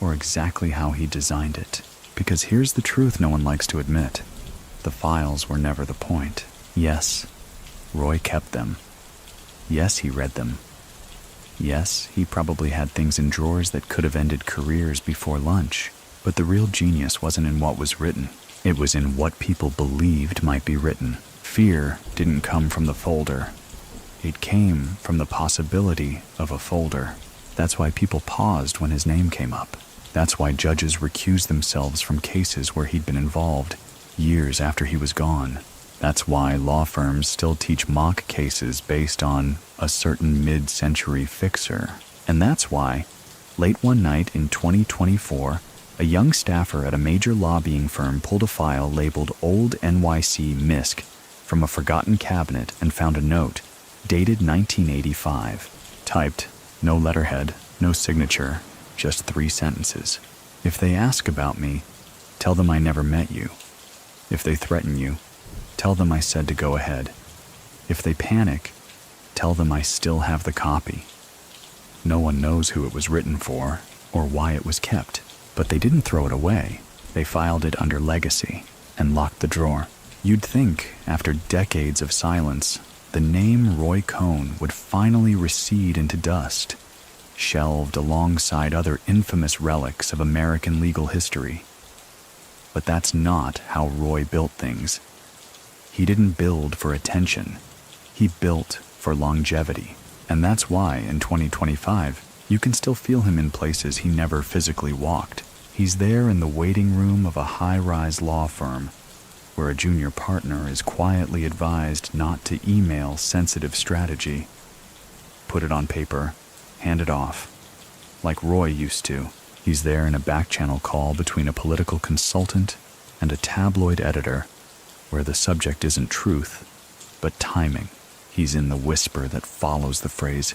Speaker 1: Or exactly how he designed it? Because here's the truth no one likes to admit. The files were never the point. Yes, Roy kept them. Yes, he read them. Yes, he probably had things in drawers that could have ended careers before lunch. But the real genius wasn't in what was written. It was in what people believed might be written. Fear didn't come from the folder. It came from the possibility of a folder. That's why people paused when his name came up. That's why judges recused themselves from cases where he'd been involved years after he was gone. That's why law firms still teach mock cases based on a certain mid-century fixer. And that's why, late one night in 2024, a young staffer at a major lobbying firm pulled a file labeled Old NYC MISC from a forgotten cabinet and found a note, dated 1985. Typed, no letterhead, no signature, just 3 sentences. If they ask about me, tell them I never met you. If they threaten you, tell them I said to go ahead. If they panic, tell them I still have the copy. No one knows who it was written for or why it was kept, but they didn't throw it away. They filed it under legacy and locked the drawer. You'd think, after decades of silence, the name Roy Cohn would finally recede into dust, shelved alongside other infamous relics of American legal history. But that's not how Roy built things. He didn't build for attention. He built for longevity. And that's why, in 2025, you can still feel him in places he never physically walked. He's there in the waiting room of a high-rise law firm, where a junior partner is quietly advised not to email sensitive strategy. Put it on paper, hand it off, like Roy used to. He's there in a back-channel call between a political consultant and a tabloid editor, where the subject isn't truth, but timing. He's in the whisper that follows the phrase,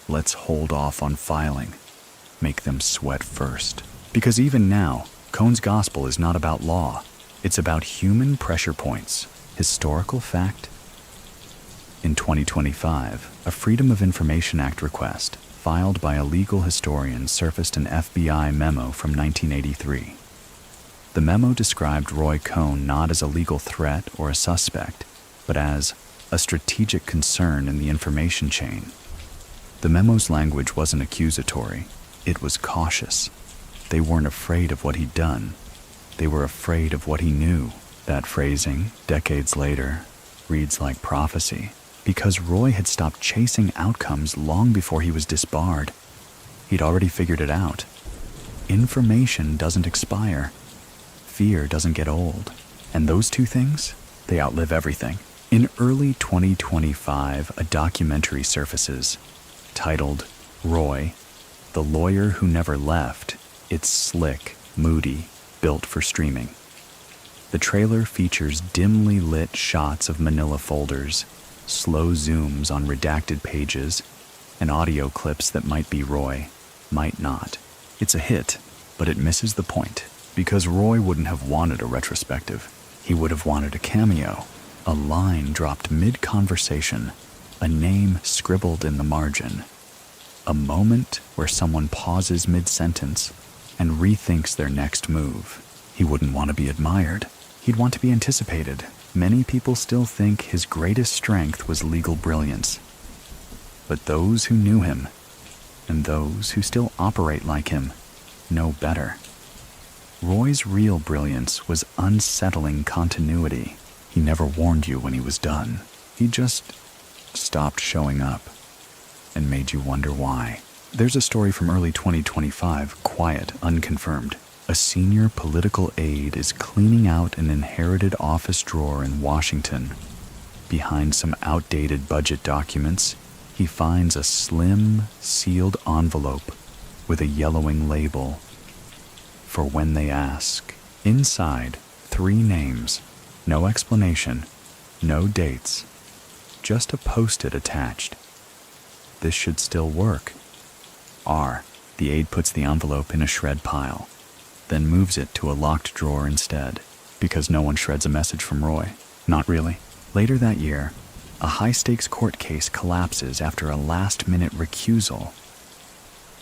Speaker 1: "Let's hold off on filing. Make them sweat first." Because even now, Cohn's gospel is not about law. It's about human pressure points, historical fact. In 2025, a Freedom of Information Act request filed by a legal historian surfaced an FBI memo from 1983. The memo described Roy Cohn not as a legal threat or a suspect, but as a strategic concern in the information chain. The memo's language wasn't accusatory, it was cautious. They weren't afraid of what he'd done. They were afraid of what he knew. That phrasing, decades later, reads like prophecy, because Roy had stopped chasing outcomes long before he was disbarred. He'd already figured it out. Information doesn't expire. Fear doesn't get old. And those two things, they outlive everything. In early 2025, a documentary surfaces, titled Roy, the Lawyer Who Never Left. It's slick, moody, built for streaming. The trailer features dimly lit shots of manila folders, slow zooms on redacted pages, and audio clips that might be Roy, might not. It's a hit, but it misses the point, because Roy wouldn't have wanted a retrospective. He would have wanted a cameo, a line dropped mid-conversation, a name scribbled in the margin, a moment where someone pauses mid-sentence and rethinks their next move. He wouldn't want to be admired. He'd want to be anticipated. Many people still think his greatest strength was legal brilliance. But those who knew him, and those who still operate like him, know better. Roy's real brilliance was unsettling continuity. He never warned you when he was done. He just stopped showing up and made you wonder why. There's a story from early 2025, quiet, unconfirmed. A senior political aide is cleaning out an inherited office drawer in Washington. Behind some outdated budget documents, he finds a slim, sealed envelope with a yellowing label. For when they ask. Inside, 3 names. No explanation, no dates. Just a post-it attached. this should still work. R. The aide puts the envelope in a shred pile, then moves it to a locked drawer instead, because no one shreds a message from Roy. Not really. Later that year, a high-stakes court case collapses after a last-minute recusal.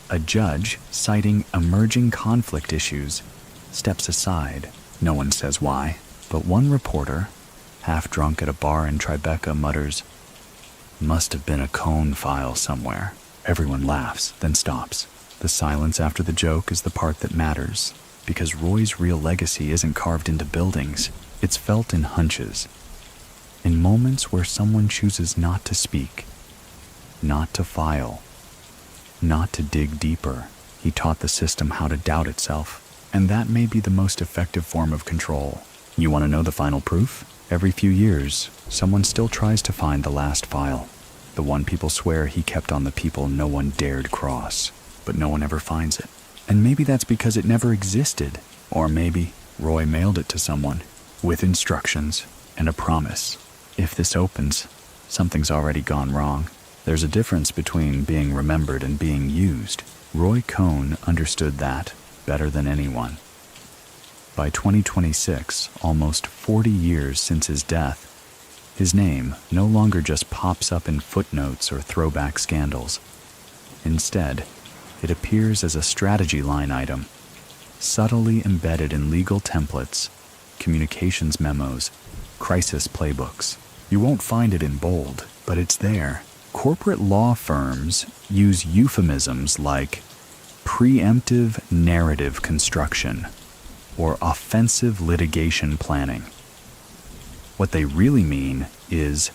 Speaker 1: A judge, citing emerging conflict issues, steps aside. No one says why, but one reporter, half drunk at a bar in Tribeca, mutters, "Must have been a Cone file somewhere." Everyone laughs, then stops. The silence after the joke is the part that matters, because Roy's real legacy isn't carved into buildings, it's felt in hunches. In moments where someone chooses not to speak, not to file, not to dig deeper, he taught the system how to doubt itself, and that may be the most effective form of control. You want to know the final proof? Every few years, someone still tries to find the last file, the one people swear he kept on the people no one dared cross, but no one ever finds it. And maybe that's because it never existed, or maybe Roy mailed it to someone, with instructions and a promise. If this opens, something's already gone wrong. There's a difference between being remembered and being used. Roy Cohn understood that better than anyone. By 2026, almost 40 years since his death, his name no longer just pops up in footnotes or throwback scandals. Instead, it appears as a strategy line item, subtly embedded in legal templates, communications memos, crisis playbooks. You won't find it in bold, but it's there. Corporate law firms use euphemisms like preemptive narrative construction or offensive litigation planning. What they really mean is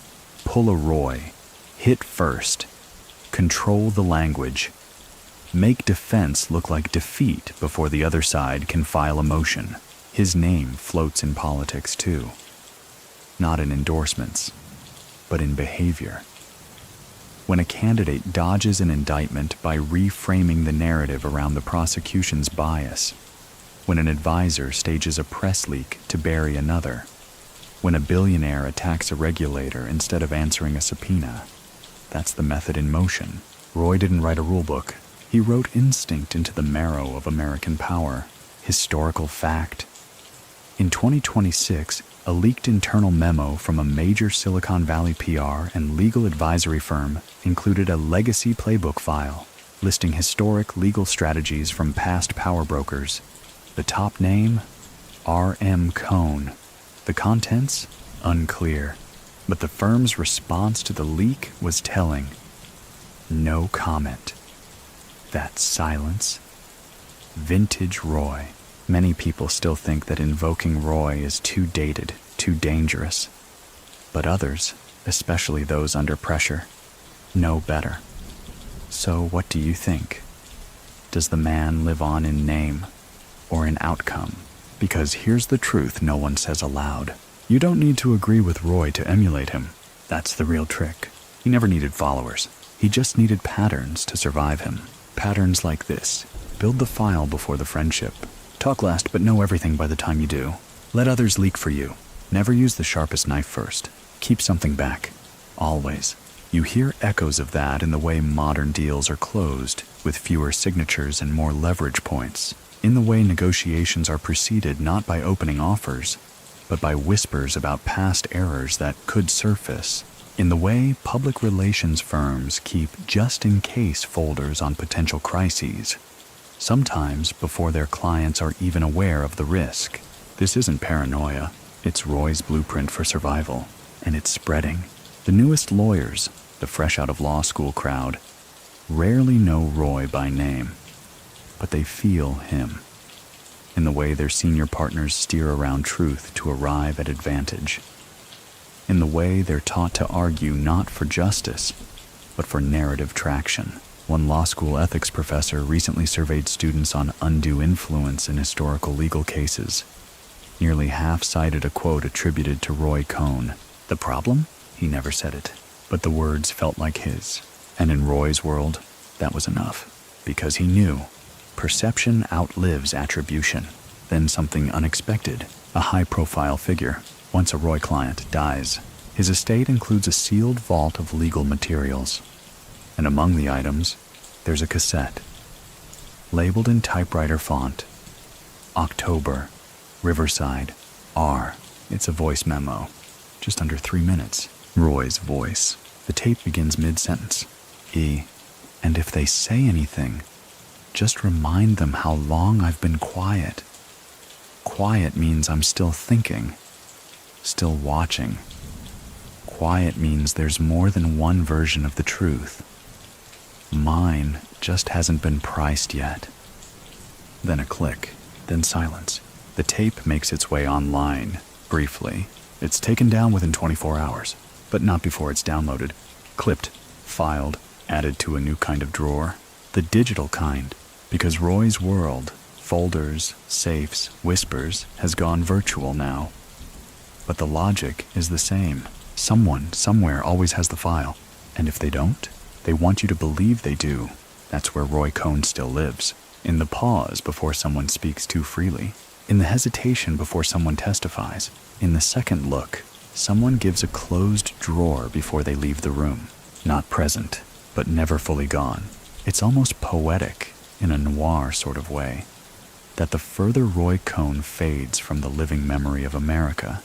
Speaker 1: pull a Roy, hit first, control the language, make defense look like defeat before the other side can file a motion. His name floats in politics too. Not in endorsements, but in behavior. When a candidate dodges an indictment by reframing the narrative around the prosecution's bias, when an advisor stages a press leak to bury another, when a billionaire attacks a regulator instead of answering a subpoena, that's the method in motion. Roy didn't write a rulebook. He wrote instinct into the marrow of American power, historical fact. In 2026, a leaked internal memo from a major Silicon Valley PR and legal advisory firm included a legacy playbook file listing historic legal strategies from past power brokers. The top name? R.M. Cohn. The contents? Unclear. But the firm's response to the leak was telling. No comment. That silence. Vintage Roy. Many people still think that invoking Roy is too dated, too dangerous. But others, especially those under pressure, know better. So what do you think? Does the man live on in name or in outcome? Because here's the truth no one says aloud. You don't need to agree with Roy to emulate him. That's the real trick. He never needed followers. He just needed patterns to survive him. Patterns like this. Build the file before the friendship. Talk last, but know everything by the time you do. Let others leak for you. Never use the sharpest knife first. Keep something back. Always. You hear echoes of that in the way modern deals are closed, with fewer signatures and more leverage points. In the way negotiations are preceded not by opening offers, but by whispers about past errors that could surface. In the way public relations firms keep just-in-case folders on potential crises, sometimes before their clients are even aware of the risk. This isn't paranoia. It's Roy's blueprint for survival, and it's spreading. The newest lawyers, the fresh out of law school crowd, rarely know Roy by name, but they feel him in the way their senior partners steer around truth to arrive at advantage, in the way they're taught to argue not for justice, but for narrative traction. One law school ethics professor recently surveyed students on undue influence in historical legal cases. Nearly half cited a quote attributed to Roy Cohn. The problem? He never said it, but the words felt like his. And in Roy's world, that was enough, because he knew perception outlives attribution. Then something unexpected, a high-profile figure. Once a Roy client dies, his estate includes a sealed vault of legal materials. And among the items, there's a cassette, labeled in typewriter font, October, Riverside, R. It's a voice memo, just under 3 minutes. Roy's voice. The tape begins mid-sentence. E. And if they say anything, just remind them how long I've been quiet. Quiet means I'm still thinking, still watching. Quiet means there's more than one version of the truth. Mine just hasn't been priced yet. Then a click, then silence. The tape makes its way online, briefly. It's taken down within 24 hours, but not before it's downloaded, clipped, filed, added to a new kind of drawer. The digital kind, because Roy's world, folders, safes, whispers, has gone virtual now. But the logic is the same. Someone, somewhere, always has the file. And if they don't, they want you to believe they do. That's where Roy Cohn still lives. In the pause before someone speaks too freely. In the hesitation before someone testifies. In the second look, someone gives a closed drawer before they leave the room. Not present, but never fully gone. It's almost poetic, in a noir sort of way, that the further Roy Cohn fades from the living memory of America,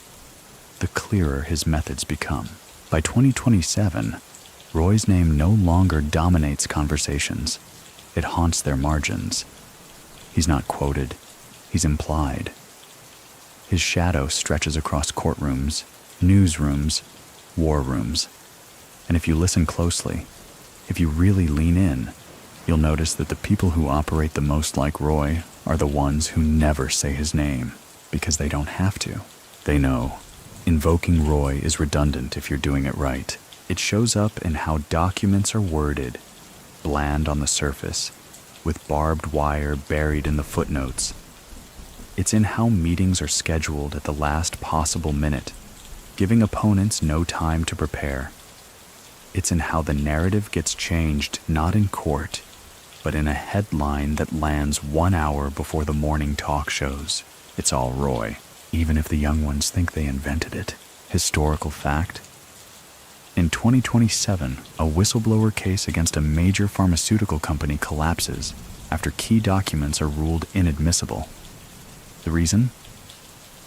Speaker 1: the clearer his methods become. By 2027, Roy's name no longer dominates conversations. It haunts their margins. He's not quoted. He's implied. His shadow stretches across courtrooms, newsrooms, war rooms. And if you listen closely, if you really lean in, you'll notice that the people who operate the most like Roy are the ones who never say his name, because they don't have to. They know. Invoking Roy is redundant if you're doing it right. It shows up in how documents are worded, bland on the surface, with barbed wire buried in the footnotes. It's in how meetings are scheduled at the last possible minute, giving opponents no time to prepare. It's in how the narrative gets changed not in court, but in a headline that lands 1 hour before the morning talk shows. It's all Roy, even if the young ones think they invented it. Historical fact. In 2027, a whistleblower case against a major pharmaceutical company collapses after key documents are ruled inadmissible. The reason?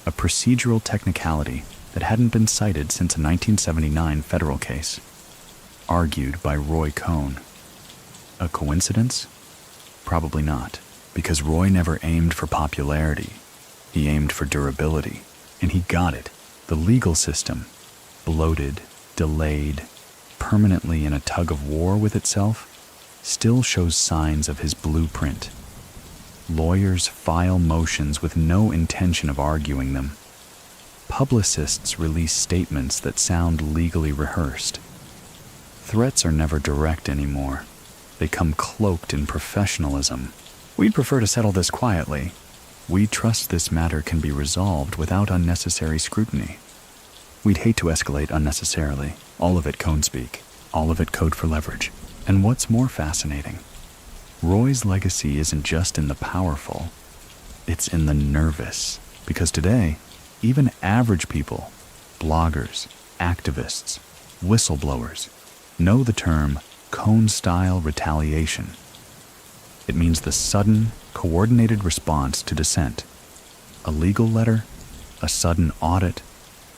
Speaker 1: A procedural technicality that hadn't been cited since a 1979 federal case, argued by Roy Cohn. A coincidence? Probably not, because Roy never aimed for popularity. He aimed for durability, and he got it. The legal system, bloated, delayed, permanently in a tug of war with itself, still shows signs of his blueprint. Lawyers file motions with no intention of arguing them. Publicists release statements that sound legally rehearsed. Threats are never direct anymore. They come cloaked in professionalism. We'd prefer to settle this quietly. We trust this matter can be resolved without unnecessary scrutiny. We'd hate to escalate unnecessarily. All of it Cohn speak. All of it code for leverage. And what's more fascinating, Roy's legacy isn't just in the powerful. It's in the nervous. Because today, even average people, bloggers, activists, whistleblowers, know the term Cohn-style retaliation. It means the sudden, coordinated response to dissent. A legal letter, a sudden audit,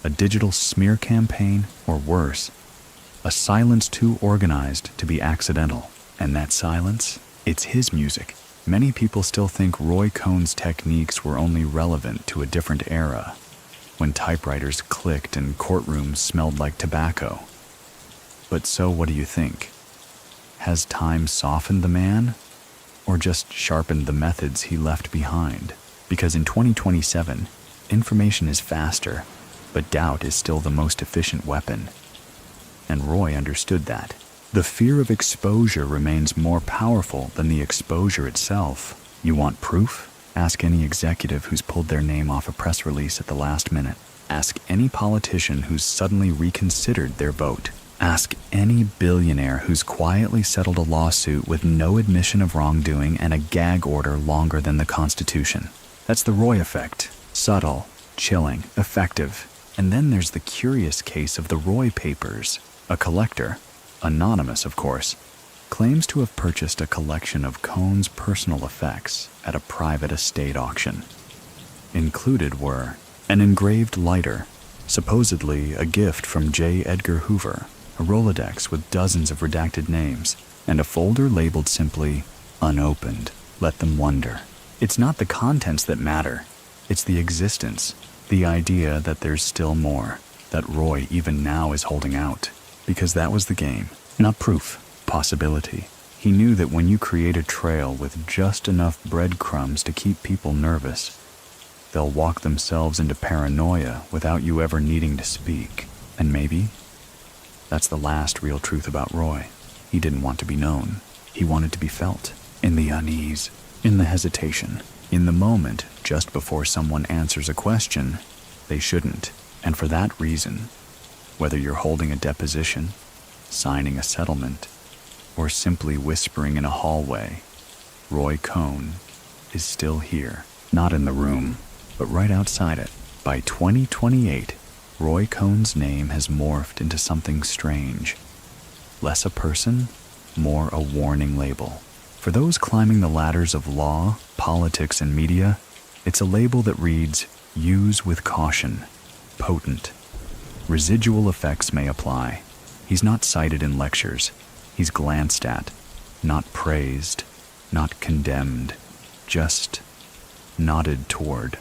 Speaker 1: a digital smear campaign, or worse, a silence too organized to be accidental. And that silence, it's his music. Many people still think Roy Cohn's techniques were only relevant to a different era, when typewriters clicked and courtrooms smelled like tobacco. But so what do you think? Has time softened the man, or just sharpened the methods he left behind? Because in 2027, information is faster, but doubt is still the most efficient weapon. And Roy understood that. The fear of exposure remains more powerful than the exposure itself. You want proof? Ask any executive who's pulled their name off a press release at the last minute. Ask any politician who's suddenly reconsidered their vote. Ask any billionaire who's quietly settled a lawsuit with no admission of wrongdoing and a gag order longer than the Constitution. That's the Roy effect. Subtle, chilling, effective. And then there's the curious case of the Roy Papers. A collector, anonymous of course, claims to have purchased a collection of Cohn's personal effects at a private estate auction. Included were an engraved lighter, supposedly a gift from J. Edgar Hoover, a Rolodex with dozens of redacted names, and a folder labeled simply unopened. Let them wonder. It's not the contents that matter. It's the existence, the idea that there's still more, that Roy even now is holding out. Because that was the game, not proof, possibility. He knew that when you create a trail with just enough breadcrumbs to keep people nervous, they'll walk themselves into paranoia without you ever needing to speak. And maybe that's the last real truth about Roy. He didn't want to be known. He wanted to be felt. In the unease, in the hesitation, in the moment just before someone answers a question they shouldn't. And for that reason, whether you're holding a deposition, signing a settlement, or simply whispering in a hallway, Roy Cohn is still here. Not in the room, but right outside it. By 2028, Roy Cohn's name has morphed into something strange. Less a person, more a warning label. For those climbing the ladders of law, politics, and media, it's a label that reads, use with caution, potent. Residual effects may apply. He's not cited in lectures. He's glanced at, not praised, not condemned, just nodded toward.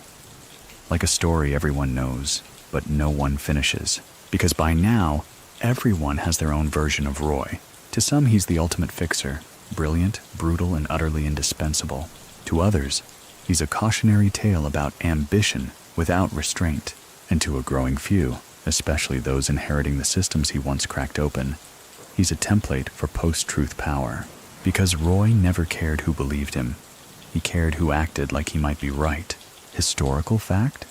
Speaker 1: Like a story everyone knows, but no one finishes. Because by now, everyone has their own version of Roy. To some, he's the ultimate fixer, brilliant, brutal, and utterly indispensable. To others, he's a cautionary tale about ambition without restraint. And to a growing few, especially those inheriting the systems he once cracked open, he's a template for post-truth power. Because Roy never cared who believed him. He cared who acted like he might be right. Historical fact?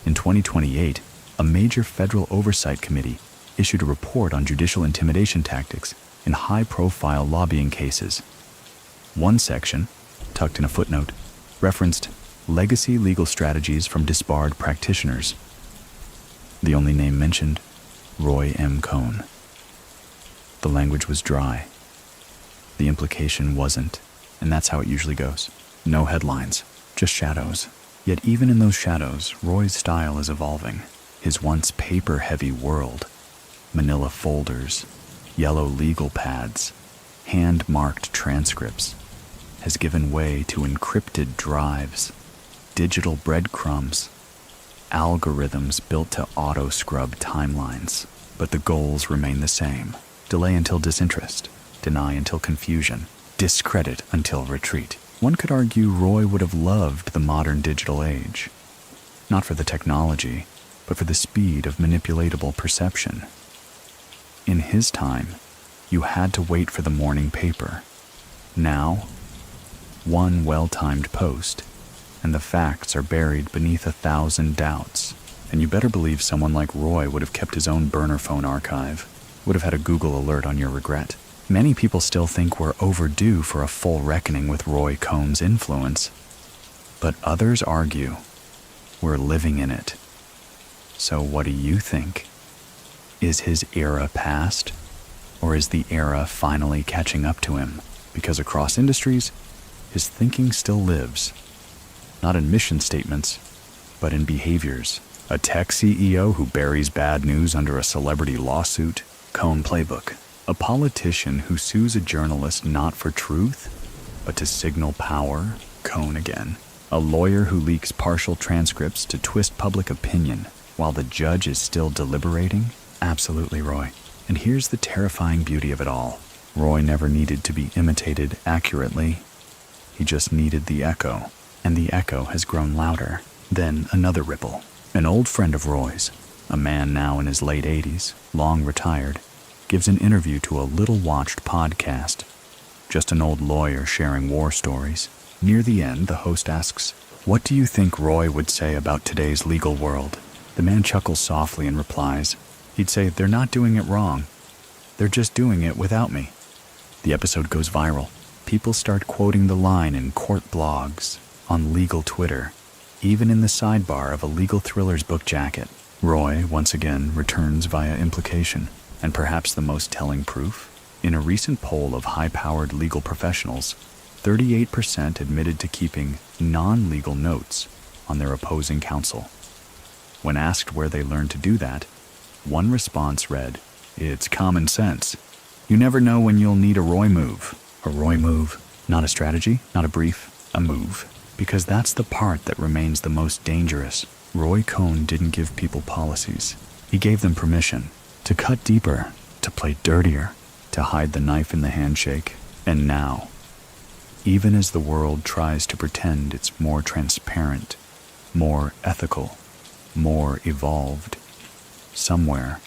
Speaker 1: In 2028, a major federal oversight committee issued a report on judicial intimidation tactics in high-profile lobbying cases. One section, tucked in a footnote, referenced legacy legal strategies from disbarred practitioners. The only name mentioned, Roy M. Cohn. The language was dry. The implication wasn't, and that's how it usually goes. No headlines, just shadows. Yet even in those shadows, Roy's style is evolving. His once paper-heavy world, manila folders, yellow legal pads, hand-marked transcripts, has given way to encrypted drives, digital breadcrumbs, algorithms built to auto-scrub timelines. But the goals remain the same. Delay until disinterest, deny until confusion, discredit until retreat. One could argue Roy would have loved the modern digital age. Not for the technology, but for the speed of manipulatable perception. In his time, you had to wait for the morning paper. Now, one well-timed post, and the facts are buried beneath 1,000 doubts. And you better believe someone like Roy would have kept his own burner phone archive, would have had a Google alert on your regret. Many people still think we're overdue for a full reckoning with Roy Cohn's influence, but others argue we're living in it. So what do you think? Is his era past, or is the era finally catching up to him? Because across industries, his thinking still lives, not in mission statements, but in behaviors. A tech CEO who buries bad news under a celebrity lawsuit, Cohn playbook. A politician who sues a journalist not for truth, but to signal power, Cohn again. A lawyer who leaks partial transcripts to twist public opinion while the judge is still deliberating? Absolutely, Roy. And here's the terrifying beauty of it all. Roy never needed to be imitated accurately. He just needed the echo, and the echo has grown louder. Then another ripple. An old friend of Roy's, a man now in his late 80s, long retired, gives an interview to a little-watched podcast. Just an old lawyer sharing war stories. Near the end, the host asks, "What do you think Roy would say about today's legal world?" The man chuckles softly and replies, he'd say, "They're not doing it wrong. They're just doing it without me." The episode goes viral. People start quoting the line in court blogs, on legal Twitter, even in the sidebar of a legal thriller's book jacket. Roy, once again, returns via implication. And perhaps the most telling proof? In a recent poll of high-powered legal professionals, 38% admitted to keeping non-legal notes on their opposing counsel. When asked where they learned to do that, one response read, "It's common sense. You never know when you'll need a Roy move." A Roy move, not a strategy, not a brief, a move. Because that's the part that remains the most dangerous. Roy Cohn didn't give people policies. He gave them permission to cut deeper, to play dirtier, to hide the knife in the handshake. And now, even as the world tries to pretend it's more transparent, more ethical, more evolved, somewhere,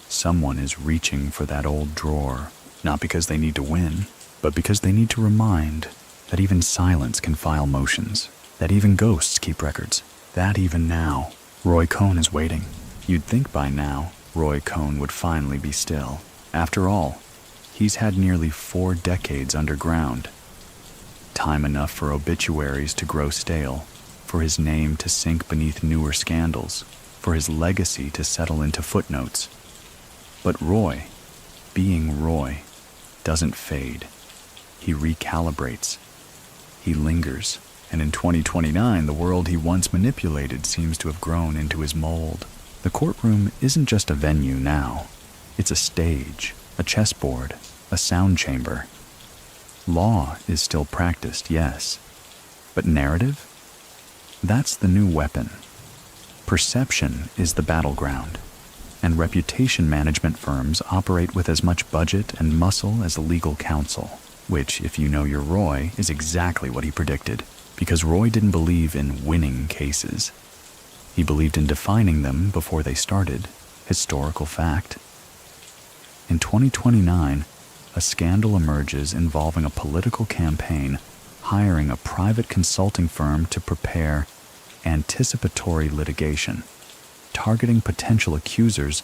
Speaker 1: someone is reaching for that old drawer, not because they need to win, but because they need to remind that even silence can file motions, that even ghosts keep records, that even now, Roy Cohn is waiting. You'd think by now, Roy Cohn would finally be still. After all, he's had nearly 4 decades underground. Time enough for obituaries to grow stale, for his name to sink beneath newer scandals, for his legacy to settle into footnotes. But Roy, being Roy, doesn't fade. He recalibrates. He lingers, and in 2029, the world he once manipulated seems to have grown into his mold. The courtroom isn't just a venue now. It's a stage, a chessboard, a sound chamber. Law is still practiced, yes. But narrative? That's the new weapon. Perception is the battleground. And reputation management firms operate with as much budget and muscle as a legal counsel, which, if you know your Roy, is exactly what he predicted. Because Roy didn't believe in winning cases. He believed in defining them before they started. Historical fact. In 2029, a scandal emerges involving a political campaign hiring a private consulting firm to prepare anticipatory litigation, targeting potential accusers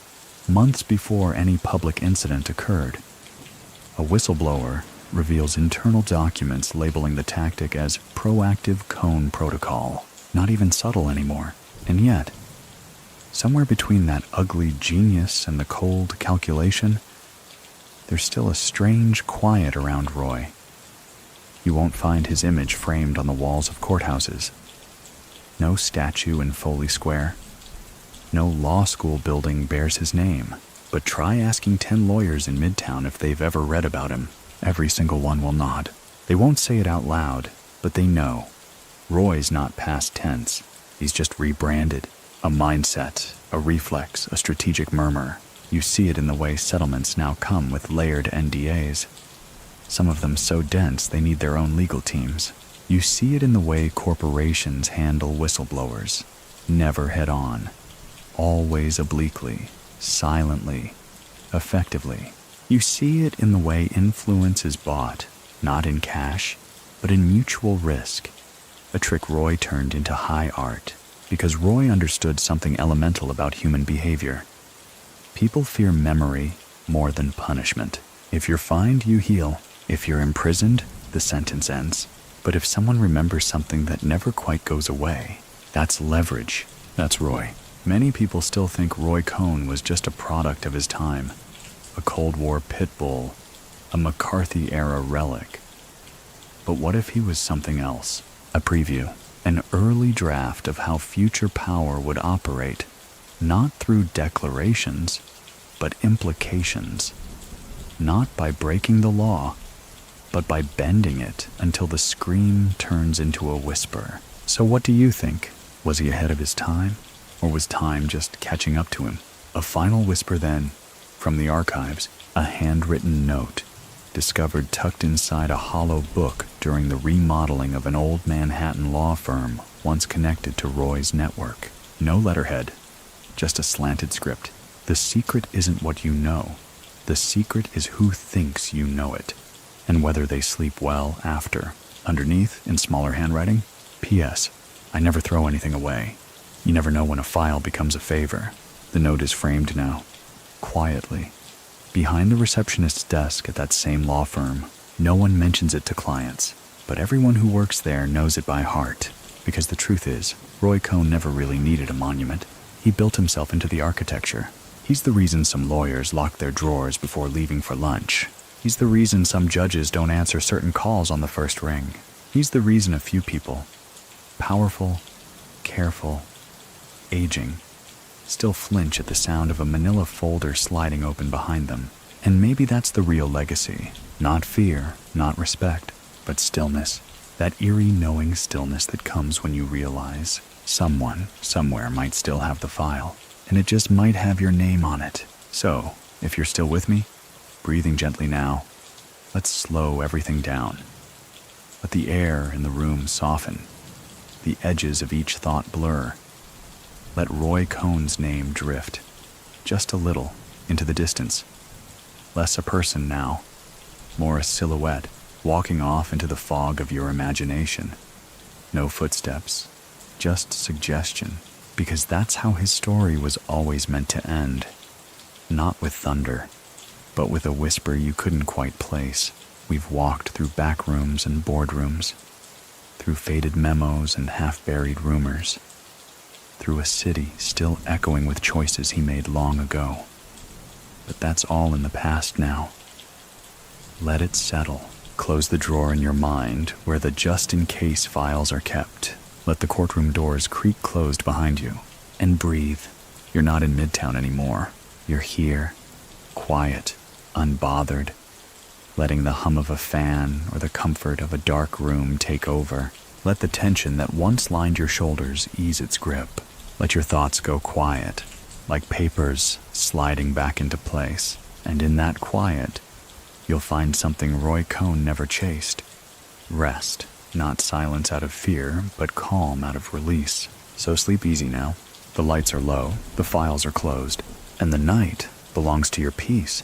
Speaker 1: months before any public incident occurred. A whistleblower reveals internal documents labeling the tactic as proactive Cohn protocol. Not even subtle anymore. And yet, somewhere between that ugly genius and the cold calculation, there's still a strange quiet around Roy. You won't find his image framed on the walls of courthouses. No statue in Foley Square. No law school building bears his name. But try asking 10 lawyers in Midtown if they've ever read about him. Every single one will nod. They won't say it out loud, but they know. Roy's not past tense. He's just rebranded. A mindset, a reflex, a strategic murmur. You see it in the way settlements now come with layered NDAs. Some of them so dense they need their own legal teams. You see it in the way corporations handle whistleblowers. Never head on. Always obliquely, silently, effectively. You see it in the way influence is bought, not in cash, but in mutual risk. A trick Roy turned into high art, because Roy understood something elemental about human behavior. People fear memory more than punishment. If you're fined, you heal. If you're imprisoned, the sentence ends. But if someone remembers something that never quite goes away, that's leverage. That's Roy. Many people still think Roy Cohn was just a product of his time. A Cold War pit bull, a McCarthy-era relic. But what if he was something else? A preview, an early draft of how future power would operate, not through declarations, but implications. Not by breaking the law, but by bending it until the scream turns into a whisper. So what do you think? Was he ahead of his time? Or was time just catching up to him? A final whisper then, from the archives, a handwritten note, discovered tucked inside a hollow book during the remodeling of an old Manhattan law firm once connected to Roy's network. No letterhead, just a slanted script. The secret isn't what you know. The secret is who thinks you know it, and whether they sleep well after. Underneath, in smaller handwriting, P.S. I never throw anything away. You never know when a file becomes a favor. The note is framed now, quietly, behind the receptionist's desk at that same law firm. No one mentions it to clients, but everyone who works there knows it by heart, because the truth is, Roy Cohn never really needed a monument. He built himself into the architecture. He's the reason some lawyers lock their drawers before leaving for lunch. He's the reason some judges don't answer certain calls on the first ring. He's the reason a few people, powerful, careful, aging, still flinch at the sound of a manila folder sliding open behind them. And maybe that's the real legacy. Not fear, not respect, but stillness. That eerie knowing stillness that comes when you realize someone, somewhere might still have the file, and it just might have your name on it. So, if you're still with me, breathing gently now, let's slow everything down. Let the air in the room soften, the edges of each thought blur. Let Roy Cohn's name drift, just a little, into the distance. Less a person now, more a silhouette, walking off into the fog of your imagination. No footsteps, just suggestion, because that's how his story was always meant to end. Not with thunder, but with a whisper you couldn't quite place. We've walked through back rooms and boardrooms, through faded memos and half-buried rumors, through a city still echoing with choices he made long ago. But that's all in the past now. Let it settle. Close the drawer in your mind where the just-in-case files are kept. Let the courtroom doors creak closed behind you. And breathe. You're not in Midtown anymore. You're here, quiet, unbothered, letting the hum of a fan or the comfort of a dark room take over. Let the tension that once lined your shoulders ease its grip. Let your thoughts go quiet, like papers sliding back into place. And in that quiet, you'll find something Roy Cohn never chased. Rest, not silence out of fear, but calm out of release. So sleep easy now. The lights are low, the files are closed, and the night belongs to your peace.